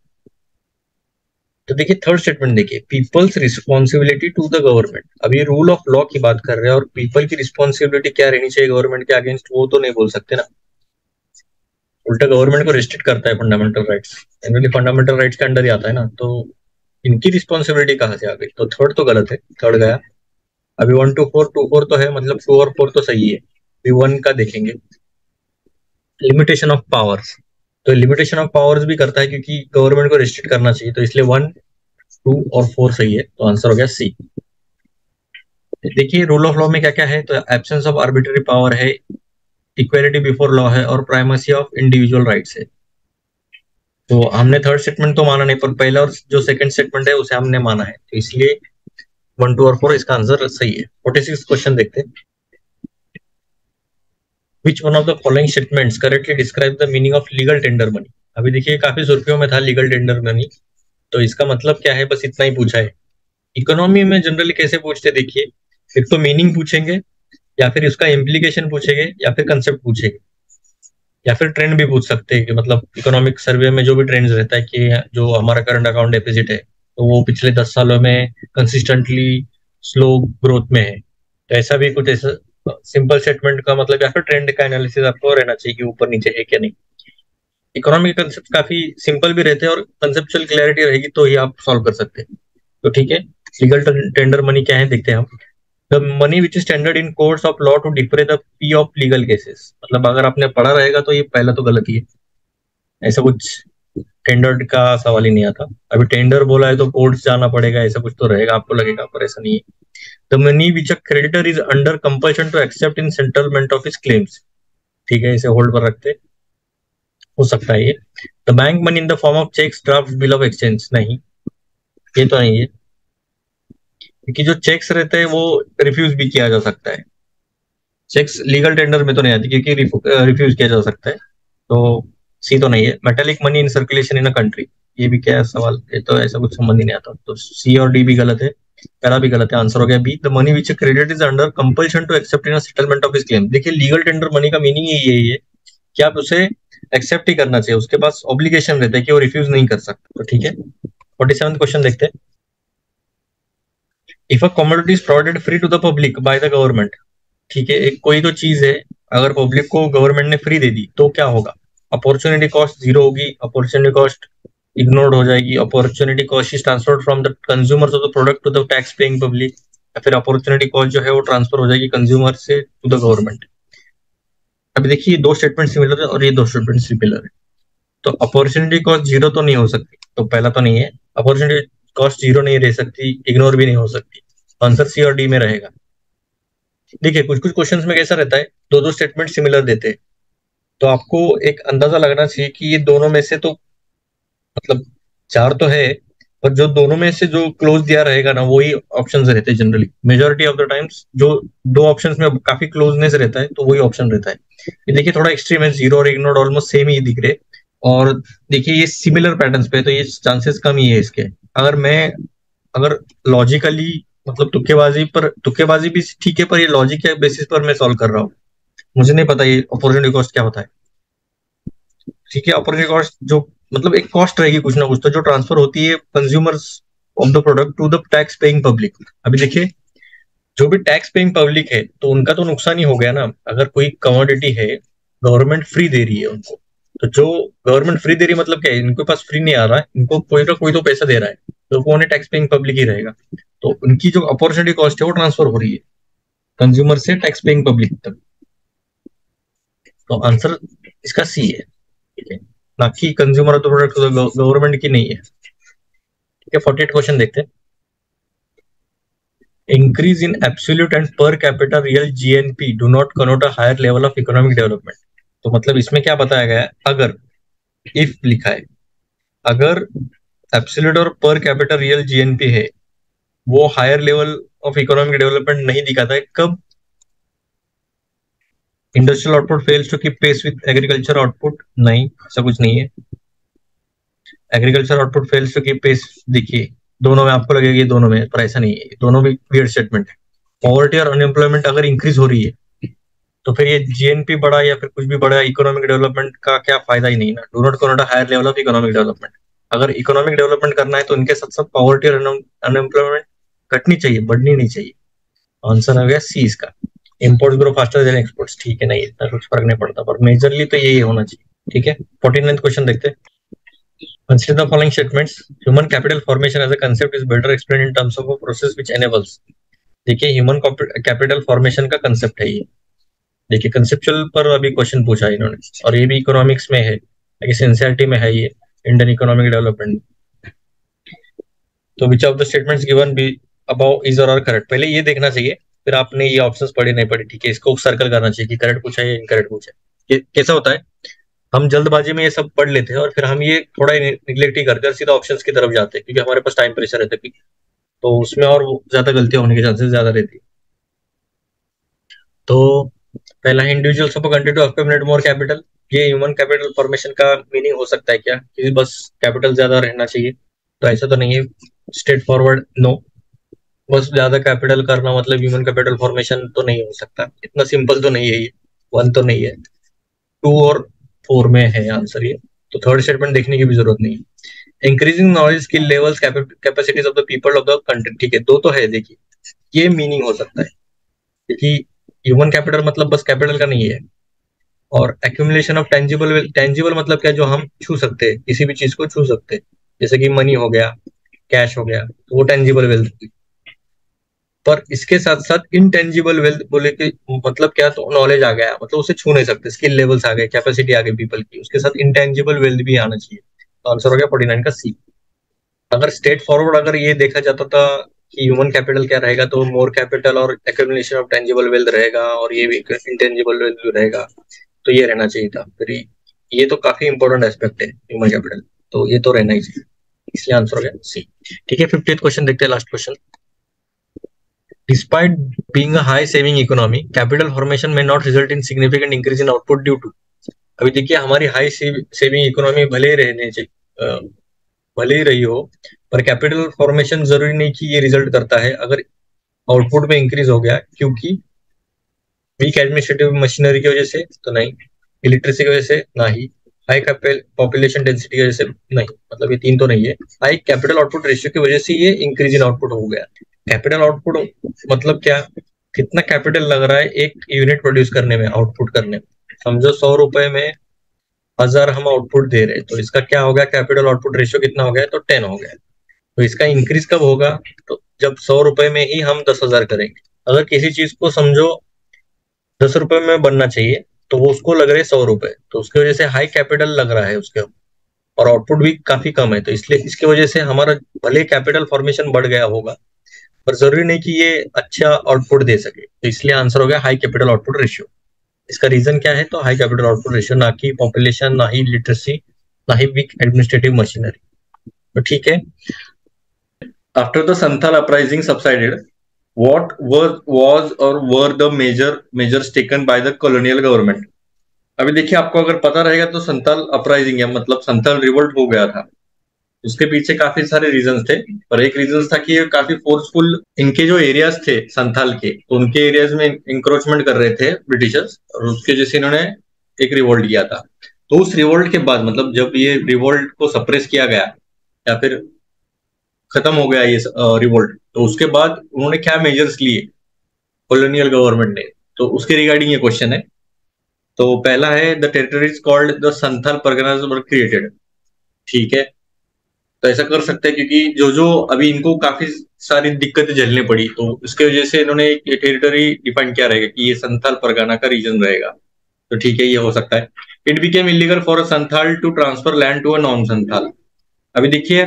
तो देखिए थर्ड स्टेटमेंट देखिए, people's responsibility to the government. अब ये रूल ऑफ लॉ की बात कर रहे हैं, और पीपल की रिस्पॉन्सिबिलिटी क्या रहनी चाहिए गवर्नमेंट के अगेंस्ट, वो तो नहीं बोल सकते ना। उल्टा गवर्नमेंट को रिस्ट्रिक्ट करता है fundamental rights, generally fundamental rights के अंडर ही आता है ना, तो इनकी रिस्पॉन्सिबिलिटी कहाँ से आ गई? तो थर्ड तो गलत है, थर्ड गया। अभी 1 to 4, 2 4 तो है, मतलब 2 और 4 तो सही है। अभी 1 का देखेंगे, लिमिटेशन ऑफ पावर्स। तो लिमिटेशन ऑफ पावर्स भी करता है, क्योंकि गवर्नमेंट को रिस्ट्रिक्ट करना चाहिए, तो इसलिए 1, 2 और 4 सही है, तो आंसर हो गया सी। देखिए रूल ऑफ लॉ में क्या क्या है, तो एब्सेंस ऑफ आर्बिट्ररी पावर है, इक्वालिटी बिफोर लॉ है, और प्राइमेसी ऑफ इंडिविजुअल राइट्स है। तो हमने थर्ड स्टेटमेंट तो माना नहीं, पर पहला और जो सेकंड स्टेटमेंट है उसे हमने माना है, तो इसलिए 1, 2 और 4 इसका आंसर सही है। 46 क्वेश्चन देखते हैं। Which one of the following statements correctly describe the meaning of legal tender money. अभी देखिए काफी सुर्खियों में था लीगल टेंडर मनी, तो इसका मतलब क्या है, बस इतना ही पूछा है। इकोनॉमी में जनरली कैसे पूछते हैं, देखिए एक तो मीनिंग पूछेंगे, या फिर उसका इम्प्लीकेशन पूछेंगे, या फिर कंसेप्ट पूछेंगे, या फिर ट्रेंड भी पूछ सकते हैं कि मतलब इकोनॉमिक सर्वे में जो भी ट्रेंड्स रहता है कि जो हमारा करंट अकाउंट डेफिसिट है, तो वो पिछले 10 सालों में कंसिस्टेंटली स्लो ग्रोथ में है। तो ऐसा भी कुछ ऐसा सिंपल स्टेटमेंट का मतलब, या फिर ट्रेंड का एनालिसिस आपको रहना चाहिए कि ऊपर नीचे है क्या नहीं। इकोनॉमिक कंसेप्ट काफी सिंपल भी रहते हैं, और कंसेप्चुअल क्लैरिटी रहेगी तो ही आप सॉल्व कर सकते हैं। तो ठीक है, लीगल टेंडर मनी क्या है देखते हैं हम। The money which is tendered in courts of law to defray the fee of legal cases. मतलब अगर आपने पढ़ा रहेगा तो ये पहला तो गलत ही है, ऐसा कुछ टेंडर्ड का सवाल ही नहीं आता। अभी टेंडर बोला है तो कोर्ट जाना पड़ेगा, ऐसा कुछ तो रहेगा, आपको लगेगा, पर ऐसा नहीं है। The money which a creditor is under compulsion to accept in settlement of his claims. ठीक है, इसे होल्ड पर रखते, हो सकता है ये। The bank money in the form of cheques, draft, bill of exchange, नहीं, ये तो नहीं है, क्योंकि जो चेक्स रहते हैं वो रिफ्यूज भी किया जा सकता है। चेक्स लीगल टेंडर में तो नहीं आती, क्योंकि रिफ्यूज किया जा सकता है। तो सी तो नहीं है। Metallic money in circulation in a country, ये भी क्या है सवाल, ये तो ऐसा कुछ समझ ही नहीं आता, तो सी और डी भी गलत है, पहला भी गलत है, आंसर हो गया B. The money which credit is under compulsion to accept in settlement of his claim. देखिए लीगल टेंडर मनी का मीनिंग यही है कि आप उसे एक्सेप्ट ही करना चाहिए, उसके पास ऑब्लिगेशन रहता है कि वो रिफ्यूज नहीं कर सकता। तो ठीक है, 47 क्वेश्चन देखते हैं। If a commodity is provided free to the public by the government. ठीक है, एक कोई तो चीज है, अगर पब्लिक को गवर्नमेंट ने फ्री दे दी तो क्या होगा? अपॉर्चुनिटी कॉस्ट जीरो होगी, अपॉर्चुनिटी कॉस्ट इग्नोर्ड हो जाएगी, opportunity cost is transferred from the consumers of the product to the tax paying public, या फिर अपॉर्चुनिटी कॉस्ट जो है वो ट्रांसफर हो जाएगी कंज्यूमर से टू द गवर्नमेंट। अभी देखिए दो स्टेटमेंट सिमिलर है और ये दो स्टेटमेंट सिमिलर है। तो अपॉर्चुनिटी कॉस्ट जीरो तो नहीं हो सकती, तो पहला तो नहीं है। अपॉर्चुनिटी कॉस्ट जीरो नहीं रह सकती, इग्नोर भी नहीं हो सकती, आंसर सी और डी में रहेगा। देखिए कुछ कुछ क्वेश्चंस में कैसा रहता है, दो दो स्टेटमेंट सिमिलर देते हैं, तो आपको एक अंदाजा लगना चाहिए कि ये दोनों में से तो मतलब चार तो है, पर जो दोनों में से जो क्लोज दिया रहेगा ना वही ऑप्शन रहते हैं generally, majority of the times जो दो ऑप्शंस में काफी क्लोजनेस रहता है तो वही ऑप्शन रहता है। ये देखिए थोड़ा एक्सट्रीम है, जीरो और इग्नोर्ड ऑलमोस्ट सेम ही दिख रहे, और देखिए ये सिमिलर पैटर्न्स पे है, तो ये चांसेस कम ही है इसके। अगर लॉजिकली मतलब तुक्केबाजी भी ठीक है, पर ये लॉजिक के बेसिस पर मैं सॉल्व कर रहा हूँ, मुझे नहीं पता ये अपॉर्चुनिटी कॉस्ट क्या होता है। ठीक है, अपॉर्चुनिटी कॉस्ट जो मतलब एक कॉस्ट रहेगी कुछ ना कुछ, तो जो ट्रांसफर होती है consumers of the product to the tax paying public. अभी देखिए जो भी टैक्स पेइंग पब्लिक है तो उनका तो नुकसान ही हो गया ना, अगर कोई कमोडिटी है गवर्नमेंट फ्री दे रही है उनको, तो जो गवर्नमेंट फ्री दे रही है मतलब क्या है, इनके पास फ्री नहीं आ रहा है, इनको कोई ना कोई तो पैसा दे रहा है, तो कौन है, टैक्स पेइंग पब्लिक ही रहेगा। तो उनकी जो अपॉर्चुनिटी कॉस्ट है वो ट्रांसफर हो रही है कंज्यूमर से टैक्स पेइंग पब्लिक तक, तो आंसर इसका सी है। ठीक है, ना कि consumer of the product government की नहीं है। ठीक है, 48 क्वेश्चन देखते हैं। Increase in absolute and per capita real GNP do not connote a higher level of economic development. तो मतलब इसमें क्या बताया गया है, अगर इफ लिखा है, अगर एब्सोल्यूट और पर कैपिटा रियल जीएनपी है वो higher level of economic development नहीं दिखाता है, कब? Industrial output fails to keep pace with agriculture output, नहीं ऐसा कुछ नहीं है। Agriculture output fails to keep pace, देखिए दोनों में आपको लगेगा ये दोनों में, पर ऐसा नहीं है, दोनों भी वियर्ड स्टेटमेंट है। पॉवर्टी और अनएम्प्लॉयमेंट अगर इंक्रीज हो रही है तो फिर ये जीएनपी बढ़ा या फिर कुछ भी बढ़ा, इकोनॉमिक डेवलपमेंट का क्या फायदा ही नहीं ना। Do not connote higher level of economic development. अगर इकोनॉमिक डेवलपमेंट करना है तो इनके साथ साथ पॉवर्टी और अनएम्प्लॉयमेंट घटनी चाहिए, बढ़नी नहीं चाहिए। आंसर आ गया सी इसका। Import grow faster than exports, ठीक है, नहीं इतना कुछ फर्क नहीं पड़ता, पर मेजरली तो यही होना चाहिए। ठीक है, 49th क्वेश्चन देखते हैं। Consider the following statements. Human capital formation as a concept is better explained in terms of a process which enables. देखिए ह्यूमन कैपिटल फॉर्मेशन का कंसेप्ट है ये। देखिए कंसेप्चुअल पर अभी क्वेश्चन पूछा है इन्होंने, और ये भी इकोनॉमिक्स में है, एनसीईआरटी में है ये, इंडियन इकोनॉमिक डेवलपमेंट। तो which of the statements given be above is और आर करेक्ट, पहले ये देखना चाहिए, फिर आपने ये ऑप्शंस पढ़े नहीं पढ़े, ठीक है, इसको सर्कल करना चाहिए कि करेक्ट पूछा है या इनकरेक्ट पूछा है। कैसा होता है, हम जल्दबाजी में ये सब पढ़ लेते हैं और फिर हम ये थोड़ा निग्लेक्ट ही करते हैं, सीधा ऑप्शंस की तरफ जाते हैं, क्योंकि हमारे पास टाइम प्रेशर रहता है, तो उसमें और ज्यादा गलतियां होने के चांसेस ज्यादा रहती है। तो पहला है individuals of a country to accumulate more capital, ये ह्यूमन कैपिटल फॉर्मेशन का मीनिंग हो सकता है क्या कि बस कैपिटल ज्यादा रहना चाहिए? तो ऐसा तो नहीं है, स्ट्रेट फॉरवर्ड नो। बस ज्यादा कैपिटल करना मतलब ह्यूमन कैपिटल फॉर्मेशन तो नहीं हो सकता, इतना सिंपल तो नहीं है ये, वन तो नहीं है, टू और फोर में है आंसर ये। तो थर्ड स्टेटमेंट देखने की भी जरूरत नहीं है। Increasing knowledge skill levels capacities of the people of the country, ठीक है, दो तो है, देखिए ये मीनिंग हो सकता है, क्योंकि ह्यूमन कैपिटल मतलब बस कैपिटल का नहीं है। और एक्यूमुलेशन ऑफ टेंजिबल, टेंजिबल मतलब क्या, जो हम छू सकते हैं, किसी भी चीज को छू सकते हैं, जैसे कि मनी हो गया, कैश हो गया, तो वो टेंजिबल वेल्थ। पर इसके साथ साथ इनटेंजिबल वेल्थ बोले कि मतलब क्या, तो नॉलेज आ गया, मतलब उसे छू नहीं सकते, स्किल लेवल्स आ गए, कैपेसिटी आ गई पीपल की, उसके साथ इंटेंजिबल वेल्थ भी आना चाहिए। तो आंसर हो गया 49 का सी। अगर स्ट्रेट फॉरवर्ड अगर ये देखा जाता था कि ह्यूमन कैपिटल क्या रहेगा, तो मोर कैपिटल और एक्यूमुलेशन ऑफ टेंजिबल वेल्थ रहेगा, और ये भी इंटेंजिबल वेल्थ रहेगा, तो ये रहना चाहिए था। फिर ये तो काफी इंपॉर्टेंट एस्पेक्ट है ह्यूमन कैपिटल, तो ये तो रहना ही चाहिए, इसलिए आंसर हो गया सी। ठीक है, 50th क्वेश्चन देखते हैं, last question. Despite being a high saving economy, capital formation may not result in significant increase in output due to। अभी देखिए हमारी हाई सेविंग इकोनॉमी भले ही रहने चाहिए, भले ही रही हो, पर कैपिटल फॉर्मेशन जरूरी नहीं कि ये रिजल्ट करता है अगर आउटपुट में इंक्रीज हो गया, क्योंकि वीक एडमिनिस्ट्रेटिव मशीनरी की वजह से तो नहीं, इलेक्ट्रिसिटी की वजह से नहीं, हाई पॉपुलेशन डेंसिटी की वजह से नहीं, मतलब ये तीन तो नहीं है, हाई कैपिटल आउटपुट रेशियो की वजह से ये इंक्रीज इन आउटपुट हो गया। कैपिटल आउटपुट मतलब क्या, कितना कैपिटल लग रहा है एक यूनिट प्रोड्यूस करने में, आउटपुट करने में। समझो 100 रुपए में 1000 हम आउटपुट दे रहे हैं, तो इसका क्या हो गया, कैपिटल आउटपुट रेशियो कितना हो गया, तो 10 हो गया। तो इसका इंक्रीज कब होगा, तो जब 100 रुपए में ही हम 10,000 करेंगे। अगर किसी चीज को समझो 10 रुपए में बनना चाहिए, तो वो उसको लग रहे 100 रुपए, तो उसकी वजह से हाई कैपिटल लग रहा है उसके, और आउटपुट भी काफी कम है, तो इसलिए इसकी वजह से हमारा भले कैपिटल फॉर्मेशन बढ़ गया होगा, पर जरूरी नहीं कि ये अच्छा आउटपुट दे सके, तो इसलिए आंसर हो गया हाई कैपिटल आउटपुट रेशियो। इसका रीजन क्या है, तो हाई कैपिटल आउटपुट रेशियो, ना कि पॉपुलेशन, ना ही लिटरेसी, ना ही वीक एडमिनिस्ट्रेटिव मशीनरी। तो ठीक है, after the Santhal uprising subsided, what was or were the measures taken by the colonial government। अभी देखिए आपको अगर पता रहेगा तो संथाल अपराइजिंग है मतलब संथाल रिवोल्ट हो गया था, उसके पीछे काफी सारे रीजंस थे, पर एक रीजन था कि ये काफी फोर्सफुल, इनके जो एरियाज थे संथाल के, तो उनके एरियाज में इंक्रोचमेंट कर रहे थे ब्रिटिशर्स, और उसके जैसे इन्होंने एक रिवोल्ट किया था। तो उस रिवोल्ट के बाद, मतलब जब ये रिवोल्ट को सप्रेस किया गया या फिर खत्म हो गया ये रिवोल्ट, तो उसके बाद उन्होंने क्या मेजर्स लिए कॉलोनियल गवर्नमेंट ने, तो उसके रिगार्डिंग ये क्वेश्चन है। तो पहला है the territories called the Santhal Parganas were created, ठीक है, तो ऐसा कर सकते हैं क्योंकि जो जो अभी इनको काफी सारी दिक्कतें झेलनी पड़ी, तो उसके वजह से इन्होंने ये टेरिटरी डिफाइन किया रहेगा कि ये संथाल परगना का रीजन रहेगा, तो ठीक है ये हो सकता है। It became illegal for a Santhal to transfer land to a non Santhal. अभी देखिए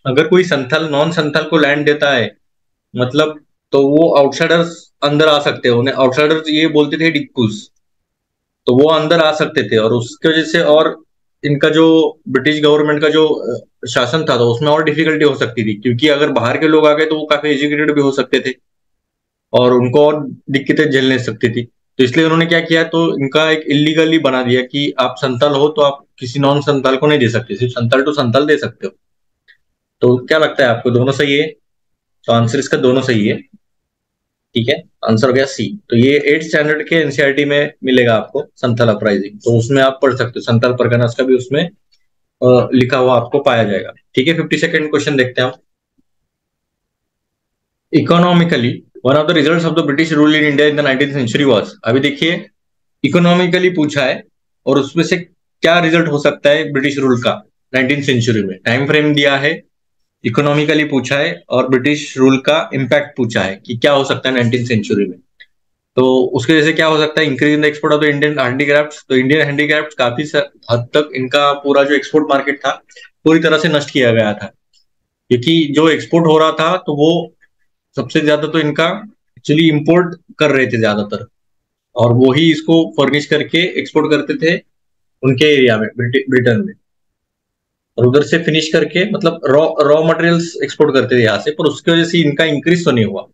अगर कोई संथाल नॉन संथाल को लैंड देता है, मतलब तो वो आउटसाइडर्स अंदर आ सकते हैं, उन्हें आउटसाइडर्स ये बोलते थे डिक्कूस, तो वो अंदर आ सकते थे, और उसकी वजह से और इनका जो ब्रिटिश गवर्नमेंट का जो शासन था, तो उसमें और डिफिकल्टी हो सकती थी, क्योंकि अगर बाहर के लोग आ गए तो वो काफी एजुकेटेड भी हो सकते थे और उनको और दिक्कतें झेलने सकती थी। तो इसलिए उन्होंने क्या किया, तो इनका एक इलीगली बना दिया कि आप संताल हो तो आप किसी नॉन संताल को नहीं दे सकते, सिर्फ संताल टू संताल दे सकते हो। तो क्या लगता है आपको, दोनों सही है? तो आंसर इसका दोनों सही है। ठीक है, आंसर हो गया सी। तो ये 8th स्टैंडर्ड के एनसीईआरटी में मिलेगा आपको, संथाल अपराइजिंग, तो उसमें आप पढ़ सकते हो, संथाल परगनास का भी उसमें लिखा हुआ आपको पाया जाएगा। ठीक है, 52nd क्वेश्चन देखते हैं हम। Economically one of the results of the British rule in India in the 19th century was, अभी देखिए इकोनॉमिकली पूछा है, और उसमें से क्या रिजल्ट हो सकता है ब्रिटिश रूल का 19th सेंचुरी में, टाइम फ्रेम दिया है, इकोनॉमिकली पूछा है, और ब्रिटिश रूल का इम्पैक्ट पूछा है कि क्या हो सकता है 19th सेंचुरी में। तो उसके जैसे क्या हो सकता है, increase in the export of the Indian handicraft. तो इंडियन हैंडीक्राफ्ट काफी हद तक इनका पूरा जो एक्सपोर्ट मार्केट था पूरी तरह से नष्ट किया गया था, क्योंकि जो एक्सपोर्ट हो रहा था तो वो सबसे ज्यादा तो इनका एक्चुअली इंपोर्ट कर रहे थे ज्यादातर, और वो ही इसको फर्निश करके एक्सपोर्ट करते थे उनके एरिया में, ब्रिटेन में, और उधर से फिनिश करके मतलब रॉ रॉ मटेरियल्स एक्सपोर्ट करते थे यहाँ से, पर उसकी वजह से इनका इंक्रीज तो नहीं हुआ,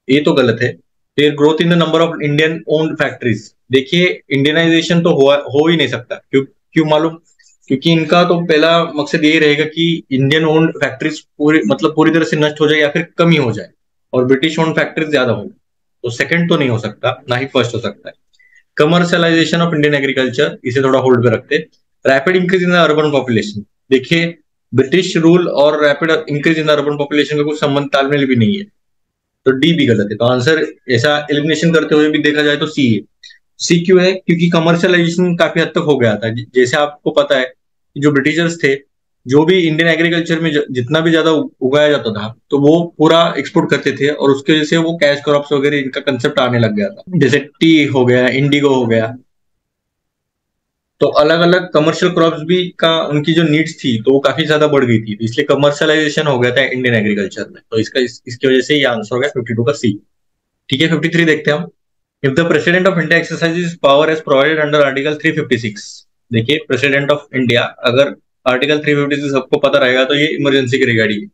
ये तो गलत है। फिर growth in the number of Indian owned factories, देखिए इंडियनाइजेशन तो हो ही नहीं सकता, क्यों क्यों मालूम? क्योंकि इनका तो पहला मकसद यही रहेगा कि इंडियन ओन्ड फैक्ट्रीज पूरी मतलब पूरी तरह से नष्ट हो जाए या फिर कमी हो जाए, और ब्रिटिश ओन्ड फैक्ट्रीज ज्यादा हो। तो सेकंड तो नहीं हो सकता, ना ही फर्स्ट हो सकता है। कमर्शलाइजेशन ऑफ इंडियन एग्रीकल्चर, इसे थोड़ा होल्ड पे रखते। Rapid increase in the urban population, देखिए ब्रिटिश रूल और rapid increase in the urban population का कुछ संबंध, तालमेल भी नहीं है, तो डी भी गलत है। तो आंसर ऐसा एलिमिनेशन करते हुए भी देखा जाए तो सी है। सी क्यों है? क्योंकि कमर्शलाइजेशन काफी हद तक हो गया था, जैसे आपको पता है कि जो ब्रिटिशर्स थे, जो भी इंडियन एग्रीकल्चर में जितना भी ज्यादा उगाया जाता था तो वो पूरा एक्सपोर्ट करते थे, और उसके वजह से वो कैश क्रॉप्स वगैरह इनका कंसेप्ट आने लग गया था, जैसे टी हो गया, इंडिगो हो गया। तो अलग अलग कमर्शियल क्रॉप्स भी का उनकी जो नीड्स थी तो वो काफी ज्यादा बढ़ गई थी, तो इसलिए कमर्शलाइजेशन हो गया था इंडियन एग्रीकल्चर में। तो इसकी वजह से ये आंसर हो गया 52 का सी। ठीक है, 53 देखते हैं हम। If the president of India exercises power as provided under article 356, देखिए प्रेसिडेंट ऑफ इंडिया, अगर आर्टिकल 356 सबको पता रहेगा तो ये इमरजेंसी के regarding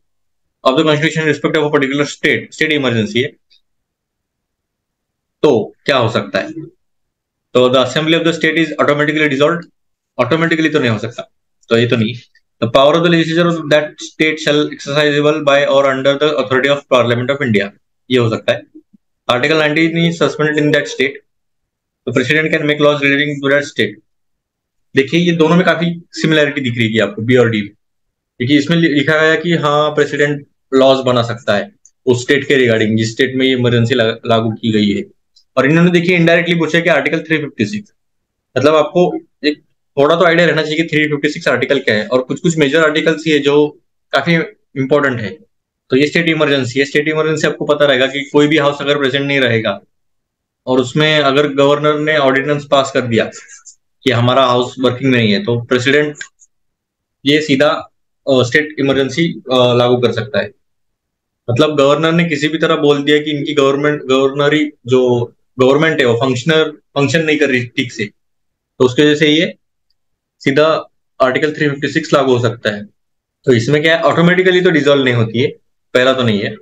of the constitution respect of a particular state emergency है। तो क्या हो सकता है? तो the assembly of the state is automatically dissolve, automatically तो नहीं हो सकता, तो ये तो नहीं। The power of the legislature of that state shall exercisable by और under the authority of parliament of India, ये हो सकता है। Article 19 is suspended in that state. The president can make laws relating to that state. देखिए ये दोनों में काफी सिमिलैरिटी दिख रही है आपको, बी और डी में, क्योंकि इसमें लिखा गया है कि हाँ प्रेसिडेंट लॉज बना सकता है उस स्टेट के रिगार्डिंग जिस स्टेट में ये इमरजेंसी लागू की गई है। और इन्होंने देखिए इनडायरेक्टली पूछा कि आर्टिकल 356, मतलब आपको एक थोड़ा तो आइडिया रहना चाहिए कि 356 आर्टिकल क्या है, और कुछ कुछ मेजर आर्टिकल्स ही है जो काफी इंपॉर्टेंट है। तो ये स्टेट इमरजेंसी है, स्टेट इमरजेंसी आपको पता रहेगा कि कोई भी हाउस अगर प्रेजेंट नहीं रहेगा और उसमें अगर गवर्नर ने ऑर्डिनेंस पास कर दिया कि हमारा हाउस वर्किंग में नहीं है, तो प्रेसिडेंट ये सीधा स्टेट इमरजेंसी लागू कर सकता है। मतलब गवर्नर ने किसी भी तरह बोल दिया कि इनकी गवर्नरी जो गवर्नमेंट है वो फंक्शन नहीं कर रही ठीक से, तो उसकी वजह से ये सीधा आर्टिकल 356 लागू हो सकता है। तो इसमें क्या है, ऑटोमेटिकली तो डिसॉल्व नहीं होती है, पहला तो नहीं है।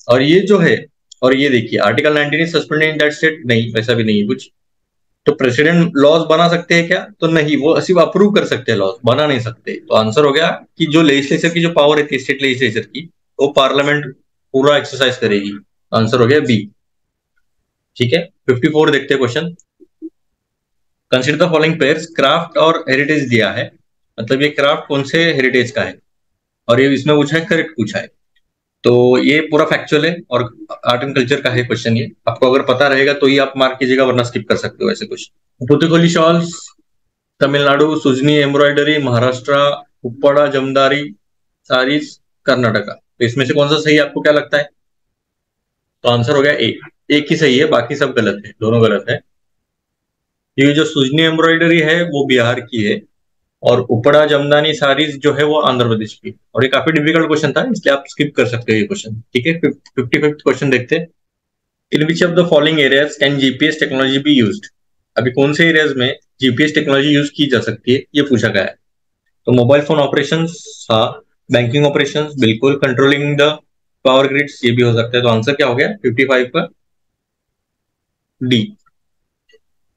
और ये जो है, और ये देखिए article 19 is suspended in that state, नहीं वैसा भी नहीं है कुछ। तो प्रेसिडेंट लॉज बना सकते हैं क्या? तो नहीं, वो सिर्फ अप्रूव कर सकते हैं, लॉज बना नहीं सकते। तो आंसर हो गया कि जो लेजिस्लेचर की जो पावर रहती है स्टेट लेजिस्लेचर की, वो पार्लियामेंट पूरा एक्सरसाइज करेगी। आंसर हो गया बी। ठीक है, 54 देखते हैं question. Consider the following pairs, craft और हेरिटेज दिया है, मतलब ये क्राफ्ट कौन से हेरिटेज का है, और ये इसमें पूछा है, करेक्ट पूछा है। तो ये पूरा फैक्चुअल है और आर्ट एंड कल्चर का है क्वेश्चन, ये आपको अगर पता रहेगा तो ही आप मार्क कीजिएगा, वरना स्किप कर सकते हो ऐसे कुछ। पुतुकोली शॉल्स, तमिलनाडु, सुजनी एम्ब्रॉयडरी, महाराष्ट्र, उप्पड़ा जमदारी सारीज, कर्नाटका। तो इसमें से कौन सा सही है, आपको क्या लगता है? तो आंसर हो गया ए। एक ही सही है, बाकी सब गलत है, दोनों गलत है। ये जो सुजनी एम्ब्रॉयडरी है वो बिहार की है, और उपड़ा जमदानी साड़ीज जो है वो आंध्र प्रदेश की। और ये काफी डिफिकल्ट क्वेश्चन था, इसलिए आप स्किप कर सकते हो ये क्वेश्चन। ठीक है, 55th क्वेश्चन देखते हैं। In which of the following areas can GPS technology be used, अभी कौन से एरियाज में जीपीएस टेक्नोलॉजी यूज की जा सकती है, ये पूछा गया है। तो मोबाइल फोन ऑपरेशन, हाँ। बैंकिंग ऑपरेशन, बिल्कुल। कंट्रोलिंग द पावर ग्रिड्स, ये भी हो सकता है। तो आंसर क्या हो गया 55 का डी।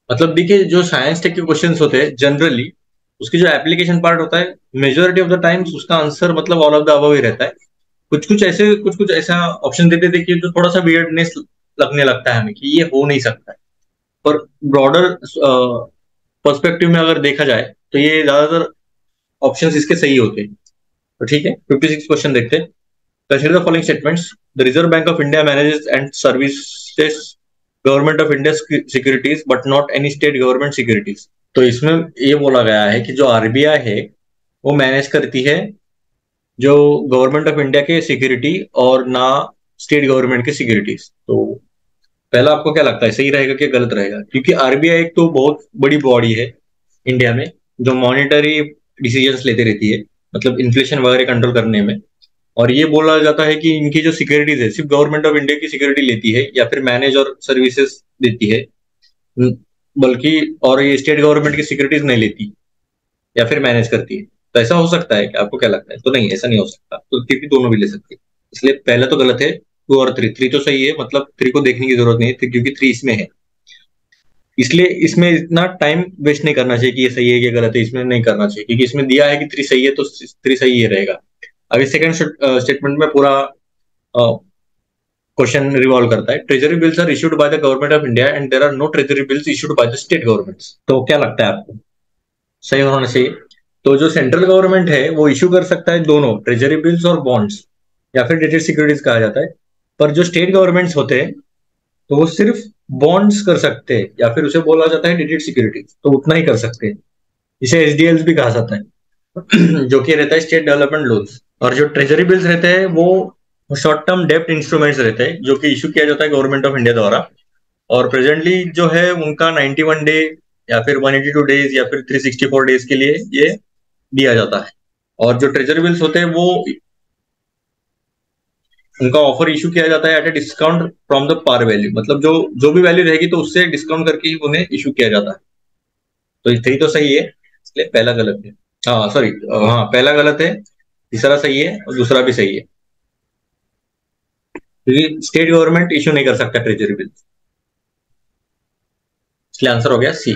मतलब देखिए, जो साइंस टेक के क्वेश्चंस होते हैं जनरली, उसकी जो एप्लीकेशन पार्ट होता है, मेजोरिटी ऑफ द टाइम्स उसका आंसर मतलब ऑल ऑफ द अबव ही रहता है। कुछ कुछ ऐसा ऑप्शन देते थे कि जो थोड़ा सा वियर्डनेस लगने लगता है हमें कि ये हो नहीं सकता है। पर ब्रॉडर पर्सपेक्टिव में अगर देखा जाए तो ये ज्यादातर ऑप्शंस इसके सही होते हैं। तो ठीक है, 56 क्वेश्चन देखते हैं। Consider the following statements. The reserve bank of India manages and services government of India securities but not any state government securities. तो इसमें ये बोला गया है कि जो आरबीआई है वो मैनेज करती है जो गवर्नमेंट ऑफ इंडिया के सिक्योरिटी और ना स्टेट गवर्नमेंट की सिक्योरिटीज। तो पहला आपको क्या लगता है, सही रहेगा कि गलत रहेगा? क्योंकि आरबीआई एक तो बहुत बड़ी बॉडी है इंडिया में, जो मॉनिटरी डिसीजंस लेती रहती है, मतलब इन्फ्लेशन वगैरह कंट्रोल करने में। और ये बोला जाता है कि इनकी जो सिक्योरिटीज है सिर्फ गवर्नमेंट ऑफ इंडिया की सिक्योरिटी लेती है या फिर मैनेज और सर्विसेज देती है, बल्कि और ये स्टेट गवर्नमेंट की सिक्योरिटीज नहीं लेती या फिर मैनेज करती है। तो ऐसा हो सकता है कि आपको क्या लगता है? तो नहीं, ऐसा नहीं हो सकता। तो क्योंकि दोनों भी ले सकती है, इसलिए पहला तो गलत है। टू और थ्री, थ्री तो सही है, मतलब थ्री को देखने की जरूरत नहीं है क्योंकि थ्री इसमें है। इसलिए इसमें इतना टाइम वेस्ट नहीं करना चाहिए कि ये सही है कि गलत है, इसमें नहीं करना चाहिए क्योंकि इसमें दिया है कि थ्री सही है तो थ्री सही ही रहेगा। अभी सेकंड स्टेटमेंट में पूरा क्वेश्चन रिवॉल्व करता है। Treasury bills are issued by the government of India and there are no treasury bills issued by the state governments. तो क्या लगता है आपको, सही होना चाहिए? तो जो सेंट्रल गवर्नमेंट है वो इशू कर सकता है दोनों ट्रेजरी बिल्स और बॉन्ड्स या फिर डेटेड सिक्योरिटीज कहा जाता है। पर जो स्टेट गवर्नमेंट्स होते हैं तो वो सिर्फ बॉन्ड्स कर सकते हैं या फिर उसे बोला जाता है डेटेड सिक्योरिटीज, तो उतना ही कर सकते हैं। इसे एसडीएल्स भी कहा जाता है जो कि रहता है स्टेट डेवलपमेंट लोन्स। और जो ट्रेजरी बिल्स रहते हैं वो शॉर्ट टर्म डेप्ट इंस्ट्रूमेंट्स रहते हैं जो कि इशू किया जाता है गवर्नमेंट ऑफ इंडिया द्वारा। और प्रेजेंटली जो है उनका 91 डे या फिर 182 डेज या फिर 364 डेज के लिए ये दिया जाता है। और जो ट्रेजरी बिल्स होते हैं वो उनका ऑफर इशू किया जाता है at a discount from the par value, मतलब जो जो भी वैल्यू रहेगी तो उससे डिस्काउंट करके ही उन्हें इशू किया जाता है। तो यही तो सही है, इसलिए पहला गलत है। हाँ सॉरी, हाँ पहला गलत है, तीसरा सही है और दूसरा भी सही है क्योंकि स्टेट गवर्नमेंट इशू नहीं कर सकता ट्रेजरी बिल, इसलिए आंसर हो गया सी।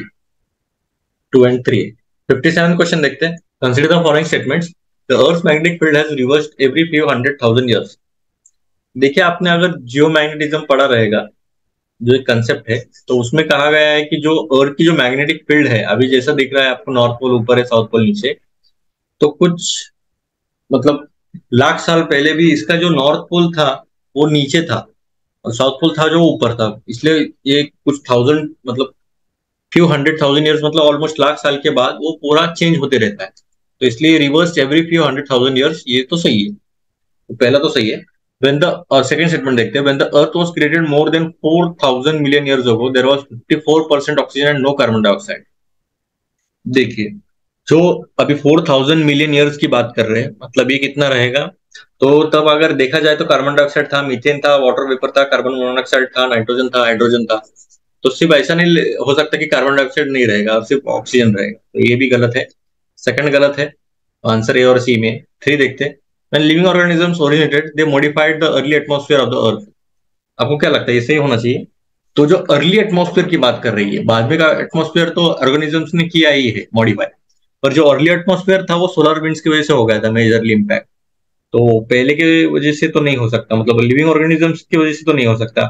2 and 3। 57 क्वेश्चन देखते हैं। Consider the following statements. The earth magnetic field has reversed every few 100,000 years. देखिए, आपने अगर जियो मैग्नेटिज्म पढ़ा रहेगा, जो एक कंसेप्ट है, तो उसमें कहा गया है कि जो अर्थ की जो मैग्नेटिक फील्ड है, अभी जैसा दिख रहा है आपको, नॉर्थ पोल ऊपर है, साउथ पोल नीचे, तो कुछ मतलब लाख साल पहले भी इसका जो नॉर्थ पोल था वो नीचे था और साउथ पोल था जो ऊपर था। इसलिए ये कुछ थाउजेंड मतलब फ्यू 100,000 ईयर्स मतलब ऑलमोस्ट लाख साल के बाद वो पूरा चेंज होते रहता है। तो इसलिए रिवर्स एवरी फ्यू 100,000 ईयर्स, ये तो सही है। तो पहला तो सही है। When the second स्टेटमेंट देखते हैं। When the Earth was created more than 4,000 million years ago, there was 54% oxygen and no carbon dioxide। देखिए, जो अभी 4,000 मिलियन ईयर्स की बात कर रहे हैं, मतलब ये कितना रहेगा? तो तब अगर देखा जाए तो कार्बन डाइऑक्साइड था, मीथेन था, वाटर वेपर था, कार्बन मोनोऑक्साइड था, नाइट्रोजन था, हाइड्रोजन था। तो सिर्फ ऐसा नहीं हो सकता कि कार्बन डाइऑक्साइड नहीं रहेगा, सिर्फ ऑक्सीजन रहेगा। तो ये भी गलत है, सेकंड गलत है। आंसर ए और सी में। थ्री देखते हैं। When living organisms originated, they modified the early atmosphere of the earth। आपको क्या लगता है, ये सही होना चाहिए? तो जो अर्ली एटमॉस्फेयर की बात कर रही है, बाद में का एटमॉस्फेयर तो ऑर्गेनिजम्स ने किया ही है मॉडिफाई, पर जो अर्ली एटमॉस्फेयर था वो सोलर विंड्स की वजह से हो गया था मेजरली इम्पैक्ट। तो पहले के वजह से तो नहीं हो सकता, मतलब लिविंग ऑर्गेनिजम्स की वजह से तो नहीं हो सकता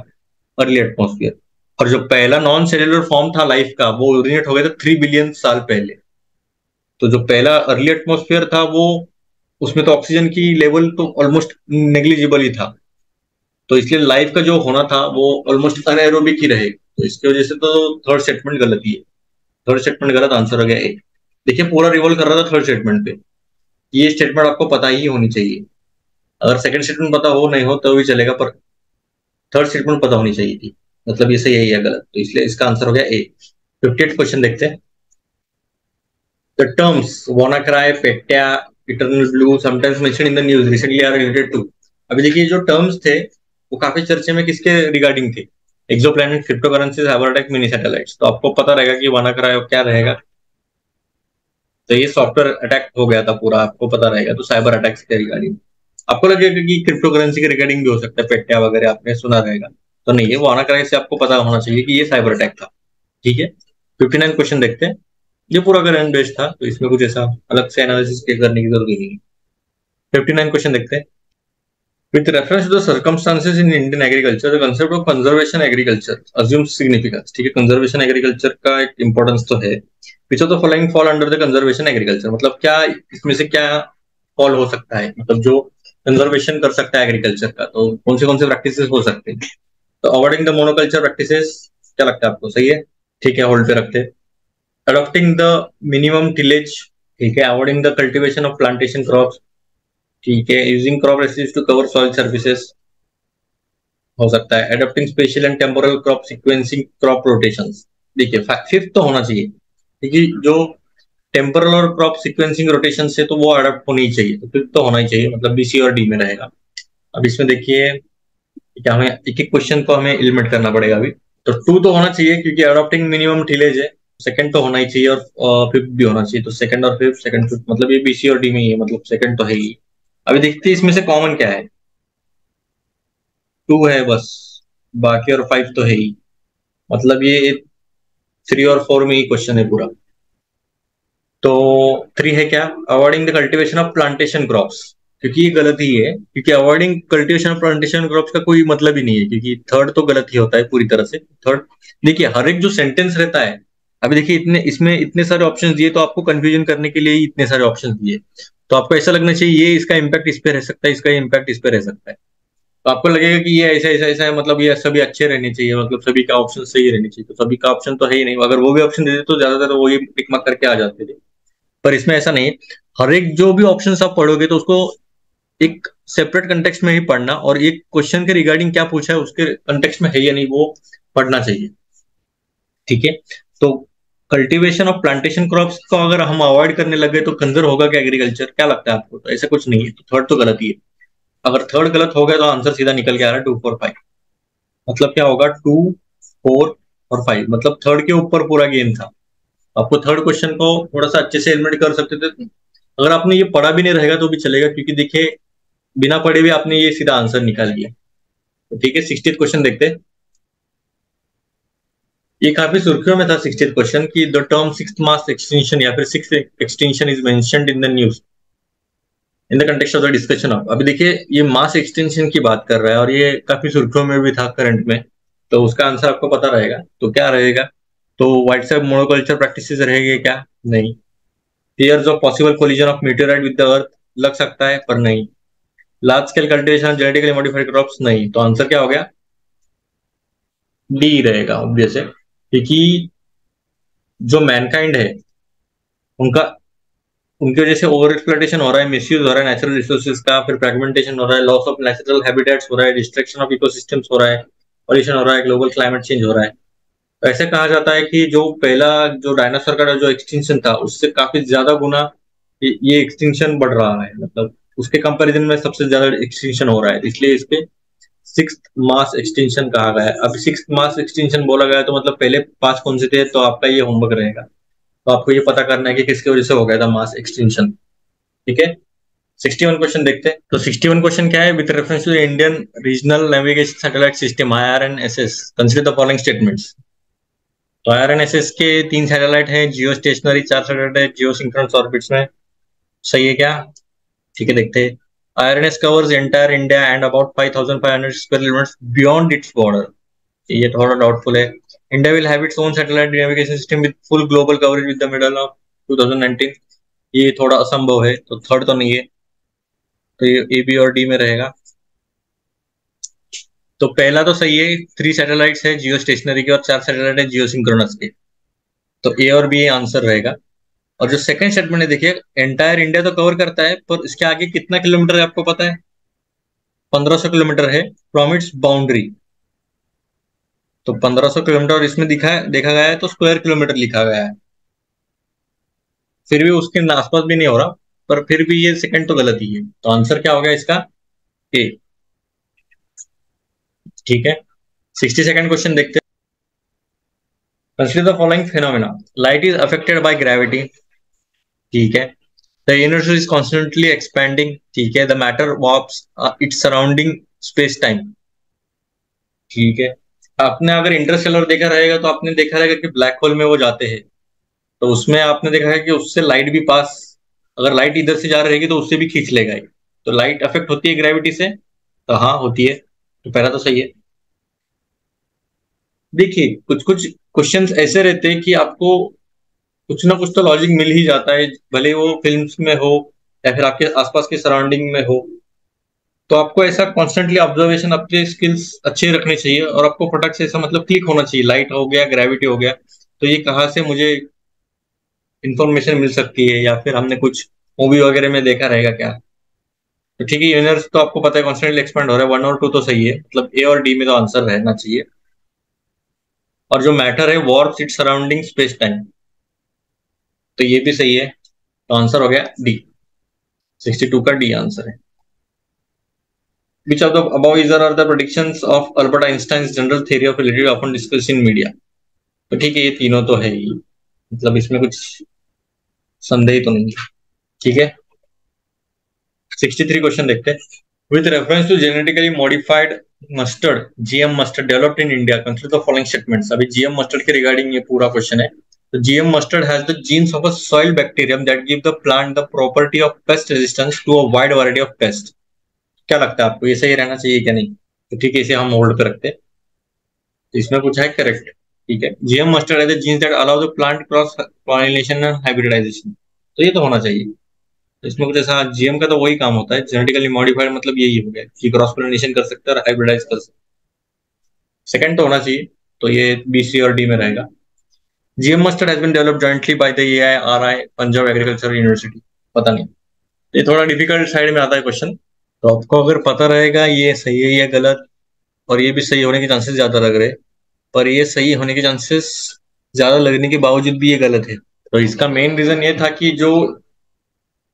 अर्ली एटमॉस्फेयर। और जो पहला नॉन सेल्युलर फॉर्म था लाइफ का, वो ओरिजिनेट हो गया था 3 बिलियन साल पहले। तो जो पहला अर्ली एटमॉस्फेयर था वो, उसमें तो ऑक्सीजन की लेवल तो ऑलमोस्ट नेग्लिजिबल ही था। तो इसलिए लाइफ का जो होना था वो ऑलमोस्ट अनएरोबिक ही रहे, तो इसकी वजह से तो थर्ड स्टेटमेंट गलत ही है। थर्ड स्टेटमेंट गलत, आंसर हो गया ए। देखिए, पूरा रिवॉल्व कर रहा था थर्ड स्टेटमेंट पे। ये स्टेटमेंट आपको पता ही होनी चाहिए। अगर सेकंड स्टेटमेंट पता हो नहीं हो तो भी चलेगा, पर थर्ड स्टेटमेंट पता होनी चाहिए थी। मतलब ये सही है या गलत, तो इसलिए इसका आंसर हो गया ए। 58 क्वेश्चन देखते हैं। The terms WannaCry, Petya, EternalBlue sometimes mention in the news recently are related to. अभी देखिए, जो टर्म्स थे वो काफी चर्चे में किसके रिगार्डिंग थे? Exoplanet, crypto currency, cyber attack, mini satellites. तो आपको पता रहेगा कि वन अक्रा क्या रहेगा। तो ये सॉफ्टवेयर अटैक हो गया था पूरा, आपको पता रहेगा। तो साइबर अटैक्स के रिगार्डिंग आपको लगेगा कि क्रिप्टो करेंसी के रिगार्डिंग भी हो सकता है, पेट्या वगैरह आपने सुना रहेगा। तो नहीं, ये वाना कराई से आपको पता होना चाहिए कि ये साइबर अटैक था। ठीक है, 59 क्वेश्चन देखते हैं। ये पूरा करंट बेस्ड था, तो इसमें कुछ ऐसा अलग से एनालिसिस करने की जरूरत नहीं है। 59 क्वेश्चन देखते हैं। With reference to the circumstances in Indian agriculture, the concept of conservation agriculture assumes significance। ठीक है, कंजर्वेशन एग्रीकल्चर का एक इंपॉर्टेंस तो है। Which of the following fall under the conservation agriculture, मतलब क्या इसमें से क्या फॉल हो सकता है, मतलब जो कंजर्वेशन कर सकता है एग्रीकल्चर का, तो कौन से प्रैक्टिसेस हो सकते हैं। तो अवॉइडिंग द मोनोकल्चर प्रैक्टिसेस, क्या लगता है आपको, सही है। ठीक है, होल्ड पे रखते हैं। अडॉप्टिंग द मिनिमम टिलेज, ठीक है। Avoiding the cultivation of plantation crops, ठीक है। Using crop residues to cover soil surfaces, हो सकता है। Adopting spatial and temporal crop sequencing, crop rotations. देखिए, फिफ्थ तो होना चाहिए, क्योंकि जो टेम्पोरल और क्रॉप सीक्वेंसिंग रोटेशन से तो वो अडॉप्ट होनी ही चाहिए, तो फिफ्थ तो होना ही चाहिए, मतलब बीसी और डी में रहेगा। अब इसमें देखिए क्या, हमें एक एक क्वेश्चन को हमें एलिमिनेट करना पड़ेगा अभी। तो टू तो होना चाहिए क्योंकि अडॉप्टिंग मिनिमम टिलेज है। सेकंड तो होना ही चाहिए, और फिफ्थ भी होना चाहिए। तो सेकंड और फिफ्थ, सेकंड फिफ्थ, मतलब ये बीसी और डी में ही है, मतलब सेकंड तो है ही। अभी देखते हैं इसमें से कॉमन क्या है। टू है बस, बाकी और फाइव तो है ही, मतलब ये थ्री और फोर में ही क्वेश्चन है पूरा। तो थ्री है क्या, avoiding the cultivation of plantation crops, क्योंकि ये गलत ही है, क्योंकि avoiding cultivation of plantation crops का कोई मतलब ही नहीं है, क्योंकि थर्ड तो गलत ही होता है पूरी तरह से। थर्ड देखिए, हर एक जो सेंटेंस रहता है, अभी देखिए इतने इसमें इतने सारे ऑप्शंस दिए, तो आपको कंफ्यूजन करने के लिए ही इतने सारे ऑप्शंस दिए। तो आपको ऐसा लगना चाहिए ये इसका इम्पैक्ट इस पे रह सकता है, इसका इम्पैक्ट इस पे रह सकता है। तो आपको लगेगा कि ये ऐसा ऐसा ऐसा है, मतलब ये सभी अच्छे रहने चाहिए, मतलब सभी का ऑप्शन सही रहने चाहिए। तो सभी का ऑप्शन तो है ही नहीं, अगर वो भी ऑप्शन देते तो ज्यादातर वो ही टिक मार्क करके आ जाते थे। पर इसमें ऐसा नहीं है। हर एक जो भी ऑप्शन आप पढ़ोगे तो उसको एक सेपरेट कंटेक्स्ट में ही पढ़ना, और एक क्वेश्चन के रिगार्डिंग क्या पूछा है उसके कंटेक्स्ट में है या नहीं वो पढ़ना चाहिए। ठीक है। तो कल्टीवेशन ऑफ प्लांटेशन क्रॉप्स को अगर हम अवॉइड करने लगे तो कंजर होगा क्या एग्रीकल्चर, क्या लगता है आपको। तो ऐसा कुछ नहीं है, तो थर्ड तो गलत ही है। अगर थर्ड गलत हो गया तो आंसर सीधा निकल के आ रहा है 2 4 5। मतलब क्या होगा, 2 4 और 5, मतलब थर्ड के ऊपर पूरा गेम था। आपको थर्ड क्वेश्चन को थोड़ा सा अच्छे से एलिमिनेट कर सकते थे। अगर आपने ये पढ़ा भी नहीं रहेगा तो भी चलेगा, क्योंकि देखिए बिना पढ़े भी आपने ये सीधा आंसर निकाल लिया। तो ठीक है, 60th क्वेश्चन देखते हैं। ये काफी सुर्खियों में था 60th क्वेश्चन की, the term six mass extension या फिर six extension is mentioned in the news in the context of the discussion of. अभी देखिए ये मास एक्सटेंशन की बात कर रहा है, और ये काफी सुर्खियों में भी था करंट में। तो उसका आंसर आपको पता रहेगा, तो क्या रहेगा। तो व्हाइट मोनोकल्चर प्रैक्टिसेस रहेंगे क्या, नहीं। Fears of possible collision of meteorite with the earth, लग सकता है पर नहीं। Large scale cultivation genetically modified crops, नहीं। तो आंसर क्या हो गया, डी रहेगा ऑब्वियस है, क्योंकि जो मैनकाइंड है उनका, उनकी वजह से ओवर एक्सप्लॉयटेशन हो रहा है, मिसयूज हो रहा है नेचुरल रिसोर्सेज का, फिर फ्रेगमेंटेशन हो रहा है, लॉस ऑफ नेचुरल हैबिटेट्स हो रहा है, डिस्ट्रक्शन ऑफ इकोसिस्टम्स हो रहा है, पॉल्यूशन हो रहा है, ग्लोबल क्लाइमेट चेंज हो रहा है। तो ऐसे कहा जाता है कि जो पहला जो डायनासोर का जो एक्सटिंक्शन था उससे काफी ज्यादा गुना ये एक्सटिंक्शन बढ़ रहा है, मतलब उसके कंपैरिजन में सबसे ज्यादा एक्सटिंक्शन हो रहा है, इसलिए इस पे सिक्स मास एक्सटेंशन कहा गया है। अब सिक्स मास एक्सटेंशन बोला गया है, तो मतलब पहले पांच कौन से थे, तो आपका ये होमवर्क रहेगा। तो आपको ये पता करना है कि किसकी वजह से हो गया था मास एक्सटेंशन। ठीक है, 61 क्वेश्चन देखते हैं। तो 61 क्वेश्चन क्या है, with reference to Indian regional navigation satellite system IRNSS consider the following statements. तो IRNSS के 3 सैटेलाइट हैं, जियो स्टेशनरी 4 सैटेलाइट है, जियो सिंक्रोनस ऑर्बिट्स में। सही है क्या, ठीक है देखते हैं। IRNS covers entire India and about 5500 square kilometre beyond its border, ये थोड़ा डाउटफुल है। India will have its own satellite navigation system with full global coverage with the middle of 2019, ये थोड़ा असंभव है, तो थर्ड तो नहीं है। तो ये ए बी और डी में रहेगा। तो पहला तो सही है, 3 सैटेलाइट्स है जियो स्टेशनरी के, और 4 सैटेलाइट है जियो सिंक्रोनस के। तो ए और बी आंसर रहेगा। और जो सेकंड स्टेटमेंट है देखिए, एंटायर इंडिया तो कवर करता है, पर इसके आगे कितना किलोमीटर है आपको पता है, 1500 किलोमीटर है फ्रॉम इट्स बाउंड्री। तो 1500 किलोमीटर इसमें देखा गया है, तो स्क्वायर किलोमीटर लिखा गया है, फिर भी उसके आसपास भी नहीं हो रहा। पर फिर भी ये सेकंड तो गलत ही है, तो आंसर क्या हो गया इसका, ए। ठीक है, 62nd क्वेश्चन देखते हैं। Consider the following phenomena. Light is affected by gravity, ठीक है। The universe is constantly expanding, ठीक है। The matter warps its surrounding space time, ठीक है। आपने अगर इंटरस्टेलर देखा रहेगा तो आपने देखा रहेगा कि ब्लैक होल में वो जाते हैं, तो उसमें आपने देखा है कि उससे लाइट भी पास, अगर लाइट इधर से जा रही रहेगी तो उससे भी खींच लेगा ये। तो लाइट अफेक्ट होती है ग्रेविटी से, तो हाँ होती है, तो पहला तो सही है। देखिए कुछ कुछ क्वेश्चंस ऐसे रहते हैं कि आपको कुछ ना कुछ तो लॉजिक मिल ही जाता है, भले वो फिल्म्स में हो या फिर आपके आसपास के सराउंडिंग में हो। तो आपको ऐसा कॉन्स्टेंटली ऑब्जर्वेशन, अपने स्किल्स अच्छे रखने चाहिए और आपको फटक से ऐसा मतलब क्लिक होना चाहिए, लाइट हो गया, ग्रेविटी हो गया, तो ये कहाँ से मुझे इंफॉर्मेशन मिल सकती है, या फिर हमने कुछ मूवी वगैरह में देखा रहेगा क्या। तो ठीक है, यूनिवर्स तो आपको पता है कॉन्स्टेंटली एक्सपेंड हो रहा है, वन और टू तो सही है, मतलब ए और डी में तो आंसर रहना चाहिए। और जो मैटर है वॉर्प्स इट सराउंडिंग स्पेस टाइम, तो ये भी सही है, तो आंसर हो गया डी। 62 का डी आंसर है। Which of the above is are the predictions of Albert Einstein's general theory of relativity often discussed in media? तो ठीक है, ये तीनों तो है ही, मतलब इसमें कुछ संदेह तो नहीं है, ठीक है। 63 क्वेश्चन देखते हैं। With reference to genetically modified mustard, GM mustard developed in India, consider the following statements। अभी GM mustard के रिगार्डिंग ये पूरा क्वेश्चन है। तो GM mustard has the genes of a soil bacterium that give the plant the property of pest resistance to a wide variety of pests। क्या लगता है आपको, ये सही रहना चाहिए क्या नहीं? तो ठीक है, इसे हम होल्ड पे रखते हैं। तो इसमें कुछ है करेक्ट, ठीक है। GM mustard है the genes that allow the plant cross pollination and hybridization, तो ये तो होना चाहिए। तो इसमें कुछ ऐसा, जीएम का तो वही काम होता है, जेनेटिकली मॉडिफाइड, मतलब यही हो गया कि क्रॉस पोलिनेशन कर सकते हैं और हाइब्रिडाइज कर सकते हैं। सेकंड तो होना चाहिए, तो ये बी, सी और डी में रहेगा। GM mustard has been developed jointly by the AIRI Punjab agriculture university, पता नहीं, ये थोड़ा डिफिकल्ट साइड में आता है क्वेश्चन। तो आपको अगर पता रहेगा ये सही है या गलत, और ये भी सही होने के चांसेस ज्यादा लग रहे हैं, पर ये सही होने के चांसेस ज्यादा लगने के बावजूद भी ये गलत है। तो इसका मेन रीजन ये था कि जो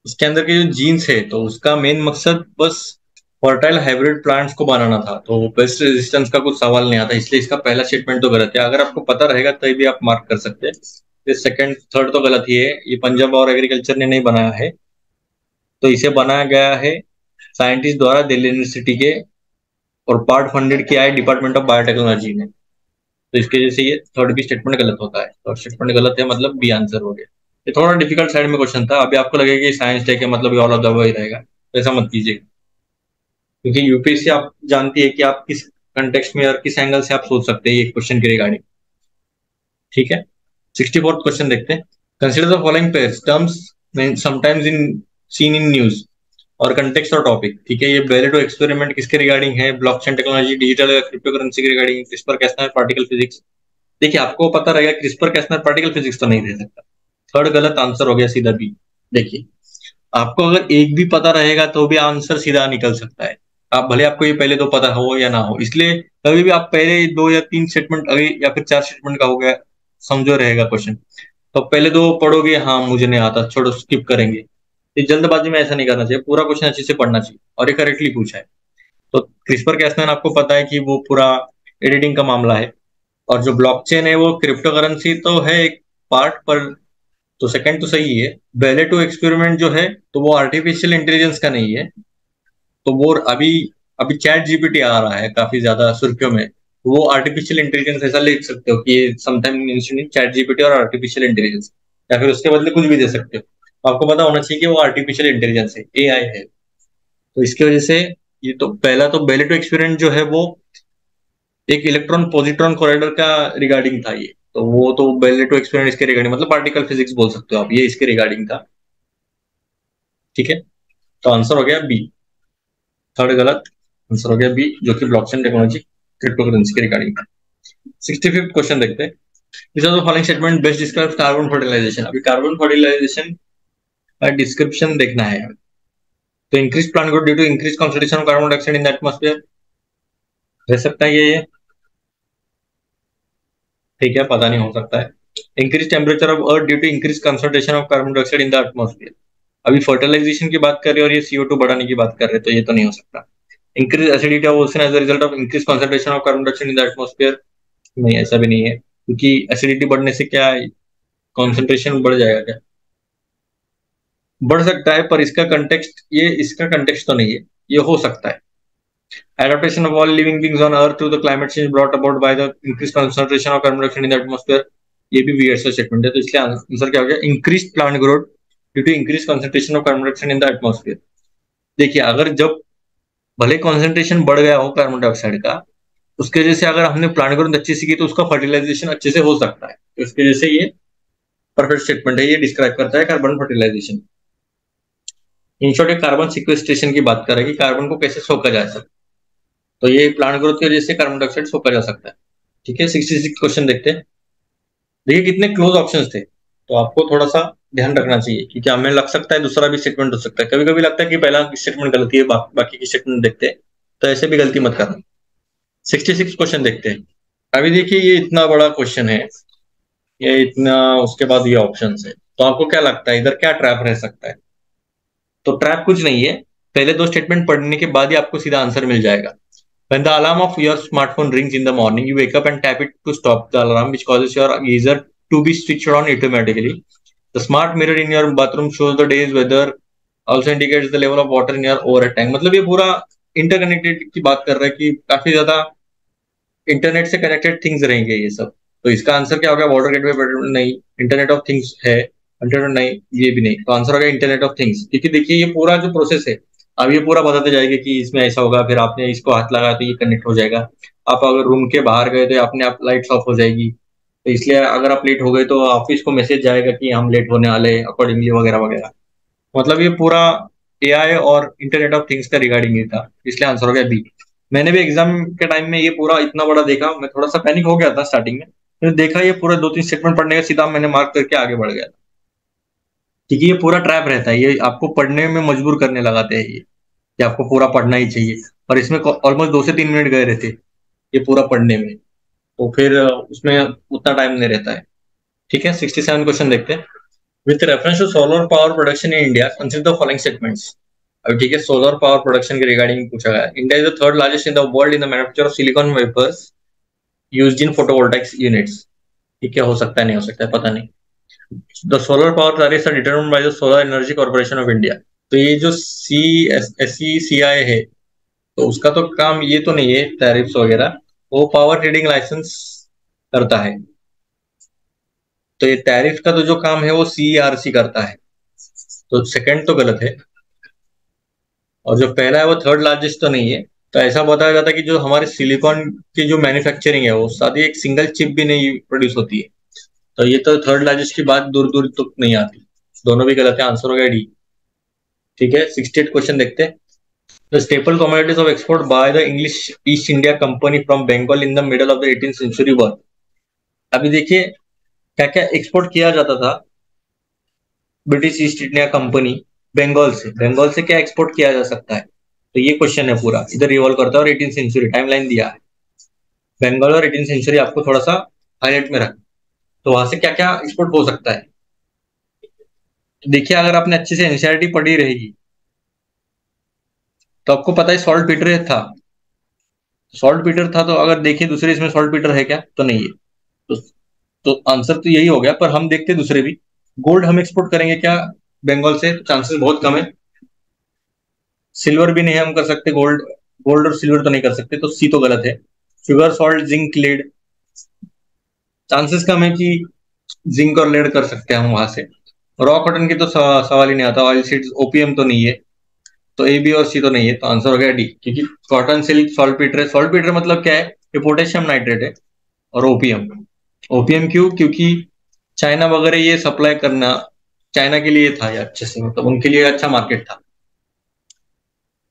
उसके अंदर के जो जीन्स है, तो उसका मेन मकसद बस फर्टाइल हाइब्रिड प्लांट्स को बनाना था, तो पेस्ट रेजिस्टेंस का कुछ सवाल नहीं आता, इसलिए इसका पहला स्टेटमेंट तो गलत है। अगर आपको पता रहेगा तभी भी आप मार्क कर सकते हैं। ये सेकंड थर्ड तो गलत ही है, ये पंजाब और एग्रीकल्चर ने नहीं बनाया है, तो इसे बनाया गया है साइंटिस्ट द्वारा दिल्ली यूनिवर्सिटी के, और पार्ट फंडेड किया है डिपार्टमेंट ऑफ बायोटेक्नोलॉजी ने। तो इसके वजह से ये थर्ड भी स्टेटमेंट गलत होता है, थर्ड स्टेटमेंट गलत है, मतलब बी आंसर हो गया। ये थोड़ा डिफिकल्ट साइड में क्वेश्चन था, अभी आपको लगेगा कि साइंस टेक है मतलब ऑल ऑफ द अबव ही रहेगा, तो ऐसा मत कीजिए, क्योंकि यूपीएससी आप जानती है कि आप किस कंटेक्स्ट में और किस एंगल से आप सोच सकते हैं ये क्वेश्चन के रिगार्डिंग, ठीक है। 64th क्वेश्चन देखते हैं। Consider the following pairs terms sometimes in seen in news और कंटेक्स्ट और टॉपिक, ठीक है। ये बेलेटो एक्सपेरिमेंट किसके रिगार्डिंग है? Blockchain technology, digital crypto currency के regarding, CRISPR Castner, particle physics. देखिए आपको पता रहेगा क्रिस्पर कैसनर पार्टिकल फिजिक्स तो नहीं रह सकता, थर्ड गलत आंसर हो गया सीधा बी। देखिए आपको अगर एक भी पता रहेगा तो भी आंसर सीधा निकल सकता है, आप भले आपको ये पहले दो पता हो या ना हो, इसलिए कभी भी आप पहले दो या तीन स्टेटमेंट अगर या फिर चार स्टेटमेंट का हो गया समझो रहेगा क्वेश्चन, तो पहले दो पढ़ोगे, हाँ मुझे नहीं आता छोड़ो स्किप करेंगे। ये जल्दबाजी में ऐसा नहीं करना चाहिए, पूरा क्वेश्चन अच्छे से पढ़ना चाहिए, और ये करेक्टली पूछा है। तो क्रिस्पर कैसनर आपको पता है कि वो पूरा एडिटिंग का मामला है, और जो ब्लॉकचेन है वो क्रिप्टो करेंसी तो है एक पार्ट पर, तो सेकंड तो सही है। बेले टू एक्सपेरिमेंट जो है तो वो आर्टिफिशियल इंटेलिजेंस का नहीं है, तो वो अभी अभी चैट जीपीटी आ रहा है काफी ज्यादा सुर्खियों में, वो आर्टिफिशियल इंटेलिजेंस ऐसा लिख सकते हो कि समटाइम चैट जीपीटी और आर्टिफिशियल इंटेलिजेंस, या फिर उसके बदले कुछ भी दे सकते हो। आपको पता होना चाहिए कि वो आर्टिफिशियल इंटेलिजेंस है, एआई है, तो इसकी वजह से ये तो पहला तो बेले टू एक्सपेरिमेंट जो है वो एक इलेक्ट्रॉन पॉजिट्रॉन कॉरिडोर का रिगार्डिंग था ये, तो वो तो बेलेटो एक्सपेरिमेंट इसके रिगार्डिंग, मतलब पार्टिकल फिजिक्स बोल सकते हो आप, ये इसके रिगार्डिंग था, ठीक है। तो आंसर हो गया बी, थर्ड गलत, आंसर हो गया बी जो कि ब्लॉकचेन टेक्नोलॉजी क्रिप्टो करेंसी के रिगार्डिंग था। 65th क्वेश्चन देखते हैं। This are the following statement best describe carbon fertilization. अभी कार्बन फर्टिलाइजेशन का डिस्क्रिप्शन देखना है। तो increase plant growth due to increase concentration of carbon dioxide in the atmosphere, रह सकता है ये, ठीक है, पता नहीं, हो सकता है। Increase temperature of earth due to increase concentration of carbon dioxide in the atmosphere. अभी फर्टिलाइजेशन की बात कर रहे हैं और ये CO2 बढ़ाने की बात कर रहे हैं, तो ये तो नहीं हो सकता। Increase acidity of ocean as a result of increase concentration of carbon dioxide in the atmosphere. नहीं, ऐसा भी नहीं है, क्योंकि एसिडिटी बढ़ने से क्या कॉन्सेंट्रेशन बढ़ जाएगा क्या? बढ़ सकता है, पर इसका कंटेक्स्ट तो नहीं है। ये हो सकता है। Adaptation of all living beings on Earth to the climate change brought about by the increased concentration of carbon dioxide in the atmosphere। ये भी weird सा स्टेटमेंट है, तो इसलिए आंसर क्या हो गया? Increase plant growth due to increase concentration of carbon dioxide in the atmosphere. देखिए, अगर जब भले कॉन्सेंट्रेशन बढ़ गया हो कार्बन डाइऑक्साइड का, उसके वजह से अगर हमने प्लांट ग्रोथ अच्छी सी की तो उसका फर्टिलाइजेशन अच्छे से हो सकता है। तो इसकी वजह से ये परफेक्ट स्टेटमेंट है, ये डिस्क्राइब करता है carbon fertilization. In short, carbon sequestration की बात कर रहा है कि कार्बन को कैसे सोखा जा सकता है। तो ये प्लांट ग्रोथ की वजह से कार्बन डाइऑक्साइड सोखा जा सकता है। ठीक है, 66 क्वेश्चन देखते हैं। देखिए कितने क्लोज ऑप्शंस थे, तो आपको थोड़ा सा ध्यान रखना चाहिए, क्योंकि हमें लग सकता है दूसरा भी स्टेटमेंट हो सकता है। कभी कभी लगता है कि पहला स्टेटमेंट गलती है, बाकी की स्टेटमेंट देखते हैं। तो ऐसे भी गलती मत करना। 66 क्वेश्चन देखते हैं। अभी देखिए, ये इतना बड़ा क्वेश्चन है, ये इतना, उसके बाद ये ऑप्शन है। तो आपको क्या लगता है इधर क्या ट्रैप रह सकता है? तो ट्रैप कुछ नहीं है, पहले दो स्टेटमेंट पढ़ने के बाद ही आपको सीधा आंसर मिल जाएगा। When the alarm of your smartphone rings in the morning, you wake up and tap it to stop the alarm, which causes your geyser to be switched on automatically. The smart mirror in your bathroom shows the day's weather, also indicates the level of water in your overhead tank। मतलब ये पूरा interconnected की बात कर रहा है कि काफी ज्यादा इंटरनेट से कनेक्टेड थिंग्स रहेंगे ये सब। तो इसका आंसर क्या होगा? वाटर गेटवे नहीं, इंटरनेट ऑफ थिंग्स है, इंटरनेट नहीं, ये भी नहीं। तो आंसर होगा इंटरनेट ऑफ थिंग्स, क्योंकि देखिए ये पूरा जो प्रोसेस है, अब ये पूरा बताते जाएगा कि इसमें ऐसा होगा, फिर आपने इसको हाथ लगाया तो ये कनेक्ट हो जाएगा। आप अगर रूम के बाहर गए तो अपने आप लाइट्स ऑफ हो जाएगी। तो इसलिए अगर आप लेट हो गए तो ऑफिस को मैसेज जाएगा कि हम लेट होने वाले अकॉर्डिंगली, वगैरह वगैरह। मतलब ये पूरा एआई और इंटरनेट ऑफ थिंग्स का रिगार्डिंग ही था, इसलिए आंसर हो गया बी। मैंने भी एग्जाम के टाइम में ये पूरा इतना बड़ा देखा, मैं थोड़ा सा पैनिक हो गया था स्टार्टिंग में, फिर देखा ये पूरा दो तीन स्टेटमेंट पढ़ने का सीधा मैंने मार्क करके आगे बढ़ गया था। क्योंकि ये पूरा ट्रैप रहता है, ये आपको पढ़ने में मजबूर करने लगाते हैं ये, कि आपको पूरा पढ़ना ही चाहिए। और इसमें ऑलमोस्ट 2 से 3 मिनट गए रहते ये पूरा पढ़ने में, तो फिर उसमें उतना टाइम नहीं रहता है। ठीक है, 67 क्वेश्चन देखते हैं। With reference to solar power production in India, consider the following statements. अब ठीक है, सोलर पावर प्रोडक्शन के रिगार्डिंग पूछा गया। India is the third largest in the world in the manufacture of silicon wafers used in photovoltaic units. ठीक है, हो सकता है, नहीं हो सकता है, पता नहीं। The solar power tariffs are determined by the solar energy corporation of India. तो ये जो SECI है, तो उसका तो काम ये तो नहीं है टैरिफ्स वगैरह, वो पावर ट्रेडिंग लाइसेंस करता है। तो ये टैरिफ का तो जो काम है वो CERC करता है। तो सेकंड तो गलत है, और जो पहला है वो थर्ड लार्जेस्ट तो नहीं है। तो ऐसा बताया जाता है कि जो हमारे सिलिकॉन की जो मैन्युफैक्चरिंग है वो साथ ही एक सिंगल चिप भी नहीं प्रोड्यूस होती है। तो ये तो थर्ड लार्जेस्ट की बात दूर दूर तक नहीं आती। दोनों भी गलत है, आंसर हो गया डी। ठीक है, 68 क्वेश्चन देखते हैं। The staple commodities of export by the English East India company from Bengal in the middle of the 18th century were. अभी देखिए क्या क्या एक्सपोर्ट किया जाता था British East India company Bengal से क्या एक्सपोर्ट किया जा सकता है? तो ये क्वेश्चन है पूरा, इधर रिवॉल्व करता है, और 18th सेंचुरी टाइमलाइन दिया है। बंगाल और 18th सेंचुरी आपको थोड़ा सा हाईलाइट में रख। तो वहां से क्या क्या एक्सपोर्ट हो सकता है? तो देखिए, अगर आपने अच्छे से एनसीईआरटी पढ़ी रहेगी तो आपको पता है सॉल्ट पीटर था। सॉल्ट पीटर था, तो अगर देखिए दूसरे इसमें सॉल्ट पीटर है क्या? तो नहीं है। तो, तो आंसर तो यही हो गया, पर हम देखते दूसरे भी। गोल्ड हम एक्सपोर्ट करेंगे क्या बंगाल से? तो चांसेस बहुत कम है। सिल्वर भी नहीं हम कर सकते, गोल्ड गोल्ड और सिल्वर तो नहीं कर सकते, तो सी तो गलत है। Sugar, salt, zinc, lead, chances कम है कि जिंक और लेड कर सकते हैं हम वहां से। रॉ कॉटन की तो सवाल ही नहीं आता। ऑयल सीड्स, ओपीएम तो नहीं है। तो ए, बी और सी तो नहीं है, तो आंसर हो गया डी, क्योंकि कॉटन, सिल्क, सॉल्ट पीटर है। सॉल्ट पीटर मतलब क्या है? ये पोटेशियम नाइट्रेट है। और ओपीएम, ओपीएम क्यों? क्योंकि चाइना वगैरह ये सप्लाई करना चाइना के लिए था ये अच्छे से, मतलब उनके लिए अच्छा मार्केट था।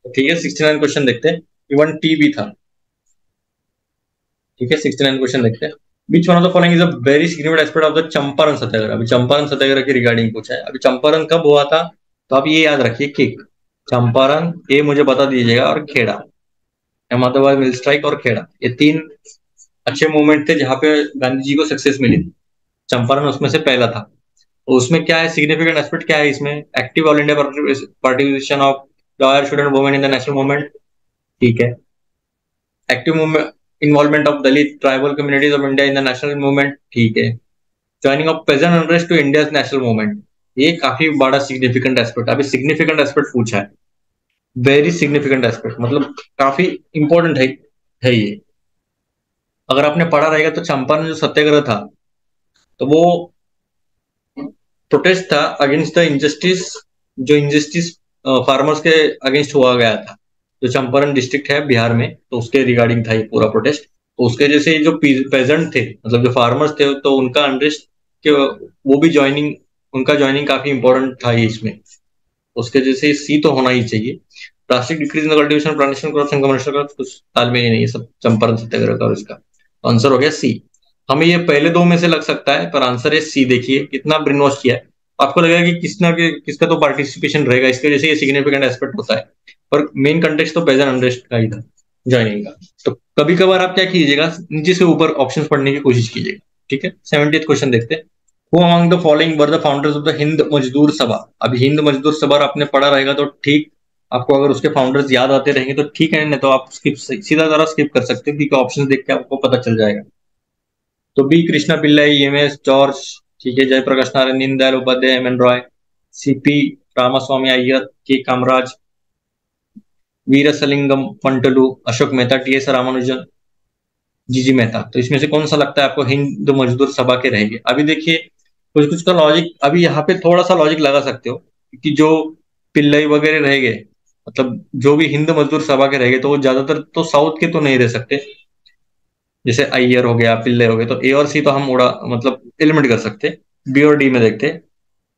तो ठीक है, 69 क्वेश्चन देखते हैं। इवन टी भी था। ठीक है, 69 क्वेश्चन देखते हैं। Which one of the following is a very significant aspect of the Champaran Satyagraha. अभी चंपारण सत्याग्रह की रिगार्डिंग पूछा है। अभी चंपारण कब हुआ था? तो आप ये याद रखिए, किक, चंपारण, ये मुझे बता दीजिएगा, और खेड़ा, अहमदाबाद मिल स्ट्राइक और खेड़ा, ये तीन अच्छे मूवमेंट थे जहां पे गांधी जी को सक्सेस मिली थी। चंपारण उसमें से पहला था। तो उसमें क्या है सिग्निफिकेंट एस्पेक्ट, क्या है इसमें? Active all India participation of lawyer, student, women in the national movement. ठीक है। Active movement involvement of Dalit tribal communities of India in the national movement, ठीक है। Joining of peasant unrest to India national movement, ये काफी बड़ा significant aspect, अभी significant aspect पूछा है, वेरी सिग्निफिकेंट एस्पेक्ट, मतलब काफी इंपॉर्टेंट है ये। अगर आपने पढ़ा रहेगा तो चंपारण जो सत्याग्रह था, तो वो प्रोटेस्ट था अगेंस्ट द इनजस्टिस, जो इनजस्टिस फार्मर्स के अगेंस्ट हुआ गया था। जो चंपारण डिस्ट्रिक्ट है बिहार में, तो उसके रिगार्डिंग था ये पूरा प्रोटेस्ट। तो उसके जैसे जो पेजेंट थे, मतलब जो फार्मर्स थे, तो उनका अनरेस्ट के वो भी ज्वाइनिंग, उनका ज्वाइनिंग काफी इंपॉर्टेंट था ये इसमें। उसके जैसे सी तो होना ही चाहिए। Drastic decrease in the cultivation plantation crops and commercial crops, कुछ तालमेल ही नहीं है सब चंपारण सत्याग्रह का और इसका। आंसर हो गया सी। हमें ये पहले दो में से लग सकता है, पर आंसर है सी। देखिए कितना ब्रेन वॉश किया है। आपको लगेगा कि किसका तो पार्टिसिपेशन रहेगा, इसके वजह से ये सिग्निफिकेंट एस्पेक्ट होता है, पर मेन कंटेक्स्ट तो पेजेंट अनरेस्ट का ही था, ज्वाइनिंग का। तो कभी कभार आप क्या कीजिएगा, नीचे से ऊपर ऑप्शन पढ़ने की कोशिश कीजिएगा। ठीक है, 70th क्वेश्चन देखते हैं। Who among the following were the founders of the Hind मजदूर सभा? अभी हिंद मजदूर सभा आपने पढ़ा रहेगा तो ठीक, आपको अगर उसके फाउंडर्स याद आते रहेंगे तो ठीक है, नहीं तो आप स्किप, सीधा तरह स्किप कर सकते हो, क्योंकि ऑप्शन देख के आपको पता चल जाएगा। तो B Krishna Pillai, M S George, ठीक है, Jayaprakash Narayan, Deendayal Upadhyaya, M N Roy, CP Ramaswami Iyer, K Kamaraj, Veeresalingam Pantulu, Ashok Mehta, T S Ramanujan, GG Mehta. तो इसमें से कौन सा लगता है आपको हिंद मजदूर सभा के रहेंगे? अभी देखिए कुछ कुछ का लॉजिक, अभी यहाँ पे थोड़ा सा लॉजिक लगा सकते हो, क्योंकि जो पिल्लई वगैरह रहेंगे, मतलब जो भी हिंद मजदूर सभा के रहेंगे, तो वो ज्यादातर तो साउथ के तो नहीं रह सकते। जैसे अय्यर हो गया, पिल्लई हो गए, तो ए और सी तो हम उड़ा मतलब एलिमिनेट कर सकते। बी और डी में देखते,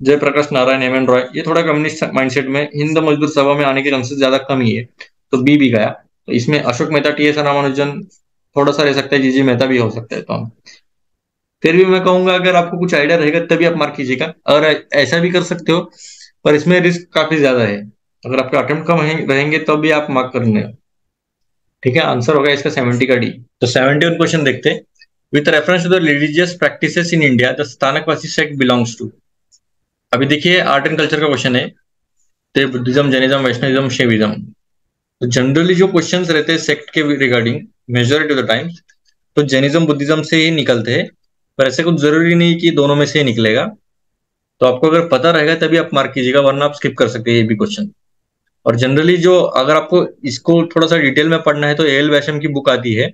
जयप्रकाश नारायण, एम एन रॉय, ये थोड़ा कम्युनिस्ट माइंडसेट में हिंद मजदूर सभा में आने के चांसेस ज्यादा कम ही है, तो बी भी गया। तो इसमें अशोक मेहता, टी एस रामानुजन थोड़ा सा रह सकता है, जीजी मेहता भी हो सकता है। तो हम फिर भी मैं कहूंगा अगर आपको कुछ आइडिया रहेगा तभी आप मार्क कीजिएगा, अगर ऐसा भी कर सकते हो, पर इसमें रिस्क काफी ज्यादा है। अगर आपके अटेम्प्ट कम रहेंगे तो भी आप मार्क करेंगे। ठीक है, आंसर होगा इसका 70 का डी। तो 71 क्वेश्चन देखते हैं। With reference to the religious practices in India the Sthanakvasi sect belongs to. अभी देखिए आर्ट एंड कल्चर का क्वेश्चन है, तो बुद्धिज्म, जैनिज्म, वैष्णविज्म, शैविज्म। तो जनरली जो क्वेश्चंस रहते हैं सेक्ट के regarding, majority of the times तो जैनिज्म बुद्धिज्म से ही निकलते हैं, पर ऐसे कुछ जरूरी नहीं कि दोनों में से ही निकलेगा। तो आपको अगर पता रहेगा तभी आप मार्क कीजिएगा, वरना आप स्किप कर सकते हैं ये भी क्वेश्चन। और जनरली जो, अगर आपको इसको थोड़ा सा डिटेल में पढ़ना है तो एल वैशम की बुक आती है,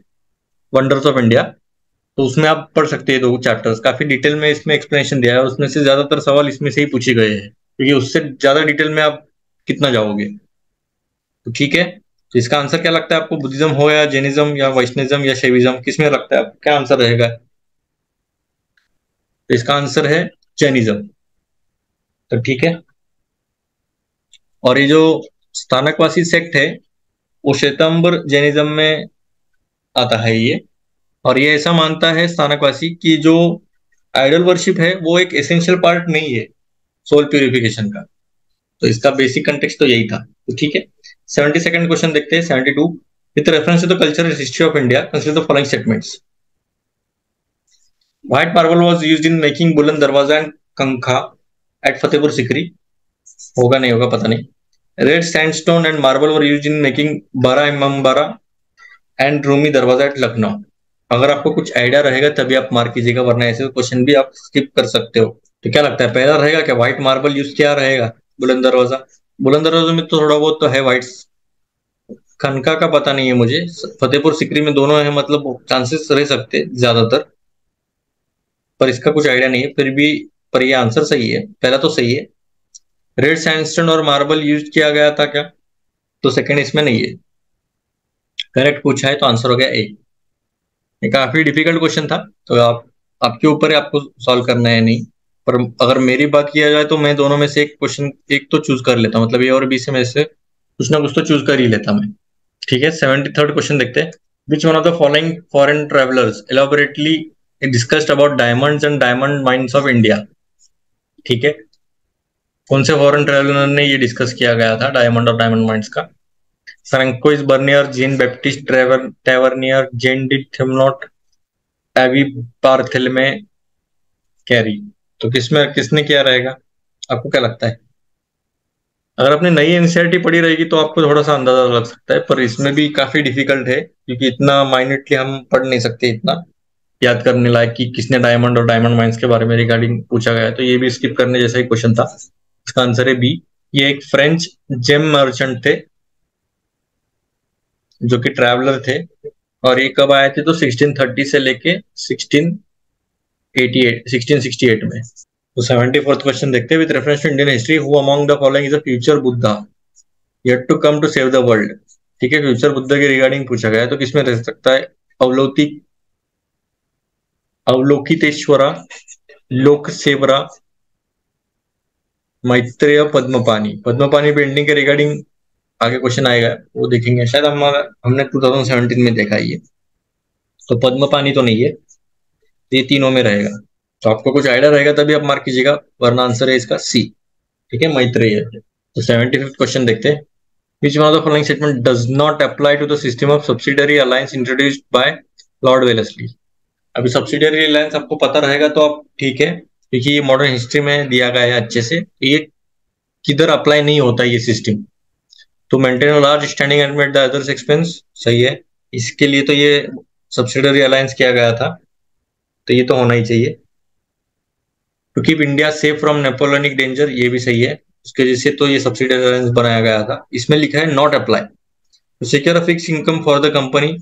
वंडर्स ऑफ इंडिया, तो उसमें आप पढ़ सकते हैं, दो चैप्टर्स काफी डिटेल में इसमें एक्सप्लेनेशन दिया है, और उसमें से ज्यादातर सवाल इसमें से ही पूछे गए हैं, क्योंकि उससे ज्यादा डिटेल में आप कितना जाओगे। तो ठीक है, तो इसका आंसर क्या लगता है आपको? बुद्धिज्म हो या जैनिज्म या वैष्णविज्म या शैविज्म, किसमें लगता है क्या आंसर रहेगा? तो इसका आंसर है जैनिज्म। तो ठीक है, और ये जो स्थानकवासी सेक्ट है वो श्वेतांबर जैनिज्म में आता है ये। और ये ऐसा मानता है स्थानकवासी कि जो आइडल वर्शिप है वो एक एसेंशियल पार्ट नहीं है सोल प्यूरिफिकेशन का। तो इसका बेसिक कंटेक्स्ट तो यही था। तो ठीक है, 72nd क्वेश्चन देखते हैं, 72। With reference to the cultural history of India consider the following statements. White marble was used in making Buland Darwaza and Khankah at Fatehpur Sikri. होगा नहीं होगा पता नहीं। Red sandstone and marble were used in making Bara Imambara and Rumi दरवाजा eight Lucknow. अगर आपको कुछ आइडिया रहेगा तभी आप मार्क कीजिएगा, वरना ऐसे क्वेश्चन भी आप स्किप कर सकते हो। तो क्या लगता है पहला रहेगा क्या व्हाइट मार्बल यूज किया रहेगा बुलंद दरवाजा? बुलंद दरवाजा में तो थोड़ा बहुत तो है व्हाइट, खनका का पता नहीं है मुझे, फतेहपुर सिकरी में दोनों है, मतलब चांसेस रह सकते ज्यादातर, पर इसका कुछ आइडिया नहीं है फिर भी। पर ये आंसर सही है, पहला तो सही है। रेड सैंडस्टोन और मार्बल यूज किया गया था क्या? तो सेकंड इसमें नहीं है, करेक्ट पूछा है तो आंसर हो गया ए। ये काफी डिफिकल्ट क्वेश्चन था, तो आप, आपके ऊपर है आपको सॉल्व करना है नहीं। पर अगर मेरी बात किया जाए तो मैं दोनों में से एक क्वेश्चन, एक तो चूज कर लेता हूँ, मतलब ए और बी से में से कुछ ना कुछ तो चूज कर ही लेता मैं। ठीक है, 73rd क्वेश्चन देखते हैं। Which one of the following foreign travellers elaborately discussed about diamonds and diamond mines of India? ठीक है, कौन से फॉरेन ट्रेवलर ने ये डिस्कस किया गया था डायमंड और डायमंड माइंस का? Francois Bernier, Jean Baptiste Tavernier, Jean de Thevenot, Abbe Barthelemy Carre. तो किसमें किसने किया रहेगा, आपको क्या लगता है? अगर आपने नई एनसीईआरटी पढ़ी रहेगी तो आपको थोड़ा सा अंदाजा लग सकता है, पर इसमें भी काफी डिफिकल्ट है क्योंकि इतना माइन्यूटली हम पढ़ नहीं सकते, इतना याद करने लायक कि किसने डायमंड और डायमंड माइंस के बारे में रिगार्डिंग पूछा गया है, तो ये भी स्किप करने जैसा ही क्वेश्चन था। इसका आंसर है बी। ये एक फ्रेंच जेम मर्चेंट थे जो कि ट्रैवलर थे, और ये कब आए थे तो 1630 से लेके 1668 में। तो 74th क्वेश्चन देखते हैं। With reference to Indian history, who among the following is a future Buddha yet to come to save the world. ठीक है, फ्यूचर बुद्धा के रिगार्डिंग पूछा गया है, तो किसमें रह सकता है? अवलोति अवलोकितेश्वरा, लोकसेवरा, मैत्रेय, पद्मपानी। पद्मपानी पेंटिंग के रिगार्डिंग आगे क्वेश्चन आएगा, वो देखेंगे शायद। हमने 2017 में देखा है ये। तो पद्मपानी तो नहीं है, तो ये तीनों में रहेगा। तो आपको कुछ आइडिया रहेगा तभी आप मार्क कीजिएगा, वरना आंसर है इसका सी। ठीक है, मैत्रेय। तो 75th क्वेश्चन देखते हैं। Which one of the following statement does not apply to the system of subsidiary alliance introduced by Lord Wellesley. अभी सब्सिडरी अलायंस आपको पता रहेगा तो आप ठीक है, क्योंकि ये मॉडर्न हिस्ट्री में दिया गया है अच्छे से। ये किधर अप्लाई नहीं होता ये सिस्टम? तो maintain large standing and at the others expense, सही है। इसके लिए तो ये सब्सिडरी अलायंस किया गया था, तो ये तो होना ही चाहिए। To keep India safe from Napoleonic danger, ये भी सही है। उसके वजह से तो ये सब्सिडरी अलायंस बनाया गया था। इसमें लिखा है not apply. To secure a fix income for the company,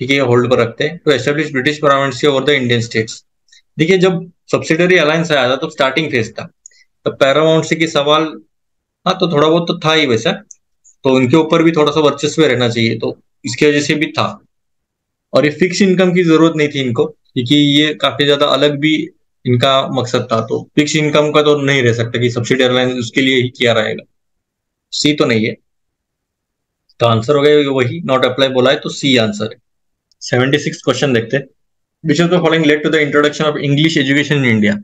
ठीक है, होल्ड पर रखते हैं। To establish British primacy over the Indian states. देखिए, जब सब्सिडरी अलायंस आया था तो स्टार्टिंग फेज था, तो पैरामाउंट से की सवाल, हाँ तो थोड़ा बहुत तो था ही वैसा, तो उनके ऊपर भी थोड़ा सा वर्चस्व रहना चाहिए, तो इसकी वजह से भी था। और ये फिक्स इनकम की जरूरत नहीं थी इनको, क्योंकि ये काफी ज्यादा अलग भी इनका मकसद था। तो फिक्स इनकम का तो नहीं रह सकता कि सब्सिडी एयरलाइन उसके लिए ही किया रहेगा। सी तो नहीं है, तो आंसर हो गया वही, नॉट अप्लाई बोला है तो सी आंसर है। 76 क्वेश्चन देखते हैं। Which of the following led to the introduction of English education in India.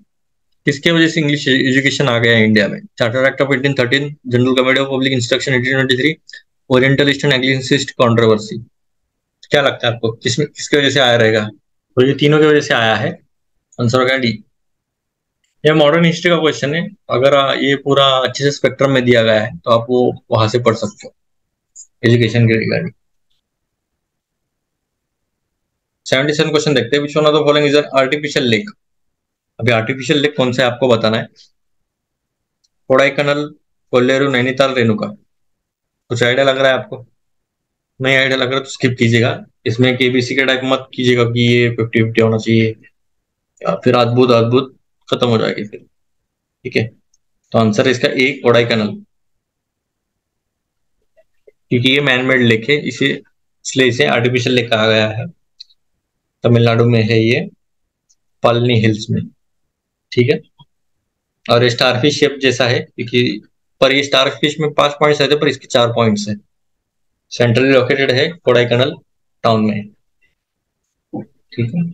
किसके वजह से इंग्लिश एजुकेशन आ गया है इंडिया में? Charter act of 1813, general committee of public instruction 1823, orientalist and Anglicist controversy. क्या लगता है आपको किसमें किसकी वजह से आया रहेगा? तो ये तीनों की वजह से आया है। आंसर होगा डी। ये मॉडर्न हिस्ट्री का क्वेश्चन है। अगर ये पूरा अच्छे से स्पेक्ट्रम में दिया गया है तो आप वो वहां से पढ़ सकते हो एजुकेशन के रिगार्डिंग। 77 क्वेश्चन देखते हैं। Which one of the following is an artificial lake. अभी आर्टिफिशियल लेक कौन सा है आपको बताना है। कोडाईकनाल, कोल्लेरू, नैनीताल, रेणुका। कुछ आइडिया लग रहा है आपको? नहीं आइडिया लग रहा है तो स्किप कीजिएगा। इसमें केबीसी के टाइप मत कीजिएगा कि ये 50-50 होना चाहिए, या फिर अद्भुत अद्भुत खत्म हो जाएगी फिर। ठीक है, तो आंसर है इसका ए, कोडाईकनाल। क्योंकि ये मैनमेड लेक है, इसे इसलिए इसे आर्टिफिशियल लेक कहा गया है। तमिलनाडु में है ये, पालनी हिल्स में। ठीक है, और स्टारफिश शेप जैसा है, क्योंकि पर ये स्टारफिश में 5 पॉइंट्स रहते, पर इसके 4 पॉइंट्स है। सेंट्रली लोकेटेड है कोडाईकनाल टाउन में। ठीक है,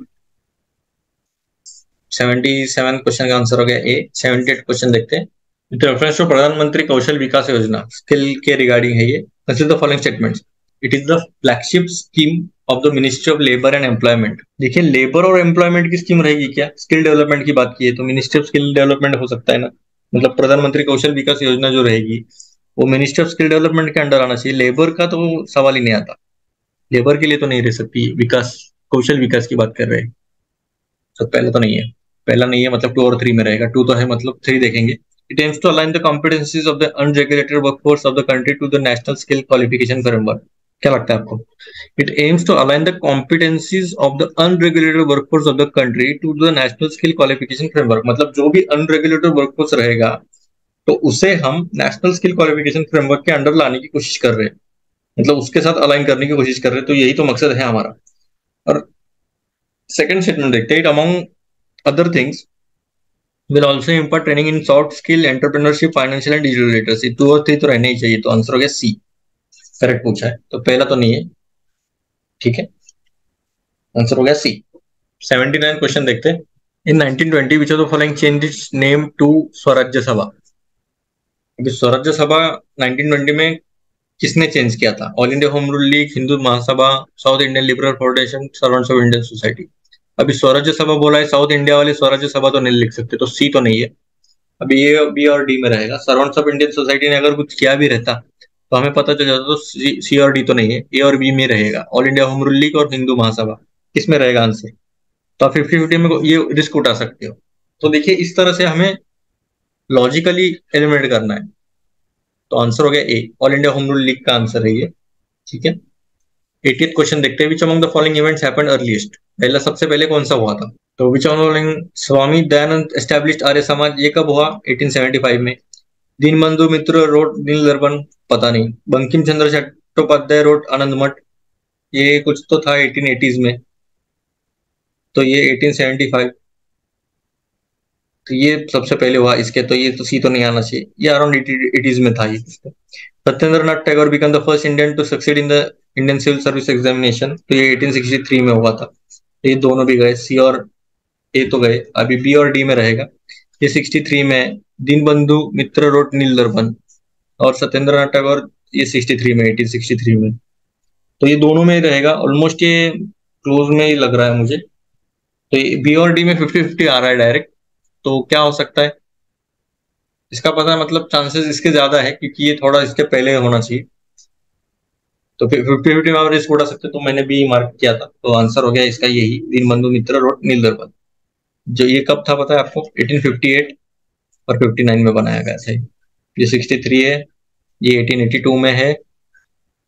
77 क्वेश्चन का आंसर हो गया ए। 78 क्वेश्चन देखते हैं। विथ रेफरेंस टू प्रधानमंत्री कौशल विकास योजना, स्किल के रिगार्डिंग है ये। Consider the following statements. It is the flagship scheme of the ministry of labour and employment. देखिए, लेबर और एम्प्लॉयमेंट की स्कीम रहेगी क्या? स्किल डेवलपमेंट की बात की है तो मिनिस्ट्री ऑफ स्किल डेवलपमेंट हो सकता है ना। मतलब प्रधानमंत्री कौशल विकास योजना जो रहेगी वो मिनिस्ट्री ऑफ स्किल डेवलपमेंट के अंडर आना चाहिए। लेबर का तो सवाल ही नहीं आता, लेबर के लिए तो नहीं रह सकती। विकास, कौशल विकास की बात कर रहे हैं, तो पहले तो नहीं है। पहला नहीं है मतलब 2 और 3 में रहेगा। 2 तो है, मतलब 3 देखेंगे। It aims to align the competencies of the unregulated workforce of the country to the national skill qualification framework. क्या लगता है आपको? It aims to align the competencies of the unregulated workforce of the country to the national skill qualification framework. मतलब जो भी unregulated workforce रहेगा तो उसे हम नेशनल स्किल क्वालिफिकेशन फ्रेमवर्क के अंडर लाने की कोशिश कर रहे हैं, मतलब उसके साथ अलाइन करने की कोशिश कर रहे हैं। तो यही तो मकसद है हमारा। और सेकंड स्टेटमेंट देखते हैं। It among other things will also impart training in soft skill, entrepreneurship, financial and digital literacy। 2 और 3 तो रहने ही चाहिए, तो आंसर हो गया सी। करेक्ट पूछा है तो पहला तो नहीं है। ठीक है, आंसर हो गया सी। 79 क्वेश्चन देखते हैं। In 1920 which of the following change its name to Swarajya Sabha. अभी स्वराज्य सभा 1920 में किसने चेंज किया था? All India home rule league, Hindu Mahasabha, south Indian liberal foundation, servants of Indian society. अभी स्वराज्य सभा बोला है, साउथ इंडिया वाले स्वराज्य सभा तो नहीं लिख सकते, तो सी तो नहीं है। अभी ए, बी और डी में रहेगा। सर्वेंट्स ऑफ इंडियन सोसाइटी ने अगर कुछ किया भी रहता तो हमें पता चल जाता, तो सी और डी तो नहीं है, ए और बी में रहेगा। All India home rule league और हिंदू महासभा, किसमें रहेगा आंसर? तो आप 50-50 में ये रिस्क उठा सकते हो। तो देखिए इस तरह से हमें लॉजिकली एलिमिनेट करना है। तो आंसर हो गया A, all India home rule league का आंसर है ये। ठीक है, 80th क्वेश्चन देखते हैं, which among the following events happened earliest? पहला सबसे पहले कौन सा हुआ था? तो which among Swami Dayanand established Arya Samaj, ये कब हुआ? 1875 में। दीनबंधु मित्र रोड नील दर्पण, पता नहीं। बंकिम चंद्र चट्टोपाध्याय रोड आनंद मठ, ये कुछ तो था 1880s में, तो ये 1875। तो ये सबसे पहले हुआ इसके, तो ये तो सी तो नहीं आना चाहिए, ये अराउंड 80s में था ये। Satyendranath Tagore become the first Indian to succeed in the Indian civil service examination, तो ये 1863 में हुआ था। तो ये दोनों भी गए, सी और ए तो गए, अभी बी और डी में रहेगा। ये 63 में दीनबंधु मित्र रोड नील दर्पण, और सत्येंद्रनाथ टैगोर ये 63 में, 1863 में। तो ये दोनों में ही रहेगा ऑलमोस्ट, ये क्लोज में ही लग रहा है मुझे। तो ये बी और डी में 50-50 आ रहा है डायरेक्ट। तो क्या हो सकता है इसका पता है, मतलब चांसेस इसके ज्यादा है क्योंकि ये थोड़ा इसके पहले होना चाहिए। तो 50-50 में आप रिस्क उठा सकते, तो मैंने भी मार्क किया था। तो आंसर हो गया इसका यही, दीनबंधु मित्र रोड नील दर्पण। जो ये कब था पता है आपको? 1858 और 59 में बनाया गया था। ये 63 है, ये 1882 में है,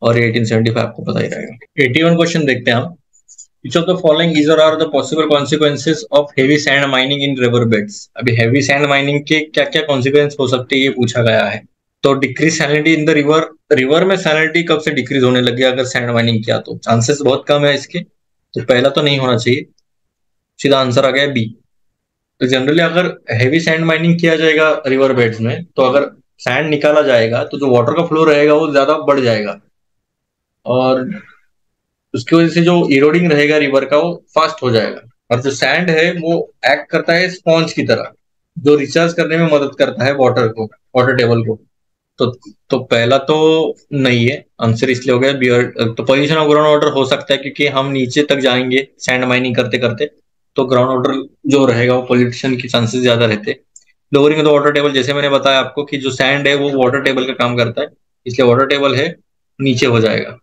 और ये 1875 आपको पता ही रहेगा। 81 क्वेश्चन देखते हैं हम। Which of the following is or are the possible consequences of heavy sand mining in river beds? अभी heavy sand mining के क्या क्या consequence हो सकते हैं ये पूछा गया है। तो decrease salinity in the river, river में सैलिनिटी कब से डिक्रीज होने लगी अगर सैंड माइनिंग किया तो? चांसेस बहुत कम है इसके, तो पहला तो नहीं होना चाहिए, सीधा आंसर आ गया बी। तो जनरली अगर हेवी सैंड माइनिंग किया जाएगा रिवर बेड्स में, तो अगर सैंड निकाला जाएगा तो जो वाटर का फ्लो रहेगा वो ज्यादा बढ़ जाएगा, और उसकी वजह से जो इरोडिंग रहेगा रिवर का वो फास्ट हो जाएगा। और जो सैंड है वो एक्ट करता है स्पॉन्ज की तरह, जो रिचार्ज करने में मदद करता है वाटर को, वाटर टेबल को। तो तो पहला तो नहीं है आंसर, इसलिए हो गया बियर। तो पोल्यूशन ऑफ ग्राउंड वाटर हो सकता है क्योंकि हम नीचे तक जाएंगे सैंड माइनिंग करते करते, तो ग्राउंड वाटर जो रहेगा वो पोल्यूशन के चांसेस ज्यादा रहते हैं। लोअरिंग द वाटर टेबल, जैसे मैंने बताया आपको कि जो सैंड है वो वाटर टेबल का काम करता है, इसलिए वाटर टेबल है नीचे हो जाएगा,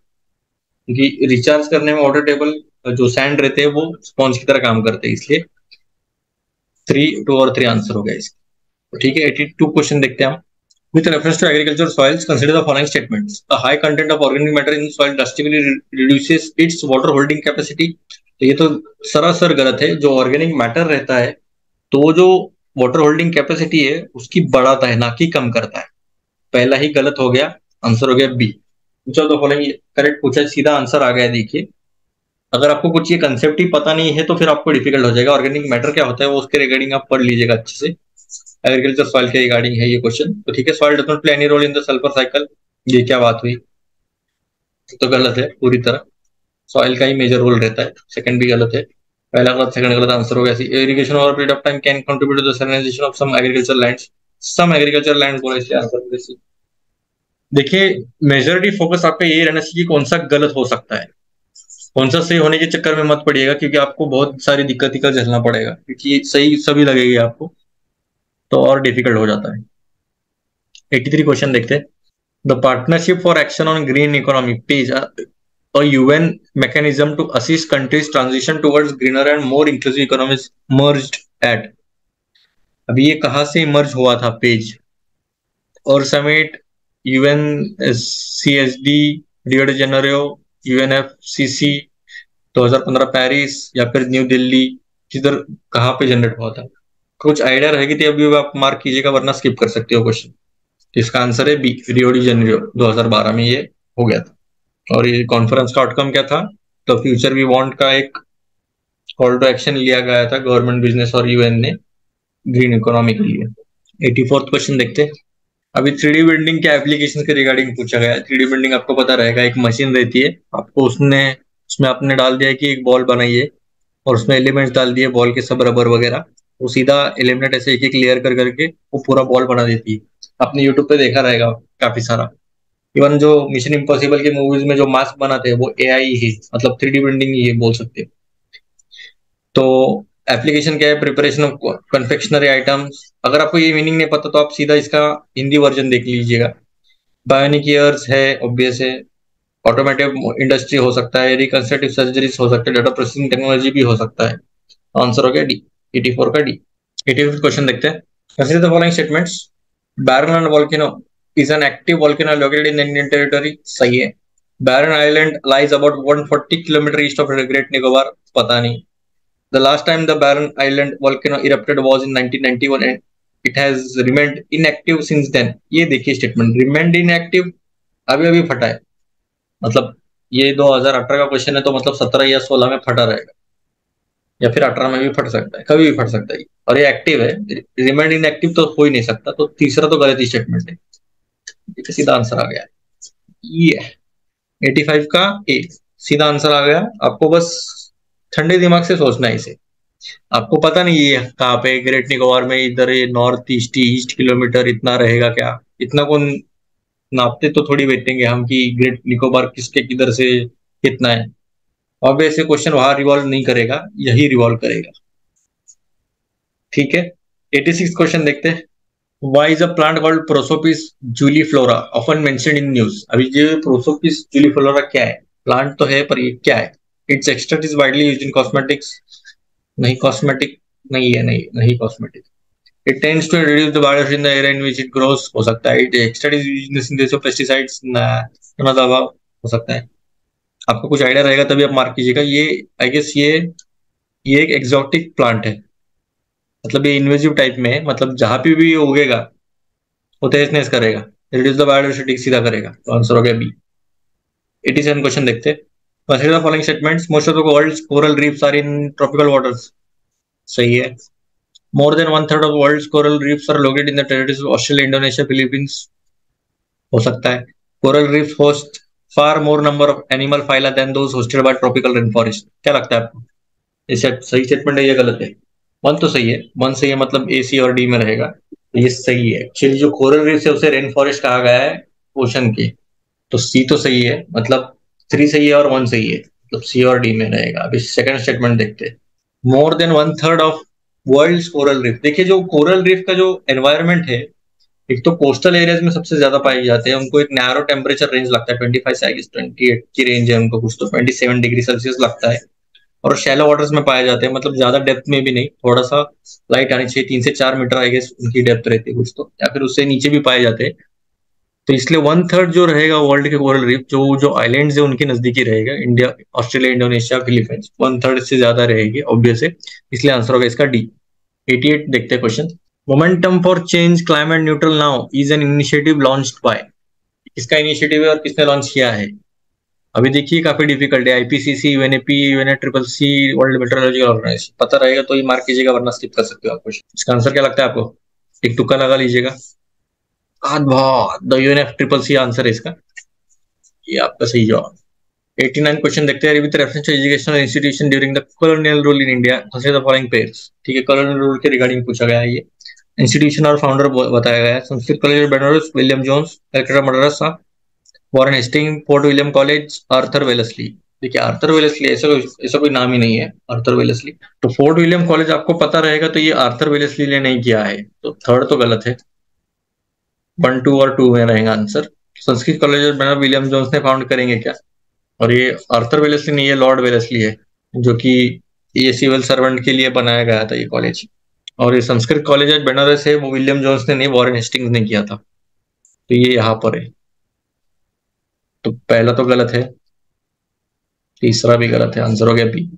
क्योंकि रिचार्ज करने में वाटर टेबल जो सैंड रहते हैं वो स्पॉन्ज की तरह काम करते हैं, इसलिए 2 और 3 आंसर हो गया इसका। तो ठीक है, 82 क्वेश्चन देखते हैं हम। With reference to agricultural soils, consider the following statements. A high content of organic matter in soil drastically reduces its water holding capacity. तो ये तो सरासर गलत है। जो ऑर्गेनिक मैटर रहता है तो वो जो वाटर होल्डिंग कैपेसिटी है उसकी बढ़ाता है, ना कि कम करता है। पहला ही गलत हो गया, आंसर हो गया बी। चलो तो फॉलोइंग करेक्ट पूछा, सीधा आंसर आ गया। देखिए अगर आपको कुछ ये कंसेप्ट ही पता नहीं है तो फिर आपको डिफिकल्ट हो जाएगा। ऑर्गेनिक मैटर क्या होता है वो उसके रिगार्डिंग आप पढ़ लीजिएगा अच्छे से। एग्रीकल्चर सॉइल के रिगार्डिंग है ये क्वेश्चन। तो ठीक है, soil does not play any role in the sulphur cycle, ये क्या बात हुई? तो गलत है पूरी तरह, सॉइल का ही मेजर रोल रहता है। सेकंड भी गलत है, पहला गलत सेकंड गलत, आंसर हो गया। Irrigation over period of time can contribute to the salinization of some agriculture lands, some agriculture land बोला इसलिए आंसर हो गया। देखिए मेजोरिटी फोकस आपका यही रहना चाहिए कौन सा गलत हो सकता है, कौन सा सही होने के चक्कर में मत पड़िएगा, क्योंकि आपको बहुत सारी दिक्कत झेलना पड़ेगा, क्योंकि सही सभी लगेगी आपको तो और डिफिकल्ट हो जाता है। 83 क्वेश्चन देखते हैं। The partnership for action on green economy page a UN mechanism to assist countries transition towards greener and more inclusive economies merged at। अभी ये कहाँ से मर्ज हुआ था पेज? और summit, UNCSD, Rio de Janeiro, UNFCC, 2015 Paris, या फिर new Delhi, किधर कहाँ पे जनरेट हुआ था? कुछ आइडिया रहेगी तो अभी आप मार्क कीजिएगा, वरना स्किप कर सकते हो क्वेश्चन। इसका आंसर है बी, रियो डी जेनेरो, 2012 में ये हो गया था। और ये कॉन्फ्रेंस का आउटकम क्या था? तो फ्यूचर वी वांट का एक कॉल टू एक्शन लिया गया था गवर्नमेंट, बिजनेस और UN ने ग्रीन इकोनॉमी के लिए। 84th क्वेश्चन देखते हैं। अभी 3D बिल्डिंग के एप्लीकेशन के रिगार्डिंग पूछा गया है। 3D बिल्डिंग आपको पता रहेगा, एक मशीन रहती है, आपको उसमें आपने डाल दिया है कि एक बॉल बनाइए, और उसमें एलिमेंट्स डाल दिए बॉल के, सब रबर वगैरह, वो सीधा एलिमिनेट ऐसे एक एक लेयर कर करके वो पूरा बॉल बना देती है। आपने यूट्यूब पे देखा रहेगा काफी सारा। इवन जो मिशन इम्पॉसिबल की मूवीज में जो मास्क बनाते हैं वो AI ही, मतलब 3D प्रिंटिंग ही बोल सकते हैं। तो एप्लीकेशन क्या है, प्रिपरेशन ऑफ कन्फेक्शनरी आइटम्स। अगर आपको ये मीनिंग नहीं पता तो आप सीधा इसका हिंदी वर्जन देख लीजिएगा। बायोनिक ईयर्स है, ऑब्वियस है। ऑटोमेटिव इंडस्ट्री हो सकता है, रिकंस्ट्रक्टिव सर्जरीज हो सकता है, डाटा प्रोसेसिंग टेक्नोलॉजी भी हो सकता है। आंसर हो गया डी, 84 का डी। 85 क्वेश्चन देखते हैं। Consider the following statements. Barren island volcano is an active volcano located in Indian territory, सही है। Barren island lies about 140 kilometer east of great Nicobar, पता नहीं। The last time the Barren Island volcano erupted was in 1991 and it has remained inactive since then. ये देखिए statement, remained inactive, अभी अभी फटा है। मतलब ये 2018 का क्वेश्चन है, तो मतलब 17 या 16 में फटा रहेगा, या फिर 18 में भी फट सकता है, कभी भी फट सकता है। और ये एक्टिव है, रिमेंड इनएक्टिव तो हो ही नहीं सकता, तो तीसरा तो गलत ही स्टेटमेंट है। ये सीधा आंसर आ गया। ये 85 का ए सीधा आंसर आ गया। आपको बस ठंडे दिमाग से सोचना है इसे। आपको पता नहीं ये कहाँ पे, ग्रेट निकोबार में इधर ये नॉर्थ ईस्ट ईस्ट किलोमीटर इतना रहेगा क्या? इतना कौन नापते तो थोड़ी बैठेंगे हम कि ग्रेट निकोबार किसके किधर से कितना है। अब ऐसे क्वेश्चन वहां रिवॉल्व नहीं करेगा, यही रिवॉल्व करेगा। ठीक है, 86 क्वेश्चन देखते हैं। Why is a plant called Prosopis juliflora often mentioned in news. अभी ये प्रोसोपिस जूलीफ्लोरा क्या है? प्लांट तो है, पर ये क्या है? It's extract is widely used in cosmetics, नहीं कॉस्मेटिक, नहीं है, नहीं नहीं cosmetic. It tends to reduce the biodiversity in the area in which it grows, हो सकता है। It extra is used in the synthesis of pesticides, ना मतलब दवा हो सकता है। आपको कुछ आइडिया रहेगा तभी आप मार्क कीजिएगा। ये आई गेस ये एक एक्सोटिक प्लांट है, मतलब ये इन्वेजिव टाइप में है, मतलब जहां पे भी ये उगेगा वो तहस करेगा, रिड्यूस द बायोडाइवर्सिटी सीधा करेगा। तो आंसर हो गया बी। 87 क्वेश्चन देखते हैं। Consider the following statements. Most of the world's coral reefs are in tropical waters, सही है। More than one third of the world's coral reefs are located in the territories of Australia, Indonesia, Philippines, हो सकता है। Coral reef host far more number of animal phyla than those hosted by tropical rain forest. क्या लगता है आपको, ये सही statement है या गलत है? वन तो सही है, वन सही है, मतलब ए सी और डी में रहेगा, तो ये सही है। एक्चुअली जो कोरल रीफ है उसे रेन फॉरेस्ट कहा गया है ओशन के, तो सी तो सही है, मतलब थ्री सही है और वन सही है, मतलब सी और डी में रहेगा। अभी सेकंड स्टेटमेंट देखते हैं। More than one third of world coral reef. देखिए जो कोरल रीफ का जो एनवायरमेंट है, एक तो कोस्टल एरियाज में सबसे ज्यादा पाए जाते हैं, उनको एक नैरो टेम्परेचर रेंज लगता है, 25 से 28 की रेंज है उनको, कुछ तो 27 डिग्री सेल्सियस लगता है। और शैलो वाटर्स में पाए जाते हैं, मतलब ज्यादा डेप्थ में भी नहीं, थोड़ा सा लाइट आनी चाहिए, 3 से 4 मीटर आई गेस उनकी डेप्थ रहती है कुछ तो, या फिर उससे नीचे भी पाए जाते हैं। तो इसलिए वन थर्ड जो रहेगा वर्ल्ड के कोरल रीफ, जो जो आइलैंड्स है उनके नजदीकी रहेगा, India, Australia, Indonesia, Philippines, one third से ज्यादा रहेगी ऑब्वियस है। इसलिए आंसर होगा इसका डी। 88 देखते हैं question. Momentum for change climate neutral now is an initiative launched by. किसका इनिशिएटिव है और किसने लॉन्च किया है? अभी देखिए काफी डिफिकल्ट है। IPCC, UNEP, triple C, world meteorological organization. पता रहेगा तो ये मार्क कीजिएगा, वरना स्किप कर सकते हो आप क्वेश्चन। इसका आंसर क्या लगता है आपको? एक तुक्का लगा लीजिएगा। बहुत the UNF triple C answer है इसका, ये आपका सही जवाब। 89 क्वेश्चन देखते हैं। With reference to educational institution during the colonial rule in India, consider the following pairs. ठीक है, कॉलोनियल रूल के रिगार्डिंग पूछा गया है ये। इंस्टीट्यूशन और फाउंडर बताया गया है। Sanskrit college Benares, William Jones, Calcutta Madras, Warren Hasting, Fort William college, Arthur Wellesley. देखिए आर्थर वेलेस्ली ऐसा कोई नाम ही नहीं है, आर्थर वेलेस्ली। तो फोर्ट विलियम कॉलेज आपको पता रहेगा, तो ये आर्थर वेलेस्ली ने नहीं किया है, तो थर्ड तो गलत है। 1 2 और 2 में रहेगा answer. Sanskrit college Benares William Jones ने फाउंड करेंगे क्या? और ये आर्थर वेलेस्ली नहीं, ये लॉर्ड वेलेस्ली है, जो कि ये सिविल सर्वेंट के लिए बनाया गया था ये कॉलेज। और ये संस्कृत कॉलेज बनारस है, वो विलियम जोन्स ने नहीं, वॉरेन हेस्टिंग्स ने किया था। तो ये यहाँ पर है, तो पहला तो गलत है, तीसरा भी गलत है, आंसर हो गया बी।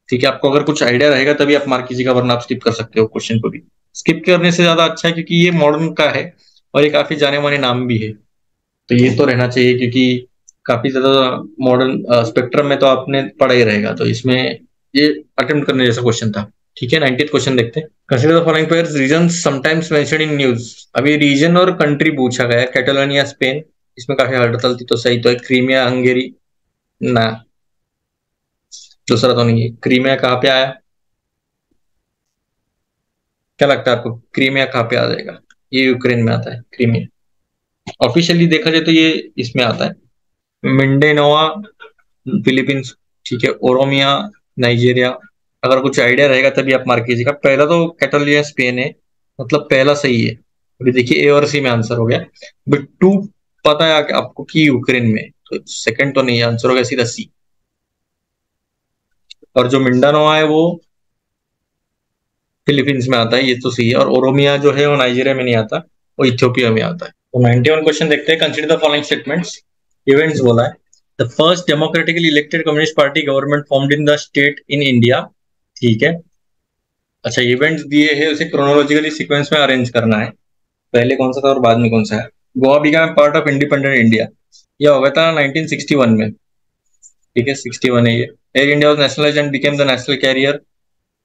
ठीक है, आपको अगर कुछ आइडिया रहेगा तभी आप मार्क कीजिएगा, वरना आप स्किप कर सकते हो क्वेश्चन को भी। स्किप करने से ज्यादा अच्छा है, क्योंकि ये मॉडर्न का है और ये काफी जाने माने नाम भी है, तो ये तो रहना चाहिए, क्योंकि काफी ज्यादा मॉडर्न स्पेक्ट्रम में तो आपने पढ़ा ही रहेगा, तो इसमें ये अटेम्प्ट करने जैसा क्वेश्चन था। ठीक है, 90th क्वेश्चन देखते हैं। Consider the following pairs region sometimes mentioned in news. अभी रीजन और कंट्री पूछा गया है। कैटालोनिया स्पेन, इसमें काफी हड़ताल थी, तो सही तो है। क्रीमिया हंगेरी, ना, दूसरा तो नहीं है। क्रीमिया कहाँ पे आया, क्या लगता है आपको? क्रीमिया कहाँ पे आ जाएगा? ये यूक्रेन में आता है क्रीमिया। ऑफिशियली देखा जाए तो ये इसमें आता है, मिंडेनोआ, फिलीपींस। ठीक है, ओरोमिया, नाइजीरिया, अगर कुछ आइडिया रहेगा तभी आप मार्क कीजिएगा। पहला तो कैटलोनिया स्पेन है, मतलब पहला सही है। अभी देखिए ए और सी में आंसर हो गया। बट टू पता है आपको कि यूक्रेन में, तो सेकंड तो नहीं है, आंसर हो गया सीधा सी। और जो मिंडानो है वो फिलीपींस में आता है, ये तो सही है। और ओरोमिया जो है वो नाइजीरिया में नहीं आता, वो इथियोपिया में आता है। तो 91 क्वेश्चन देखते हैं। Consider the following statements. Events बोला है। The first democratically elected communist party government formed in the state in India. ठीक है। अच्छा, इवेंट्स दिए हैं, उसे क्रोनोलॉजिकली सीक्वेंस में अरेंज करना है, पहले कौन सा था और बाद में कौन सा है। Goa become part of independent India, यह हो गया था 1961 में। ठीक है, 61 है ये। Air India was nationalised and became the national carrier,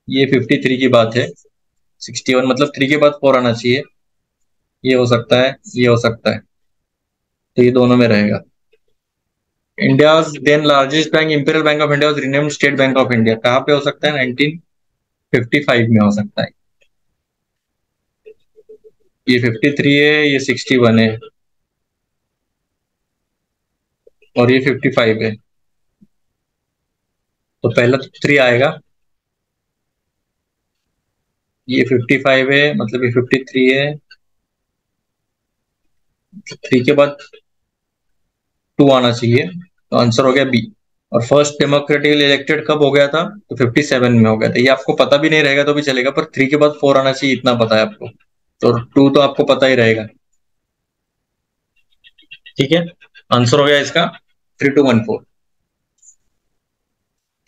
ये 53 की बात है। 61 मतलब 3 के बाद 4 आना चाहिए। ये हो सकता है, ये हो सकता है, तो ये दोनों में रहेगा। India then largest bank Imperial Bank of India was renamed State Bank of India, कहाँ पे हो सकता है? 1955 में हो सकता है। ये 53 है, ये 61 है, और ये 55 है। तो पहला तो 3 आएगा, ये 55 है, मतलब ये 53 है। 3 के बाद 2 आना चाहिए, तो आंसर हो गया बी। और फर्स्ट डेमोक्रेटिकली इलेक्टेड कब हो गया था? तो 57 में हो गया था। ये आपको पता भी नहीं रहेगा तो भी चलेगा, पर 3 के बाद 4 आना चाहिए, इतना पता है आपको। तो 2 तो आपको पता ही रहेगा। ठीक है, आंसर हो गया इसका 3214।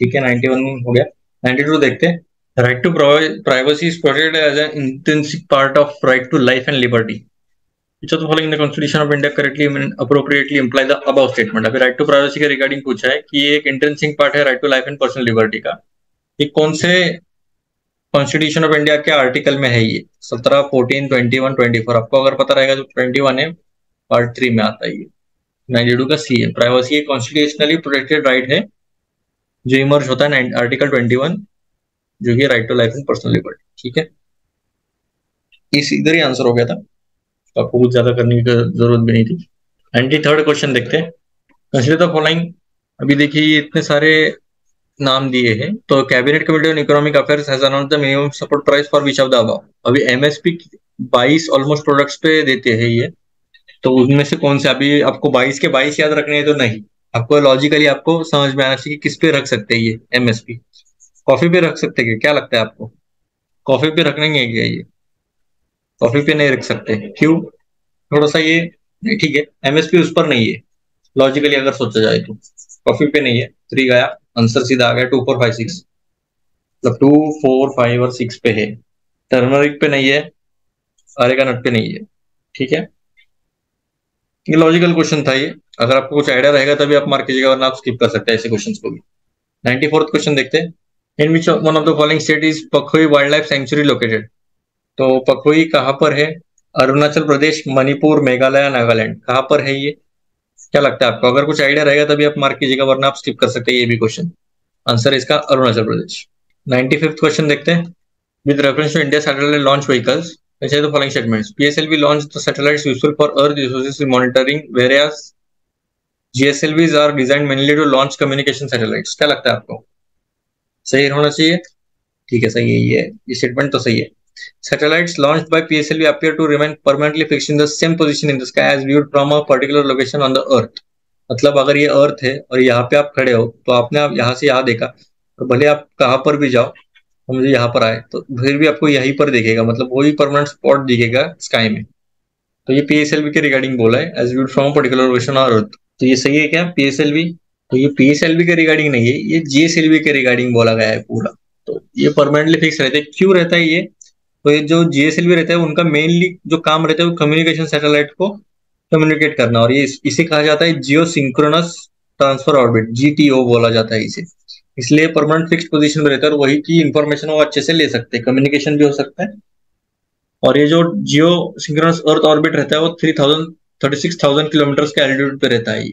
ठीक है, 91 हो गया। 92 देखते हैं। Right to privacy is protected as an intrinsic part of right to life and liberty. Which of the following in the Constitution of India correctly and appropriately imply the above statement? अभी right to privacy के regarding पूछा है कि ये एक intrinsic part है right to life and personal liberty का। ये कौन से कॉन्स्टिट्यूशन ऑफ इंडिया के आर्टिकल में है? ये 17, 14, 21, 24। आपको अगर पता रहेगा तो 21 है, पार्ट 3 में आता है ये। 92 का सी है। प्राइवेसी एक कॉन्स्टिट्यूशनली प्रोटेक्टेड राइट है जो इमर्ज होता है आर्टिकल 21, जो कि right to life and personal liberty. ठीक है, इस इधर ही आंसर हो गया था, तो आपको कुछ ज्यादा करने की जरूरत भी नहीं थी। 93rd क्वेश्चन देखते हैं। Consider the following. अभी देखिए ये इतने सारे नाम दिए हैं, तो cabinet committee on economic affairs has announced the minimum support price for which of the above. अभी एमएसपी 22 ऑलमोस्ट प्रोडक्ट्स पे देते हैं ये, तो उनमें से कौन से? अभी आपको 22 के 22 याद रखने हैं तो नहीं, आपको लॉजिकली आपको समझ में आना चाहिए कि किस पे रख सकते हैं ये एमएसपी। कॉफी पे रख सकते हैं क्या लगता है आपको? कॉफी पे रखेंगे क्या ये? कॉफी पे नहीं रख सकते, क्यों? थोड़ा सा ये नहीं, ठीक है, एमएसपी उस पर नहीं है लॉजिकली अगर सोचा जाए तो। कॉफी पे नहीं है, 3 गया, आंसर सीधा आ गया 2456। मतलब 2, 4, 5 और 6 पे है। टर्मरिक पे नहीं है, अरेगा नट पे नहीं है। ठीक है, ये लॉजिकल क्वेश्चन था ये। अगर आपको कुछ आइडिया रहेगा तभी आप मार्क कीजिएगा, वरना आप स्किप कर सकते हैं ऐसे क्वेश्चन को भी। 94th क्वेश्चन देखते हैं। In which one of the following state is Pakhui wild life sanctuary located. तो पखोई कहाँ पर है? अरुणाचल प्रदेश, मणिपुर, मेघालय, नागालैंड, कहाँ पर है ये? क्या लगता है आपको? अगर कुछ आइडिया रहेगा तभी आप मार्क कीजिएगा, वरना आप स्किप कर सकते हैं ये भी क्वेश्चन। आंसर इसका अरुणाचल प्रदेश। 95th क्वेश्चन देखते हैं। With reference to India satellite launch vehicles, ऐसे तो following statements. PSLV launch the satellites useful for earth resources monitoring, whereas GSLVs are designed mainly to launch communication satellites. क्या लगता है आपको? सही होना चाहिए। ठीक है, सही है ये स्टेटमेंट तो सही है। Satellites launched by PSLV appear to remain permanently fixed in the same position in the sky as viewed from a particular location on the Earth। मतलब अगर ये अर्थ है और यहाँ पे आप खड़े हो, तो आपने आप यहाँ से यहाँ देखा, तो भले आप कहाँ पर भी जाओ, तो मुझे यहाँ पर आए तो फिर भी आपको यहीं पर दिखेगा, मतलब वही परमानेंट स्पॉट दिखेगा स्काई में। तो ये पीएसएलवी के रिगार्डिंग बोला है, as viewed from particular location on earth. तो ये सही है क्या पीएसएलवी? तो ये पीएसएलवी के रिगार्डिंग नहीं है, ये जीएसएलवी के रिगार्डिंग बोला गया है पूरा। तो ये परमानेंटली फिक्स रहता है। क्यों रहता है ये? तो ये जो जीएसएलवी रहता है उनका मेनली जो काम रहता है वो कम्युनिकेशन सैटेलाइट को कम्युनिकेट करना, और ये इसे कहा जाता है जियो सिंक्रोनस ट्रांसफर ऑर्बिट, जीटीओ बोला जाता है इसे। इसलिए परमानेंट फिक्स पोजीशन में रहता है और वही की इंफॉर्मेशन वो अच्छे से ले सकते हैं, कम्युनिकेशन भी हो सकता है। और ये जो जियो सिंक्रोनस अर्थ ऑर्बिट रहता है वो 36,000 किलोमीटर के एल्टीट्यूड पे रहता है ये।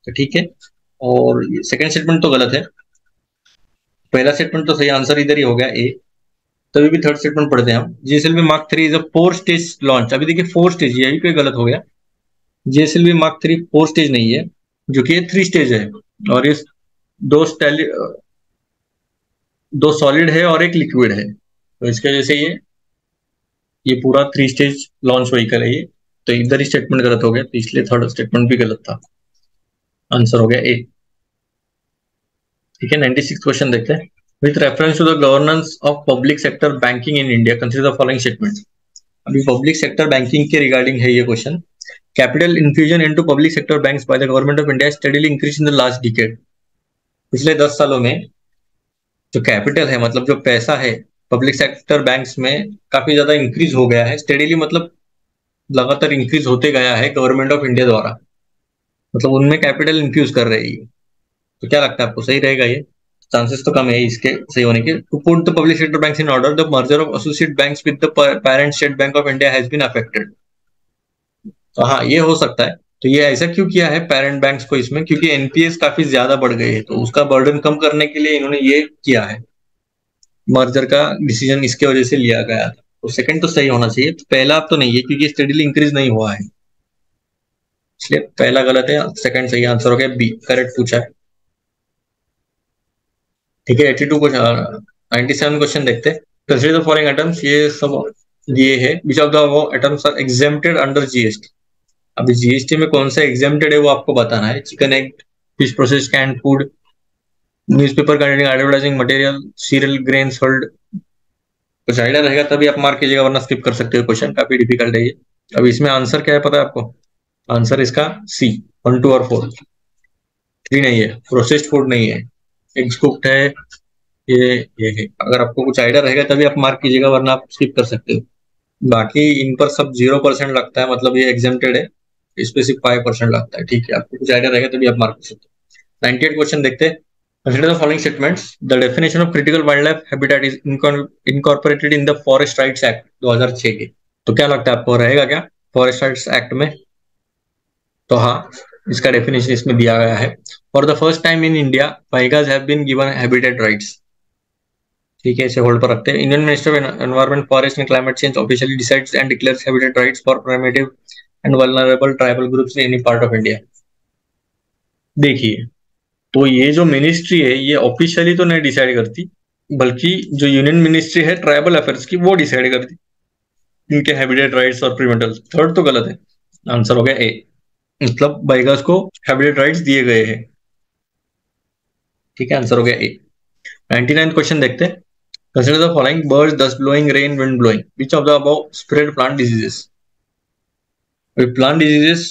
तो ठीक है, और सेकंड स्टेटमेंट तो गलत है, पहला स्टेटमेंट तो सही, आंसर इधर ही हो गया ए। तभी भी थर्ड स्टेटमेंट पढ़ते हैं हम। GSLV mark 3 is a 4 stage launch. अभी देखिए 4 स्टेज, यही पे गलत हो गया। जीएसएलवी मार्क 3 4 स्टेज नहीं है, जो कि 3 स्टेज है। और ये दो स्टैली दो सॉलिड है और एक लिक्विड है, तो इसके वजह से ये पूरा 3 स्टेज लॉन्च व्हीकल है ये। तो इधर ही स्टेटमेंट गलत हो गया, तो इसलिए थर्ड स्टेटमेंट भी गलत था। आंसर हो गया ए। ठीक है, 96 क्वेश्चन देखते हैं। With reference to the governance of public sector banking in India consider the following statement. अभी पब्लिक सेक्टर बैंकिंग के रिगार्डिंग है ये question. Capital infusion into public sector banks by the government of India steadily increase in the last decade. पिछले 10 सालों में जो capital है, मतलब जो पैसा है, पब्लिक सेक्टर बैंक्स में काफी ज्यादा इंक्रीज हो गया है। स्टेडीली मतलब लगातार इंक्रीज होते गया है गवर्नमेंट ऑफ इंडिया द्वारा, मतलब उनमें कैपिटल इन्फ्यूज कर रही है। तो क्या लगता है आपको, सही रहेगा ये? चांसेस तो कम है इसके सही होने के। To put the public sector banks in order, the merger of associate banks with the parent State Bank of India has been affected. तो हाँ, ये हो सकता है। तो ये ऐसा क्यों किया है पेरेंट बैंक्स को इसमें, क्योंकि एनपीएस काफी ज्यादा बढ़ गए हैं, तो उसका बर्डन कम करने के लिए इन्होंने ये किया है। मर्जर का डिसीजन इसके वजह से लिया गया था। तो सेकंड तो सही होना चाहिए, तो पहला तो नहीं है क्योंकि स्टेडीली इंक्रीज नहीं हुआ है, इसलिए पहला गलत है, सेकंड सही। आंसर हो गया बी, करेक्ट पूछा है। ठीक है, 82 क्वेश्चन, 97 क्वेश्चन देखते हैं। कंसीडर द फॉलोइंग आइटम्स, ये सब ये है। Which of the items are exempted under GST. अभी जीएसटी में कौन सा एग्जेम्प्टेड है वो आपको बताना है। Chicken, egg, fish process, canned food, newspaper containing advertising material, cereal, grain, salt. कुछ आइडिया रहेगा तभी आप मार्क कीजिएगा, वरना स्किप कर सकते हो, क्वेश्चन काफी डिफिकल्ट है ये। अब इसमें आंसर क्या है पता है आपको? आंसर इसका सी, 1, 2 और 4। 3 नहीं है, प्रोसेस्ड फूड नहीं है, एग्स कुक्ड है, ये है। अगर आपको कुछ आइडिया रहेगा तभी आप मार्क कीजिएगा, वरना आप स्किप कर सकते हो। बाकी इन पर सब 0% लगता है, मतलब ये एग्जेम्प्टेड है। इस पे सिर्फ 5% लगता है। ठीक है, आपको कुछ आइडिया रहेगा तभी आप मार्क कर सकते हो। 98 क्वेश्चन देखते हैं। Consider the following statements. The definition of critical wildlife habitat is incorporated in the Forest Rights Act 2006 के। तो क्या लगता है आपको, रहेगा क्या फॉरेस्ट राइट्स एक्ट में? तो हाँ, इसका डेफिनेशन इसमें दिया गया है। For the first time in India tigers have been given habitat rights. ठीक है, इसे होल्ड पर रखते हैं। Indian minister of environment, forest and climate change officially decides and declares habitat rights for primitive and vulnerable tribal groups in any part of India. देखिए, तो ये जो मिनिस्ट्री है ये ऑफिशियली तो नहीं डिसाइड करती, बल्कि जो यूनियन मिनिस्ट्री है ट्राइबल अफेयर्स की, वो डिसाइड करती इनके हैबिटेट राइट्स और प्रिवेंटल। थर्ड तो गलत है, आंसर हो गया ए, मतलब बाइगर्स को हैबिटेट राइट्स दिए गए हैं। ठीक है, आंसर हो गया ए। 99 क्वेश्चन देखते हैं। Consider the following birds, dust blowing, rain, wind blowing, which of the above spread plant diseases. Plant diseases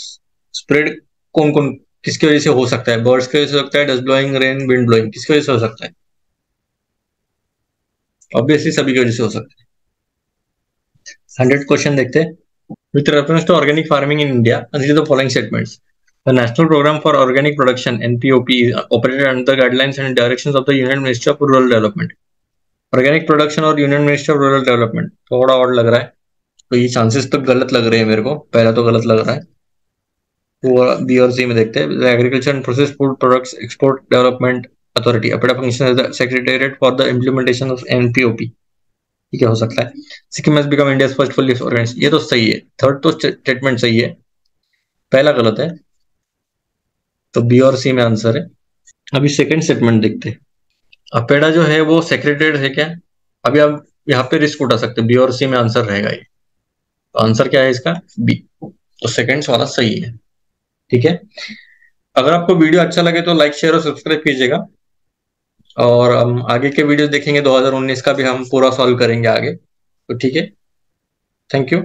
spread कौन कौन किसकी वजह से हो सकता है? बर्ड्स की वजह से हो सकता है, dust blowing, rain, wind blowing, किसकी वजह से हो सकता है? ऑब्वियसली सभी की वजह से हो सकता है। 100 क्वेश्चन देखते हैं। With reference to organic farming in India, consider the following statements. The National Program for Organic Production (NPOP) is operated under the guidelines and directions of the Union Ministry of Rural Development. Organic Production और Union Ministry of Rural Development थोड़ा और लग रहा है, तो ये chances तो गलत लग रहे हैं मेरे को। पहला तो गलत लग रहा है, वो बी और सी में देखते हैं। Agriculture and process food products export development authority अपना function as the secretariat for the implementation of NPOP. ठीक है, हो सकता है। Sikkim has become India's first fully organized, ये तो सही है। थर्ड तो स्टेटमेंट सही है, पहला गलत है, तो बी और सी में आंसर है। अभी सेकंड स्टेटमेंट देखते हैं। अपेडा जो है वो सेक्रेटेरिएट है क्या? अभी आप यहाँ पे रिस्क उठा सकते हैं, बी और सी में आंसर रहेगा ये। तो आंसर क्या है इसका? बी, तो सेकंड वाला सही है। ठीक है, अगर आपको वीडियो अच्छा लगे तो लाइक, शेयर और सब्सक्राइब कीजिएगा। और हम आगे के वीडियो देखेंगे, 2019 का भी हम पूरा सॉल्व करेंगे आगे। तो ठीक है, थैंक यू।